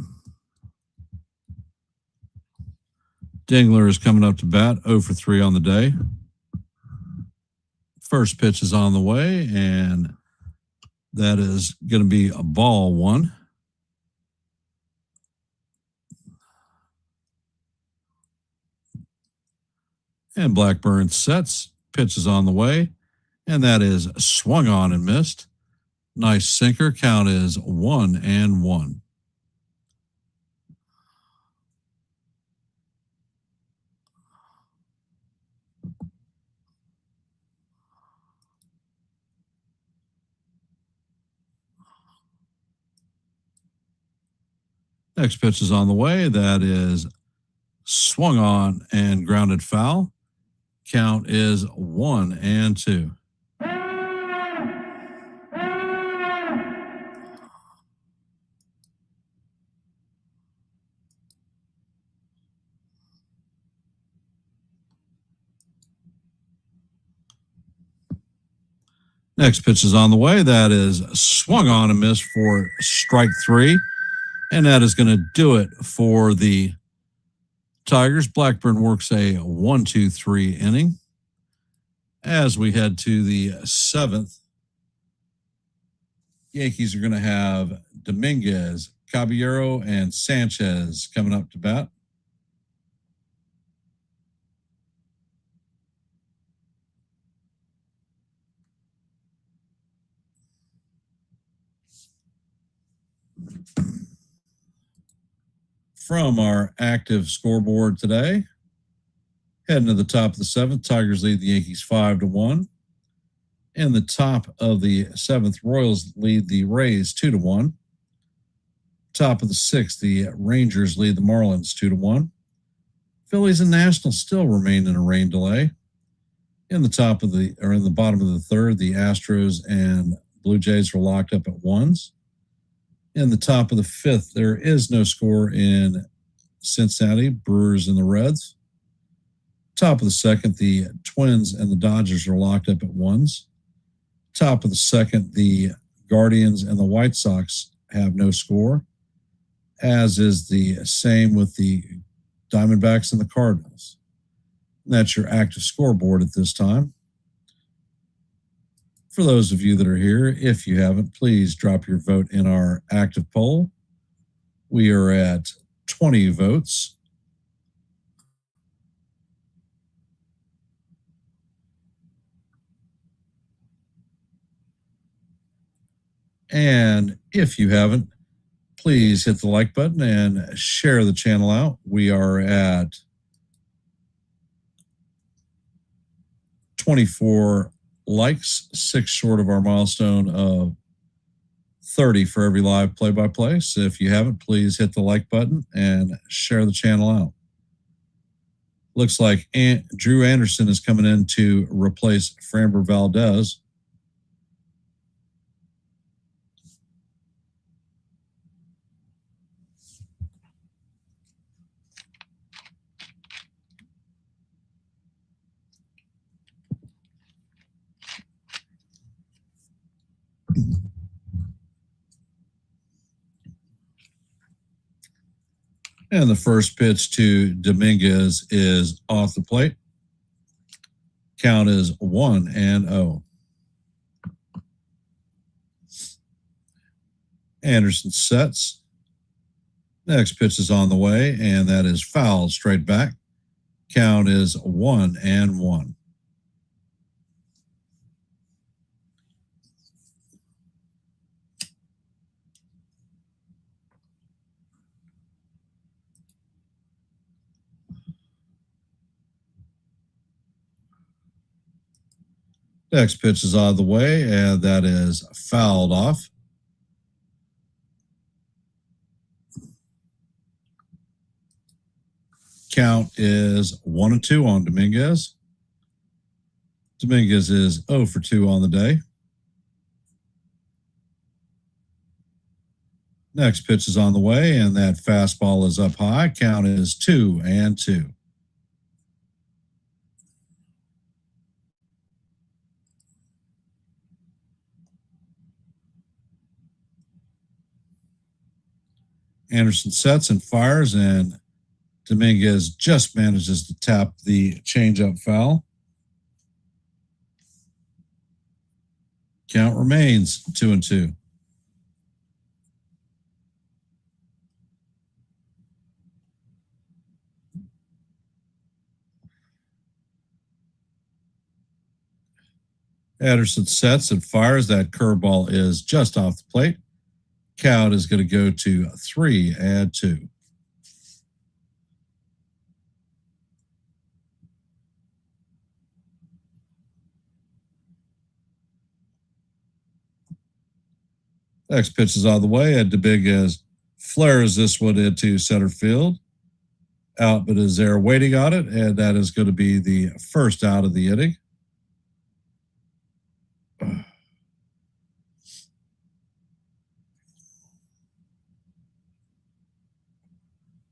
[SPEAKER 2] Dingler is coming up to bat, 0 for 3 on the day. First pitch is on the way, and that is going to be a ball one. And Blackburn sets, pitch is on the way, and that is swung on and missed. Nice sinker. Count is 1-1. Next pitch is on the way. That is swung on and grounded foul. Count is 1-2. Next pitch is on the way. That is swung on and missed for strike 3. And that is going to do it for the Tigers. Blackburn works a 1-2-3 inning. As we head to the 7th, Yankees are going to have Dominguez, Caballero and Sanchez coming up to bat. From our active scoreboard today, heading to the top of the seventh, Tigers lead the Yankees 5-1. In the top of the seventh, Royals lead the Rays 2-1. Top of the sixth, the Rangers lead the Marlins 2-1. Phillies and Nationals still remain in a rain delay. In the bottom of the third, the Astros and Blue Jays are locked up at ones. In the top of the fifth, there is no score in Cincinnati, Brewers and the Reds. Top of the second, the Twins and the Dodgers are locked up at ones. Top of the second, the Guardians and the White Sox have no score, as is the same with the Diamondbacks and the Cardinals. That's your active scoreboard at this time. For those of you that are here, if you haven't, please drop your vote in our active poll. We are at 20 votes. And if you haven't, please hit the like button and share the channel out. We are at 24 likes, 6 short of our milestone of 30 for every live play-by-play. So if you haven't, please hit the like button and share the channel out. Looks like Drew Anderson is coming in to replace Framber Valdez. And the first pitch to Dominguez is off the plate. Count is 1-0. Anderson sets. Next pitch is on the way, and that is fouled straight back. Count is 1-1. Next pitch is out of the way, and that is fouled off. Count is 1-2 on Dominguez. Dominguez is 0 for 2 on the day. Next pitch is on the way, and that fastball is up high. Count is 2-2. Anderson sets and fires, and Dominguez just manages to tap the changeup foul. Count remains 2-2. Anderson sets and fires. That curveball is just off the plate. Count is going to go to 3-2. Next pitch is out of the way, and Dominguez flares this one into center field. Outman is there waiting on it, and that is going to be the first out of the inning.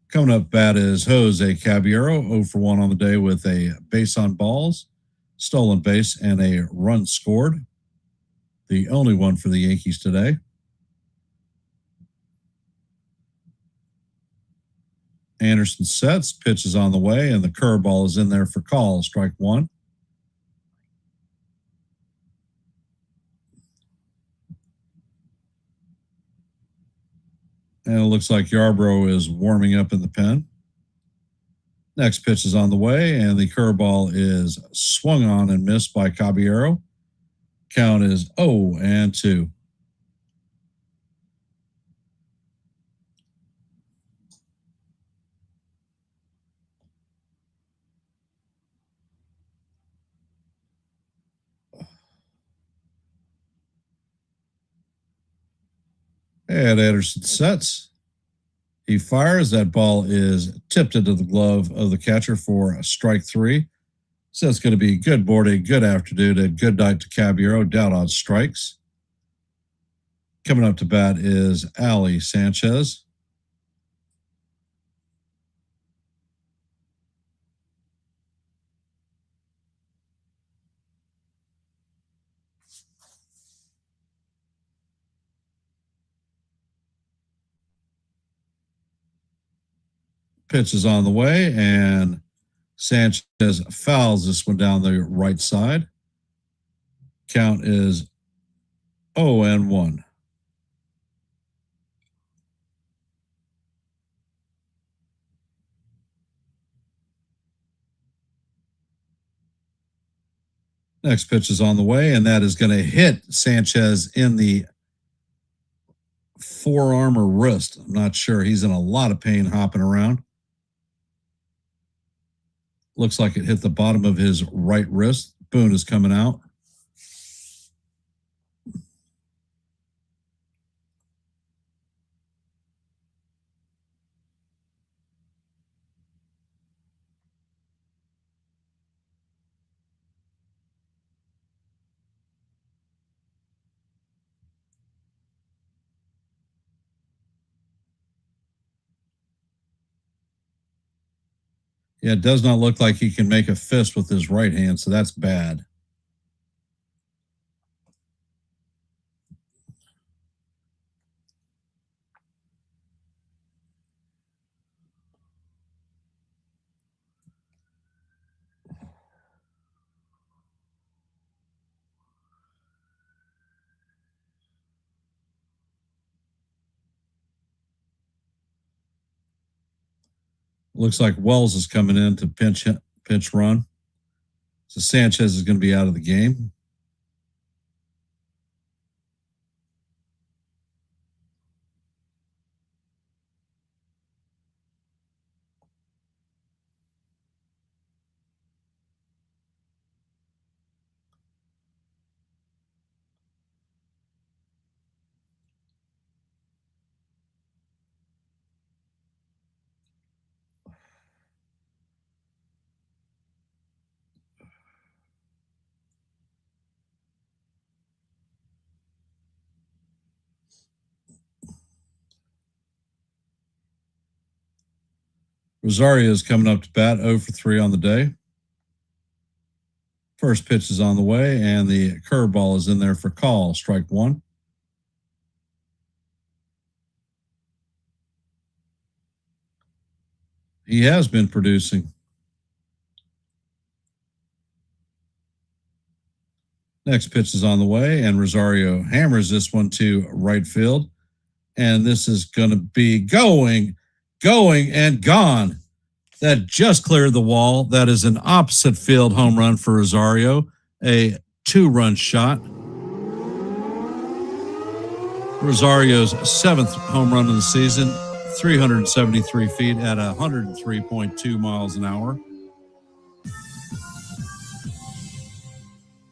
[SPEAKER 2] Coming up bat is Jose Caballero, 0 for 1 on the day with a base on balls, stolen base, and a run scored. The only one for the Yankees today. Anderson sets, pitch is on the way, and the curveball is in there for call, strike 1. And it looks like Yarbrough is warming up in the pen. Next pitch is on the way, and the curveball is swung on and missed by Caballero. Count is 0-2. And Anderson sets. He fires. That ball is tipped into the glove of the catcher for strike 3. So it's going to be good morning, good afternoon, and good night to Caballero, down on strikes. Coming up to bat is Ali Sanchez. Pitch is on the way, and Sanchez fouls this one down the right side. Count is 0-1. Next pitch is on the way, and that is going to hit Sanchez in the forearm or wrist. I'm not sure. He's in a lot of pain hopping around. Looks like it hit the bottom of his right wrist. Boone is coming out. Yeah, it does not look like he can make a fist with his right hand, so that's bad. Looks like Wells is coming in to pinch run. So Sanchez is going to be out of the game. Rosario is coming up to bat, 0 for 3 on the day. First pitch is on the way, and the curveball is in there for call, strike 1. He has been producing. Next pitch is on the way, and Rosario hammers this one to right field. And this is going to be going, and gone. That just cleared the wall. That is an opposite field home run for Rosario, a 2-run shot. Rosario's 7th home run of the season, 373 feet at 103.2 miles an hour.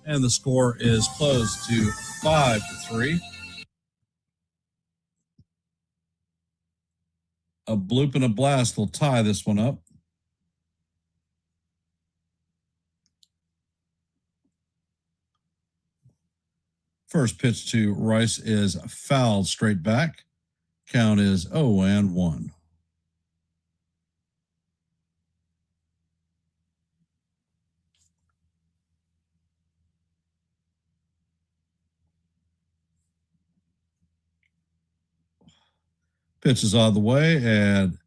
[SPEAKER 2] And the score is closed to 5-3. A bloop and a blast will tie this one up. First pitch to Rice is fouled straight back. Count is 0-1. Pitch is on the way, and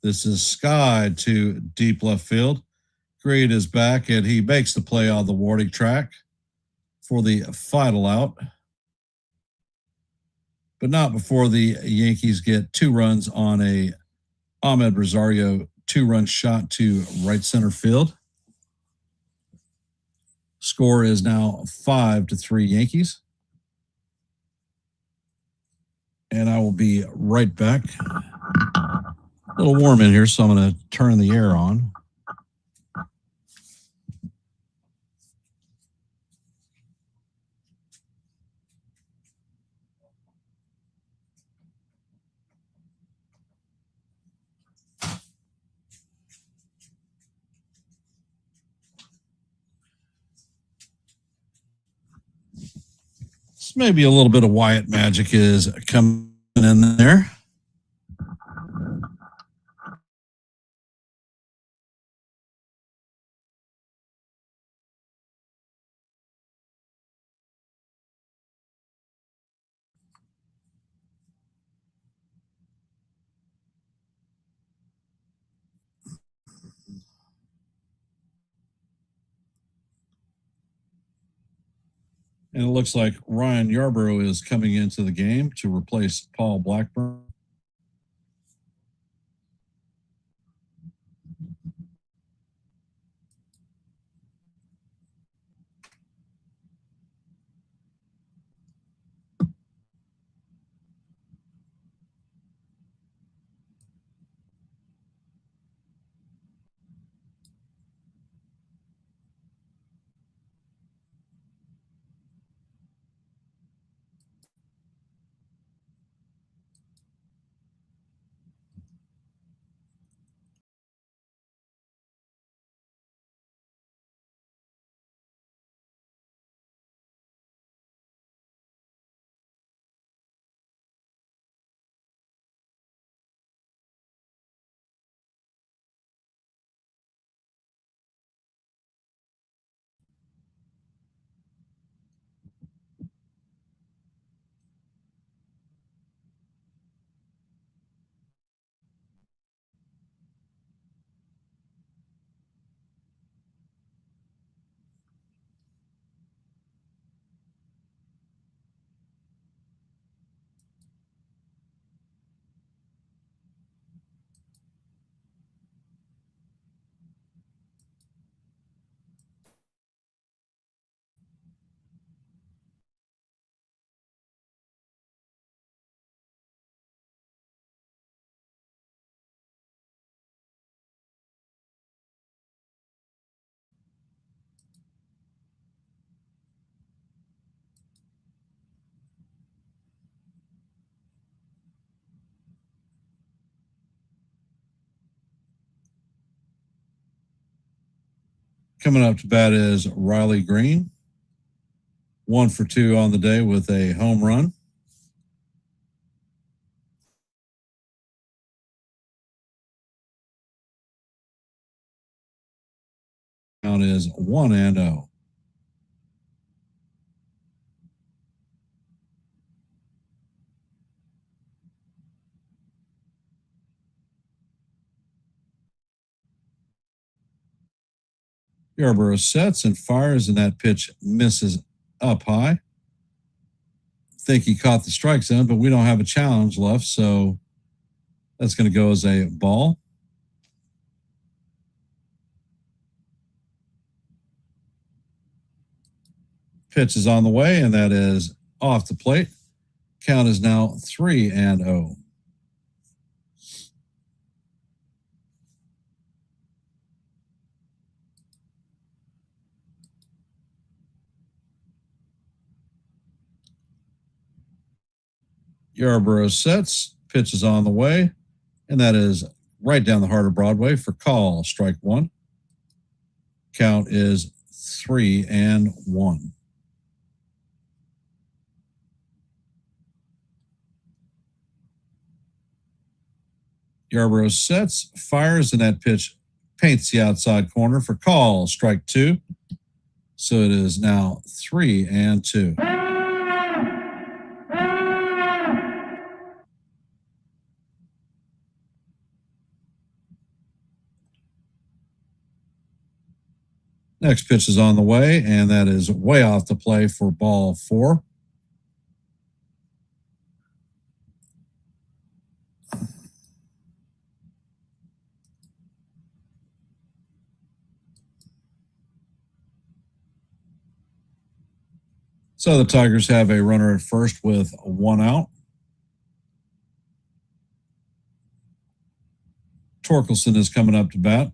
[SPEAKER 2] this is skied to deep left field. Green is back, and he makes the play on the warning track for the final out. but not before the Yankees get 2 runs on a Ahmed Rosario 2-run shot to right center field. Score is now 5-3 Yankees. And I will be right back. A little warm in here, so I'm going to turn the air on. Maybe a little bit of Wyatt magic is coming in there. And it looks like Ryan Yarbrough is coming into the game to replace Paul Blackburn. Coming up to bat is Riley Green. 1 for 2 on the day with a home run. Count is 1-0. Yarbrough sets and fires, and that pitch misses up high. Think he caught the strike zone, but we don't have a challenge left, so that's going to go as a ball. Pitch is on the way, and that is off the plate. Count is now 3-0. Yarbrough sets, pitch is on the way, and that is right down the heart of Broadway for call, strike 1. Count is 3-1. Yarbrough sets, fires, and that pitch paints the outside corner for call, strike 2. So it is now 3-2. Next pitch is on the way, and that is way off the play for ball 4. So the Tigers have a runner at first with 1 out. Torkelson is coming up to bat.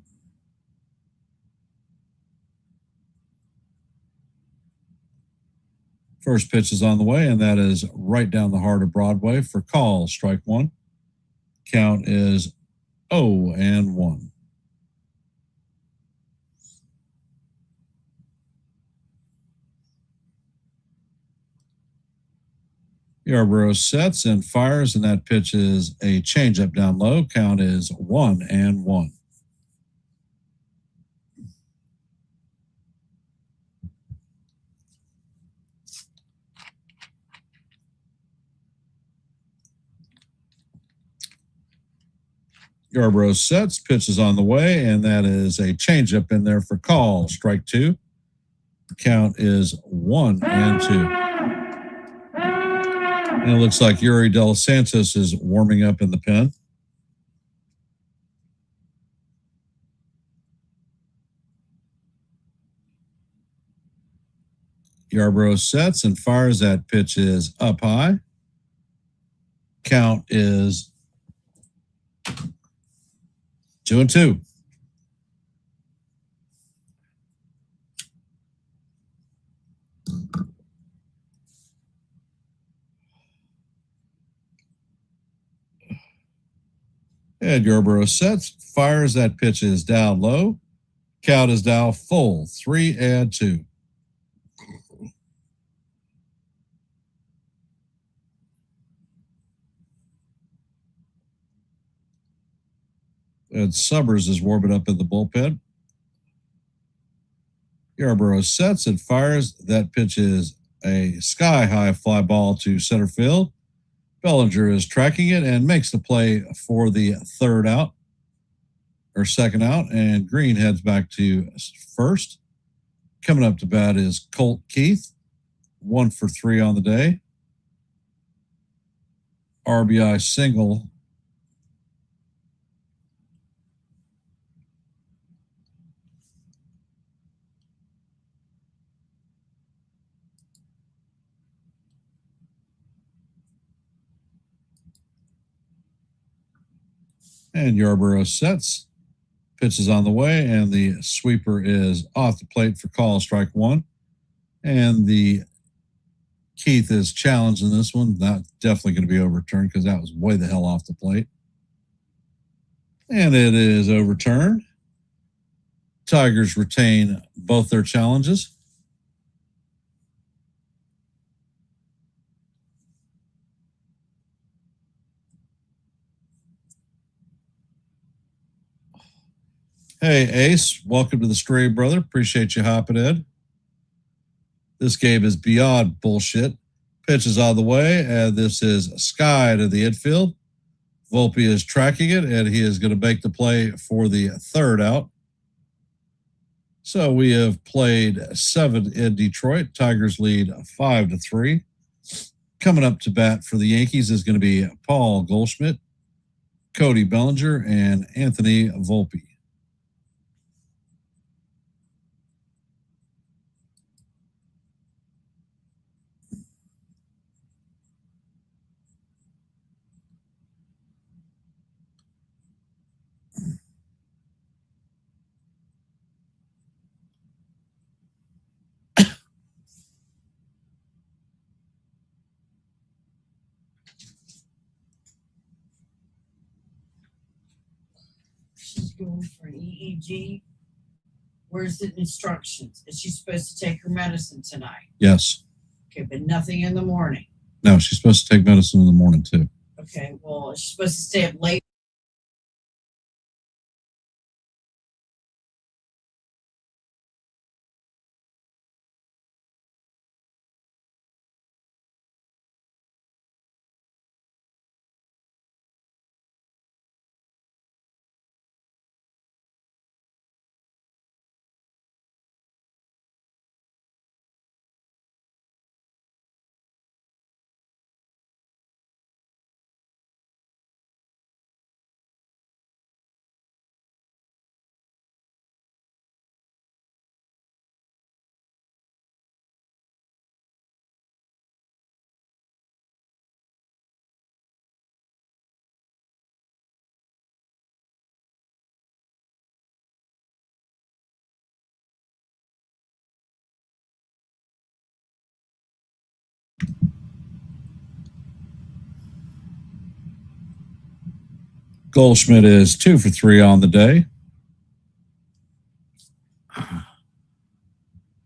[SPEAKER 2] First pitch is on the way, and that is right down the heart of Broadway for call, strike 1. Count is 0-1. Yarbrough sets and fires, and that pitch is a changeup down low. Count is 1-1. Yarbrough sets, pitch is on the way, and that is a changeup in there for call, strike 2. Count is 1-2. And it looks like Yuri De Los Santos is warming up in the pen. Yarbrough sets and fires. That pitch is up high. Count is 2-2. And Yarbrough sets, fires. That pitch is down low. Count is down full, 3-2. And Summers is warming up in the bullpen. Yarbrough sets and fires. That pitch is a sky-high fly ball to center field. Bellinger is tracking it and makes the play for the second out, and Green heads back to first. Coming up to bat is Colt Keith, 1 for 3 on the day. RBI single. And Yarbrough sets. Pitch is on the way, and the sweeper is off the plate for call, strike 1. And the Keith is challenged in this one. Not definitely going to be overturned because that was way the hell off the plate. And it is overturned. Tigers retain both their challenges. Hey, Ace, welcome to the Stray Brother. Appreciate you hopping in. This game is beyond bullshit. Pitch is on the way, and this is Sky to the infield. Volpe is tracking it, and he is going to make the play for the third out. So we have played 7 in Detroit. Tigers lead 5-3. Coming up to bat for the Yankees is going to be Paul Goldschmidt, Cody Bellinger, and Anthony Volpe.
[SPEAKER 4] She's going for an EEG. Where's the instructions? Is she supposed to take her medicine tonight?
[SPEAKER 2] Yes.
[SPEAKER 4] Okay, but nothing in the morning.
[SPEAKER 2] No, she's supposed to take medicine in the morning too.
[SPEAKER 4] Okay, well, she's supposed to stay up late.
[SPEAKER 2] Goldschmidt is 2 for 3 on the day.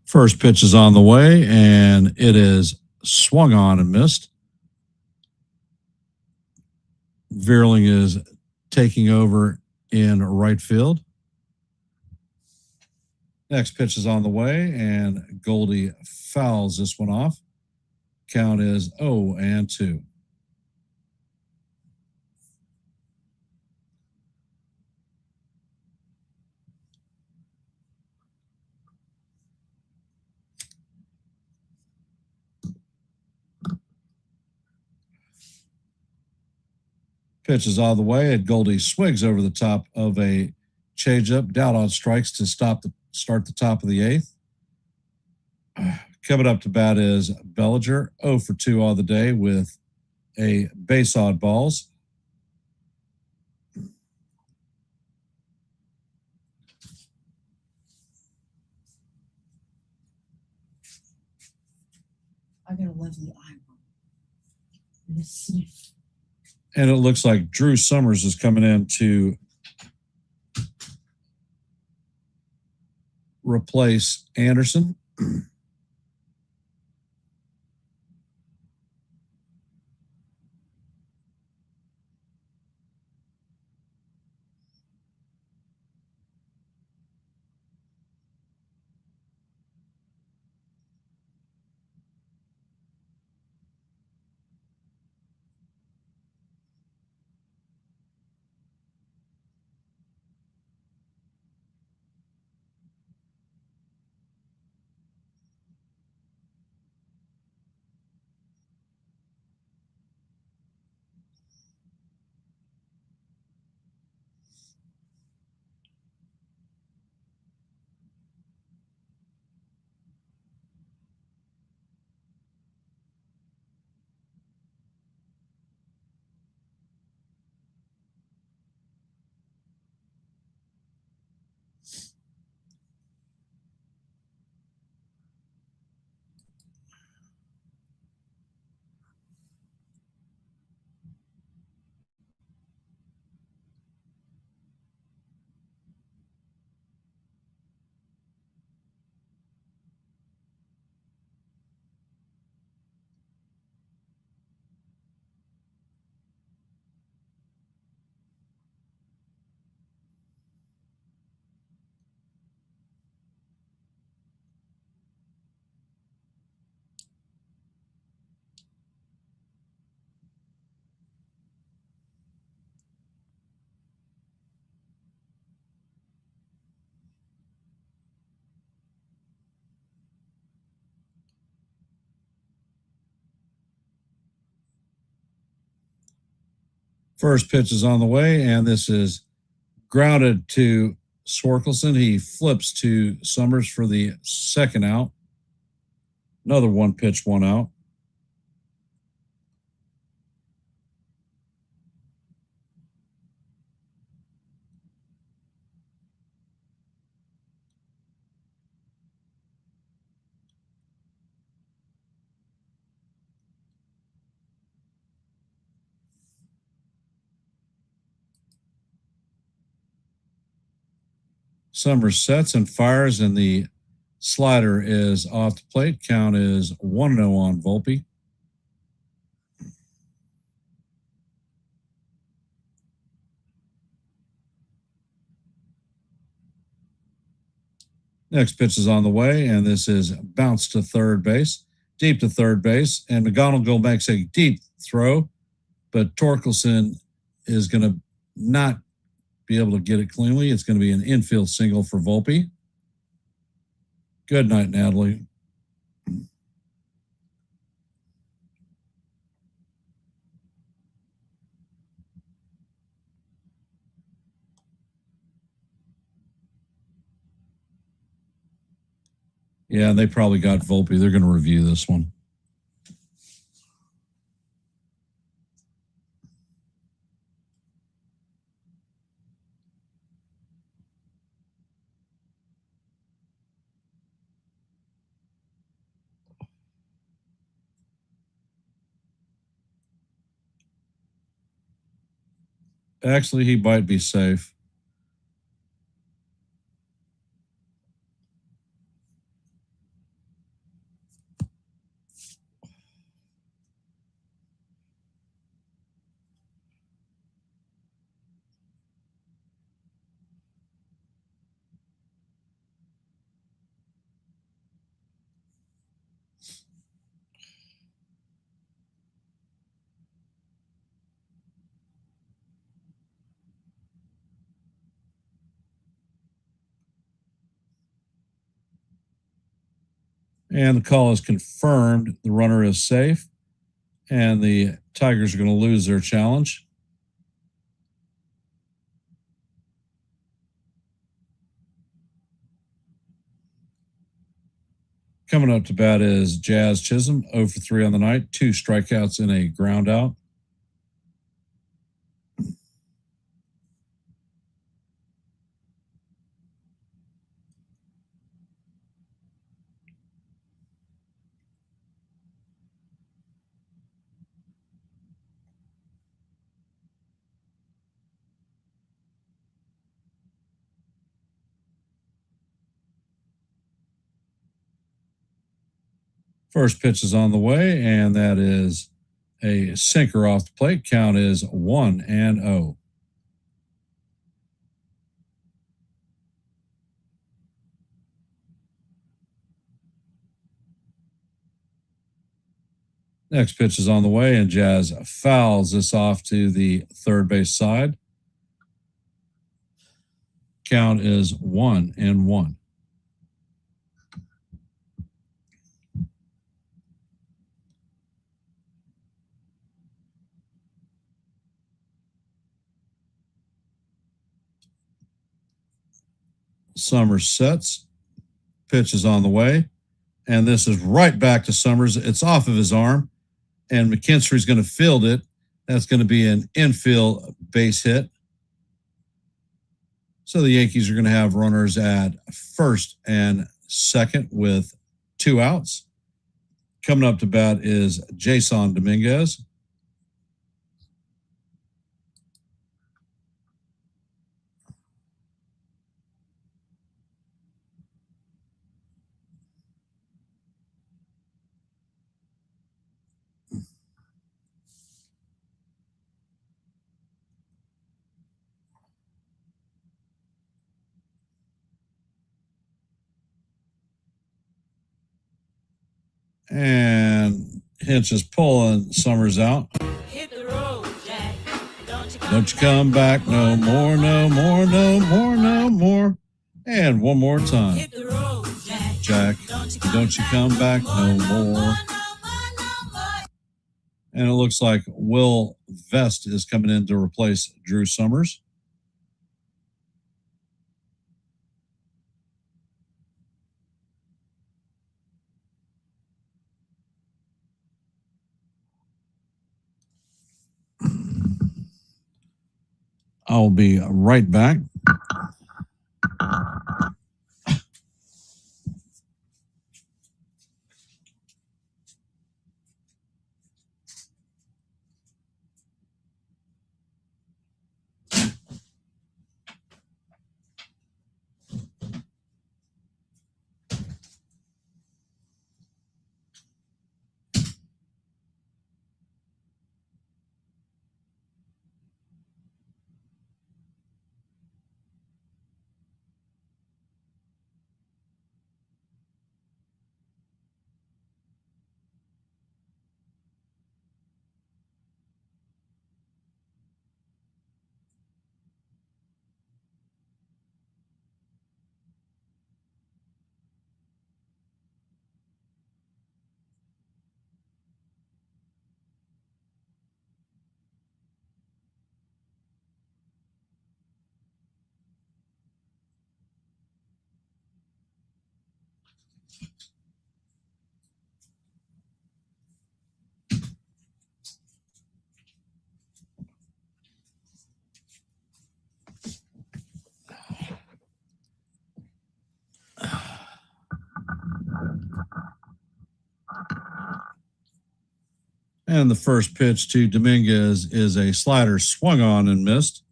[SPEAKER 2] First pitch is on the way, and it is swung on and missed. Veerling is taking over in right field. Next pitch is on the way, and Goldie fouls this one off. Count is 0-2. Pitch is all the way, and Goldie swigs over the top of a changeup, down on strikes to start the top of the eighth. Coming up to bat is Bellinger, 0 for 2 on the day with a base on balls.
[SPEAKER 4] I got a lovely eyebrow. Let's see.
[SPEAKER 2] And it looks like Drew Summers is coming in to replace Anderson. First pitch is on the way, and this is grounded to Swarkelson. He flips to Summers for the second out. Another one pitch, 1 out. Summers sets and fires, and the slider is off the plate. Count is 1-0 on Volpe. Next pitch is on the way, and this is bounced to third base, deep to third base, and McGonigal makes a deep throw, but Torkelson is going to not be able to get it cleanly. It's going to be an infield single for Volpe. Good night, Natalie. Yeah, they probably got Volpe. They're going to review this one. Actually, he might be safe. And the call is confirmed. The runner is safe, and the Tigers are going to lose their challenge. Coming up to bat is Jazz Chisholm, 0 for 3 on the night, 2 strikeouts and a ground out. First pitch is on the way, and that is a sinker off the plate. Count is 1-0. Next pitch is on the way, and Jazz fouls this off to the third base side. Count is 1-1. Summers sets. Pitch is on the way. And this is right back to Summers. It's off of his arm. And McKinstry's going to field it. That's going to be an infield base hit. So the Yankees are going to have runners at first and second with 2 outs. Coming up to bat is Jason Dominguez. And Hinch is pulling Summers out.
[SPEAKER 5] Hit the road, Jack.
[SPEAKER 2] Don't you come back no more, no more, no more, no more. And one more time.
[SPEAKER 5] Hit the road, Jack.
[SPEAKER 2] Jack, don't you come back no more. And it looks like Will Vest is coming in to replace Drew Summers. I'll be right back. And the first pitch to Dominguez is a slider swung on and missed.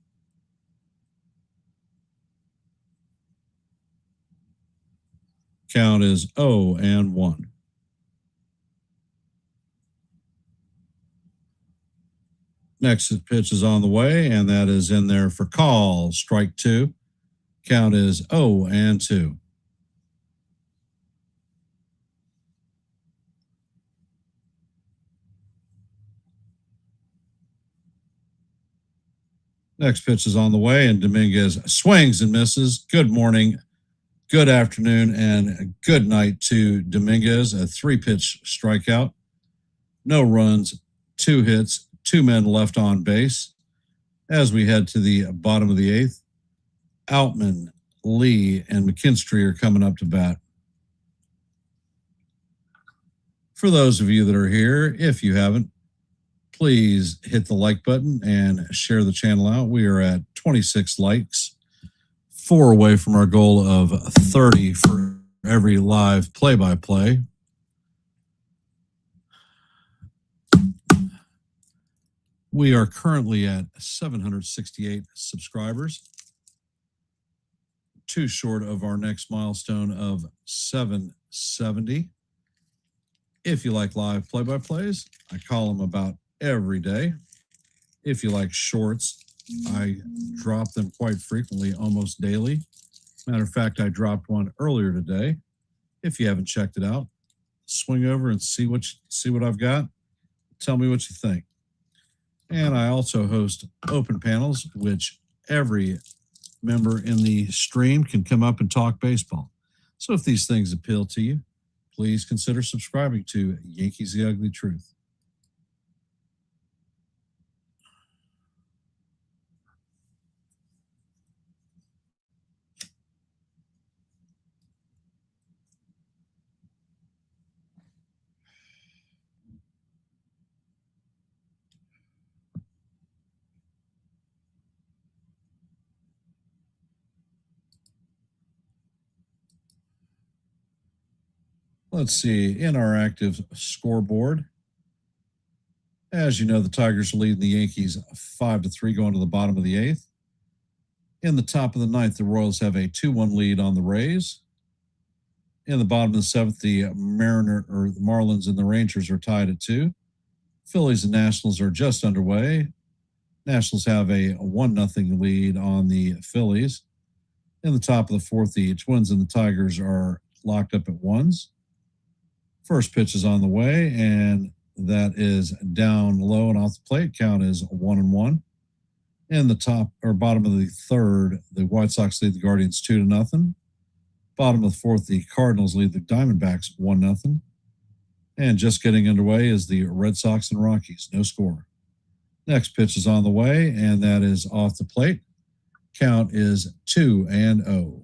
[SPEAKER 2] Count is 0-1. Next pitch is on the way, and that is in there for call. Strike 2. Count is 0-2. Next pitch is on the way, and Dominguez swings and misses. Good morning, good afternoon, and good night to Dominguez. A 3-pitch strikeout. No runs, 2 hits, 2 men left on base. As we head to the bottom of the 8th, Outman, Lee, and McKinstry are coming up to bat. For those of you that are here, if you haven't, please hit the like button and share the channel out. We are at 26 likes, 4 away from our goal of 30 for every live play-by-play. We are currently at 768 subscribers, 2 short of our next milestone of 770. If you like live play-by-plays, I call them about every day. If you like shorts, I drop them quite frequently, almost daily. Matter of fact, I dropped one earlier today. If you haven't checked it out, swing over and see what I've got. Tell me what you think. And I also host open panels, which every member in the stream can come up and talk baseball. So if these things appeal to you, please consider subscribing to Yankees The Ugly Truth. Let's see, in our active scoreboard, as you know, the Tigers are leading the Yankees 5-3 going to the bottom of the 8th. In the top of the 9th, the Royals have a 2-1 lead on the Rays. In the bottom of the 7th, the Marlins and the Rangers are tied at 2. Phillies and Nationals are just underway. Nationals have a 1-0 lead on the Phillies. In the top of the 4th, the Twins and the Tigers are locked up at 1s. First pitch is on the way, and that is down low and off the plate. Count is 1-1. In the top or bottom of the 3rd, the White Sox lead the Guardians 2-0. Bottom of the 4th, the Cardinals lead the Diamondbacks 1-0. And just getting underway is the Red Sox and Rockies, no score. Next pitch is on the way, and that is off the plate. Count is 2-0.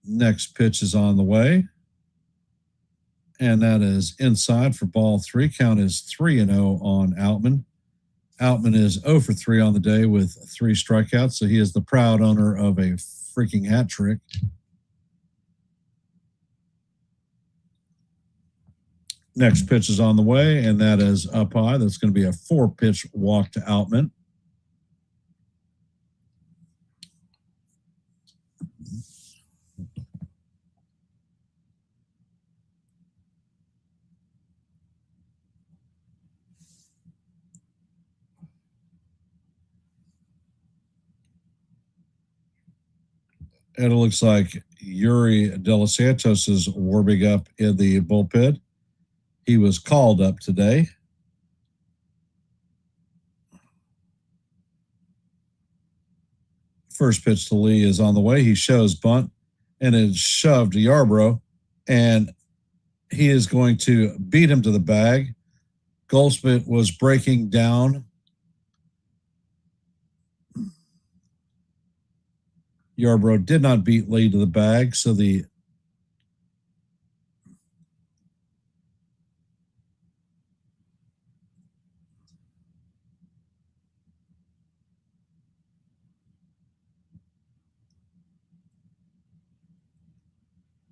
[SPEAKER 2] Next pitch is on the way, and that is inside for ball 3. Count is 3-0 on Outman. Outman is 0 for 3 on the day with 3 strikeouts, so he is the proud owner of a freaking hat trick. Next pitch is on the way, and that is up high. That's going to be a 4-pitch walk to Outman. And it looks like Yuri De Los Santos is warming up in the bullpen. He was called up today. First pitch to Lee is on the way. He shows bunt and is shoved to Yarbrough, and he is going to beat him to the bag. Goldschmidt was breaking down. Yarbrough did not beat Lee to the bag, so the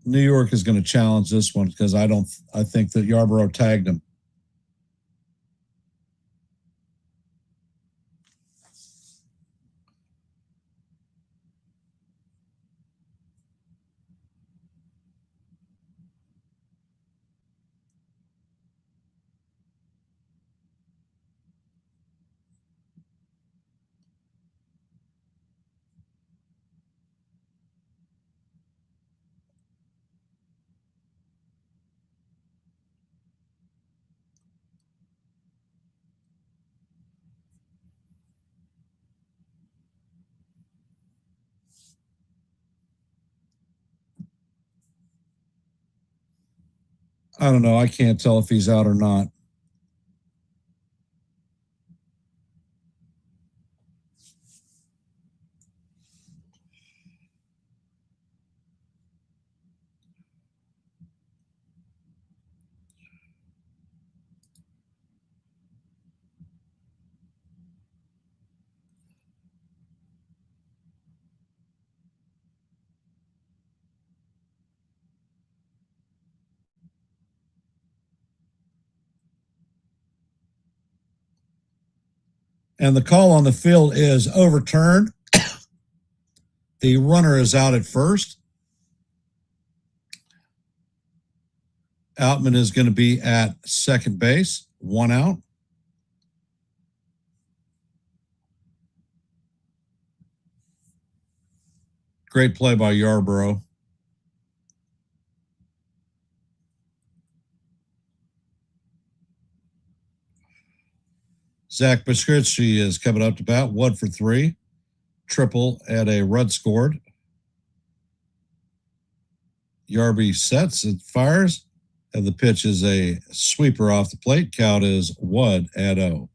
[SPEAKER 2] New York is going to challenge this one because I think that Yarbrough tagged him. I don't know. I can't tell if he's out or not. And the call on the field is overturned. The runner is out at first. Outman is going to be at second base, 1 out. Great play by Yarborough. Zach Biscuitsky is coming up to bat, 1 for 3. Triple and a run scored. Yarby sets and fires, and the pitch is a sweeper off the plate. Count is 1-0.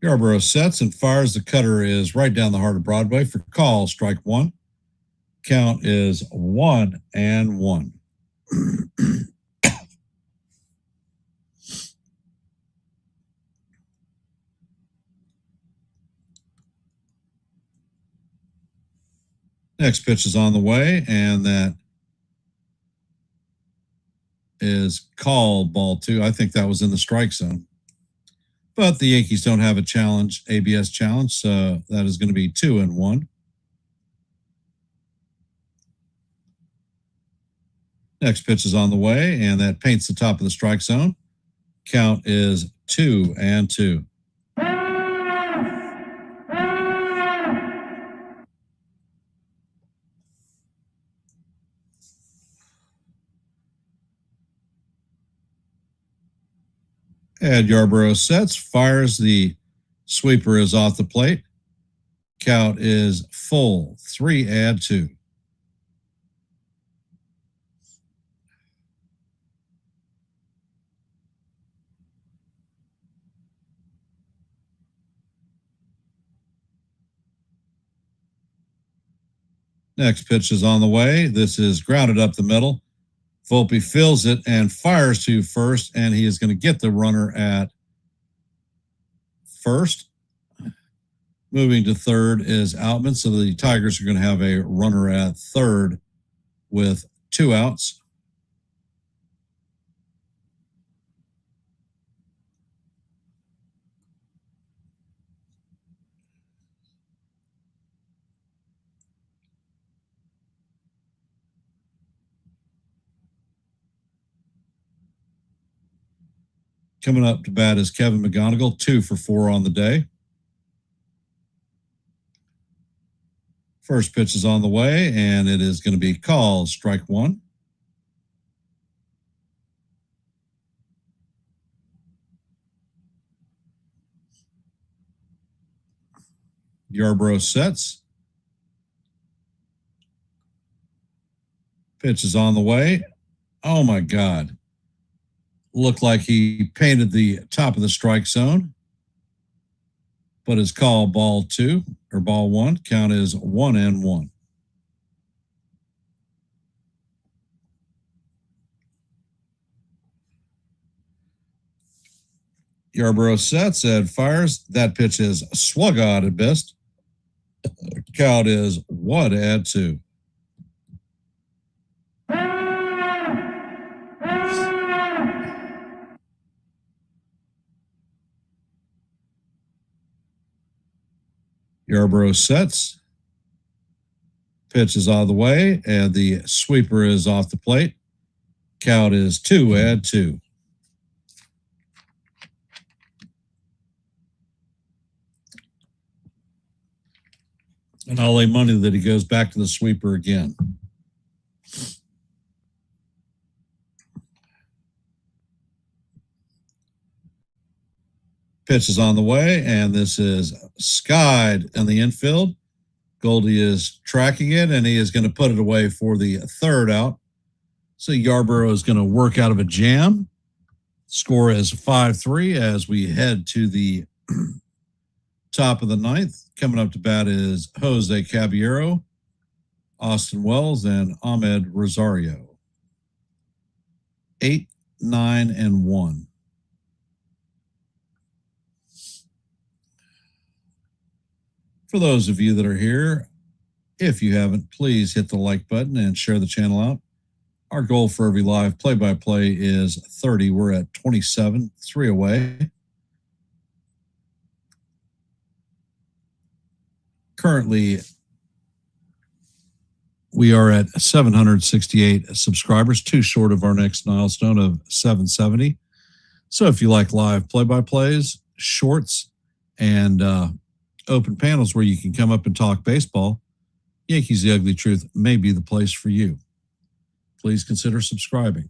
[SPEAKER 2] Yarborough sets and fires. The cutter is right down the heart of Broadway for call, strike 1. Count is 1-1. Next pitch is on the way, and that is called ball 2. I think that was in the strike zone. But the Yankees don't have a challenge, ABS challenge, so that is going to be 2-1. Next pitch is on the way, and that paints the top of the strike zone. Count is 2-2. And Yarborough sets, fires. The sweeper is off the plate. Count is full, 3-2. Next pitch is on the way. This is grounded up the middle. Volpe fills it and fires to first, and he is going to get the runner at first. Moving to third is Outman, so the Tigers are going to have a runner at third with 2 outs. Coming up to bat is Kevin McGonigal, 2 for 4 on the day. First pitch is on the way, and it is going to be called strike 1. Yarborough sets. Pitch is on the way. Oh my God. Looked like he painted the top of the strike zone, but is called ball 2 or ball 1. Count is 1-1. Yarborough sets and fires. That pitch is swung on and missed. Count is 1-2. Yarborough sets. Pitch is out of the way, and the sweeper is off the plate. Count is 2-2. And I'll lay money that he goes back to the sweeper again. Pitch is on the way, and this is skied in the infield. Goldie is tracking it, and he is going to put it away for the third out. So Yarborough is going to work out of a jam. Score is 5-3 as we head to the top of the ninth. Coming up to bat is Jose Caballero, Austin Wells, and Ahmed Rosario. 8, 9, and 1. For those of you that are here, if you haven't, please hit the like button and share the channel out. Our goal for every live play-by-play is 30. We're at 27, 3 away. Currently, we are at 768 subscribers, 2 short of our next milestone of 770. So if you like live play-by-plays, shorts, and open panels where you can come up and talk baseball, Yankees The Ugly Truth may be the place for you. Please consider subscribing.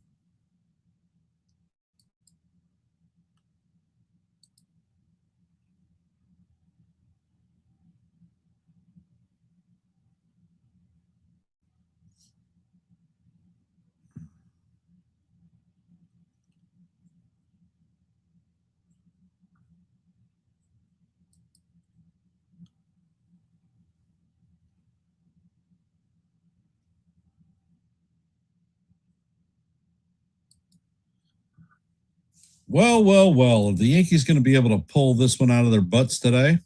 [SPEAKER 2] Well. Are the Yankees going to be able to pull this one out of their butts today?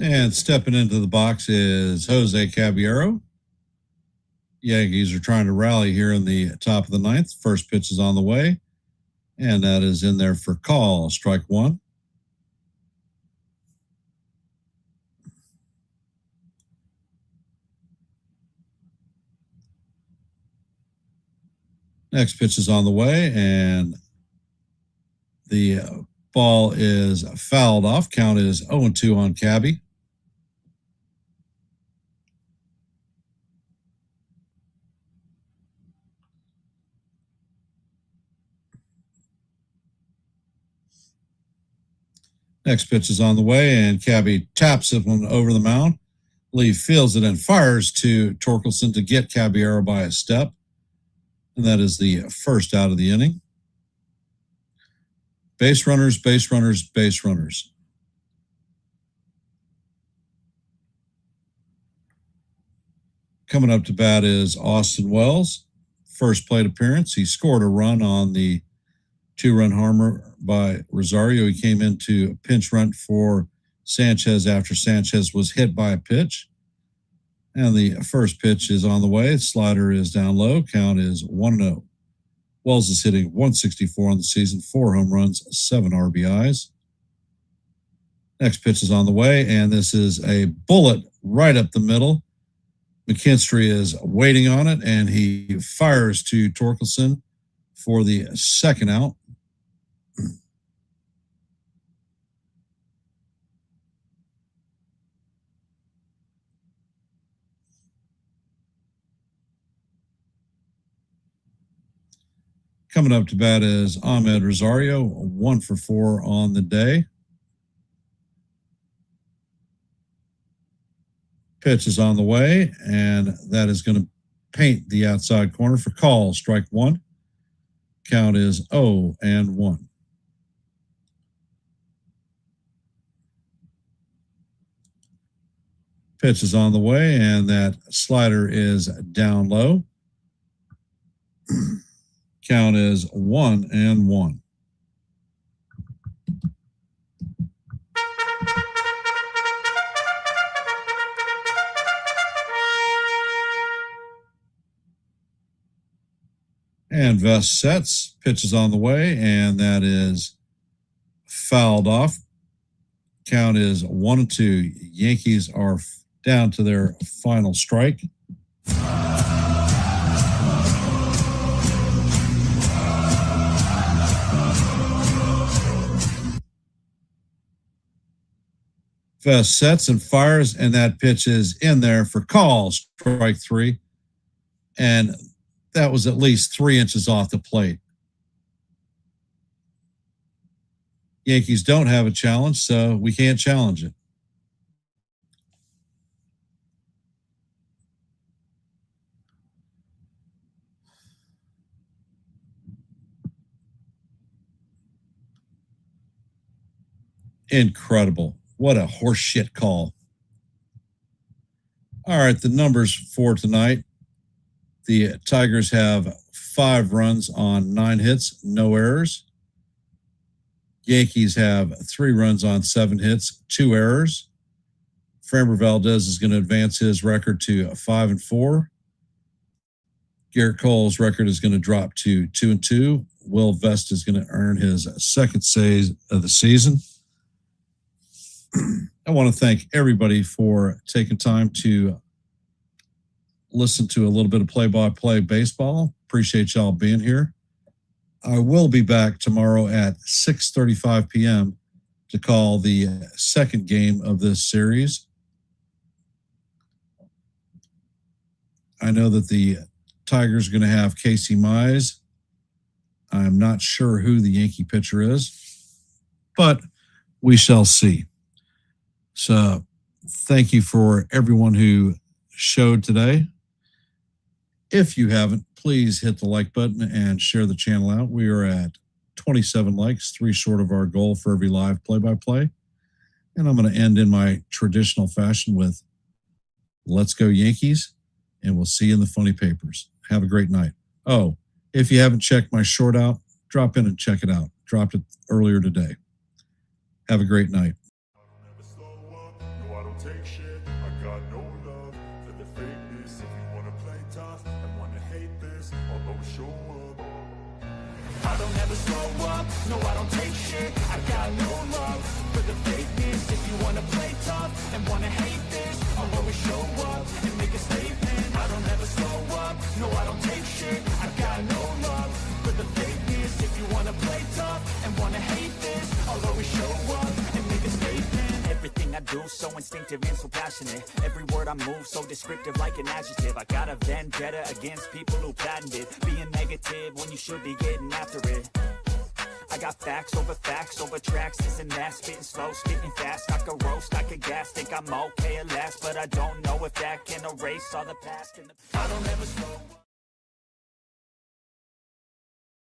[SPEAKER 2] And stepping into the box is Jose Caballero. Yankees are trying to rally here in the top of the ninth. First pitch is on the way, and that is in there for call. Strike one. Next pitch is on the way, and the ball is fouled off. Count is 0-2 on Cabby. Next pitch is on the way, and Cabby taps it one over the mound. Lee fields it and fires to Torkelson to get Caballero by a step. And that is the first out of the inning. Base runners, base runners, base runners. Coming up to bat is Austin Wells. First plate appearance. He scored a run on the 2-run homer by Rosario. He came into a pinch run for Sanchez after Sanchez was hit by a pitch. And the first pitch is on the way. Slider is down low. Count is 1-0. Wells is hitting 164 on the season, 4 home runs, 7 RBIs. Next pitch is on the way, and this is a bullet right up the middle. McKinstry is waiting on it, and he fires to Torkelson for the second out. Coming up to bat is Ahmed Rosario, 1 for 4 on the day. Pitch is on the way, and that is going to paint the outside corner for call. Strike one. Count is 0-1. Pitch is on the way, and that slider is down low. Count is 1-1. And Vest sets, pitches on the way, and that is fouled off. Count is 1-2. Yankees are down to their final strike. Vest sets and fires, and that pitch is in there for call, strike 3. And that was at least 3 inches off the plate. Yankees don't have a challenge, so we can't challenge it. Incredible. What a horseshit call. All right, the numbers for tonight. The Tigers have 5 runs on 9 hits, no errors. Yankees have 3 runs on 7 hits, 2 errors. Framber Valdez is going to advance his record to 5-4. Garrett Cole's record is going to drop to 2-2. Will Vest is going to earn his second save of the season. I want to thank everybody for taking time to listen to a little bit of play-by-play baseball. Appreciate y'all being here. I will be back tomorrow at 6:35 p.m. to call the second game of this series. I know that the Tigers are going to have Casey Mize. I'm not sure who the Yankee pitcher is, but we shall see. So thank you for everyone who showed today. If you haven't, please hit the like button and share the channel out. We are at 27 likes, 3 short of our goal for every live play-by-play. And I'm going to end in my traditional fashion with Let's Go Yankees, and we'll see you in the funny papers. Have a great night. Oh, if you haven't checked my short out, drop in and check it out. Dropped it earlier today. Have a great night.
[SPEAKER 1] Never slow up, no I don't take shit. I got no love for the fakeness. If you wanna play tough and wanna hate this, I'll always show up. I don't ever slow up, no I don't take shit. I got no love for the fakeness. If you wanna play tough and wanna hate this, I'll always show up and make a statement. I don't ever slow up, no I don't take shit. I got no love for the fakeness. If you wanna play tough and wanna hate this, I'll always show up and make a statement. Everything I do so instinctive and so passionate. Every word I move so descriptive like an adjective. I got a vendetta against people who patented being negative when you should be getting after it. I got facts over tracks, this and that. Spitting slow, spitting fast. I could roast, I could gas. Think I'm okay at last, but I don't know if that can erase all the past. I don't ever slow up.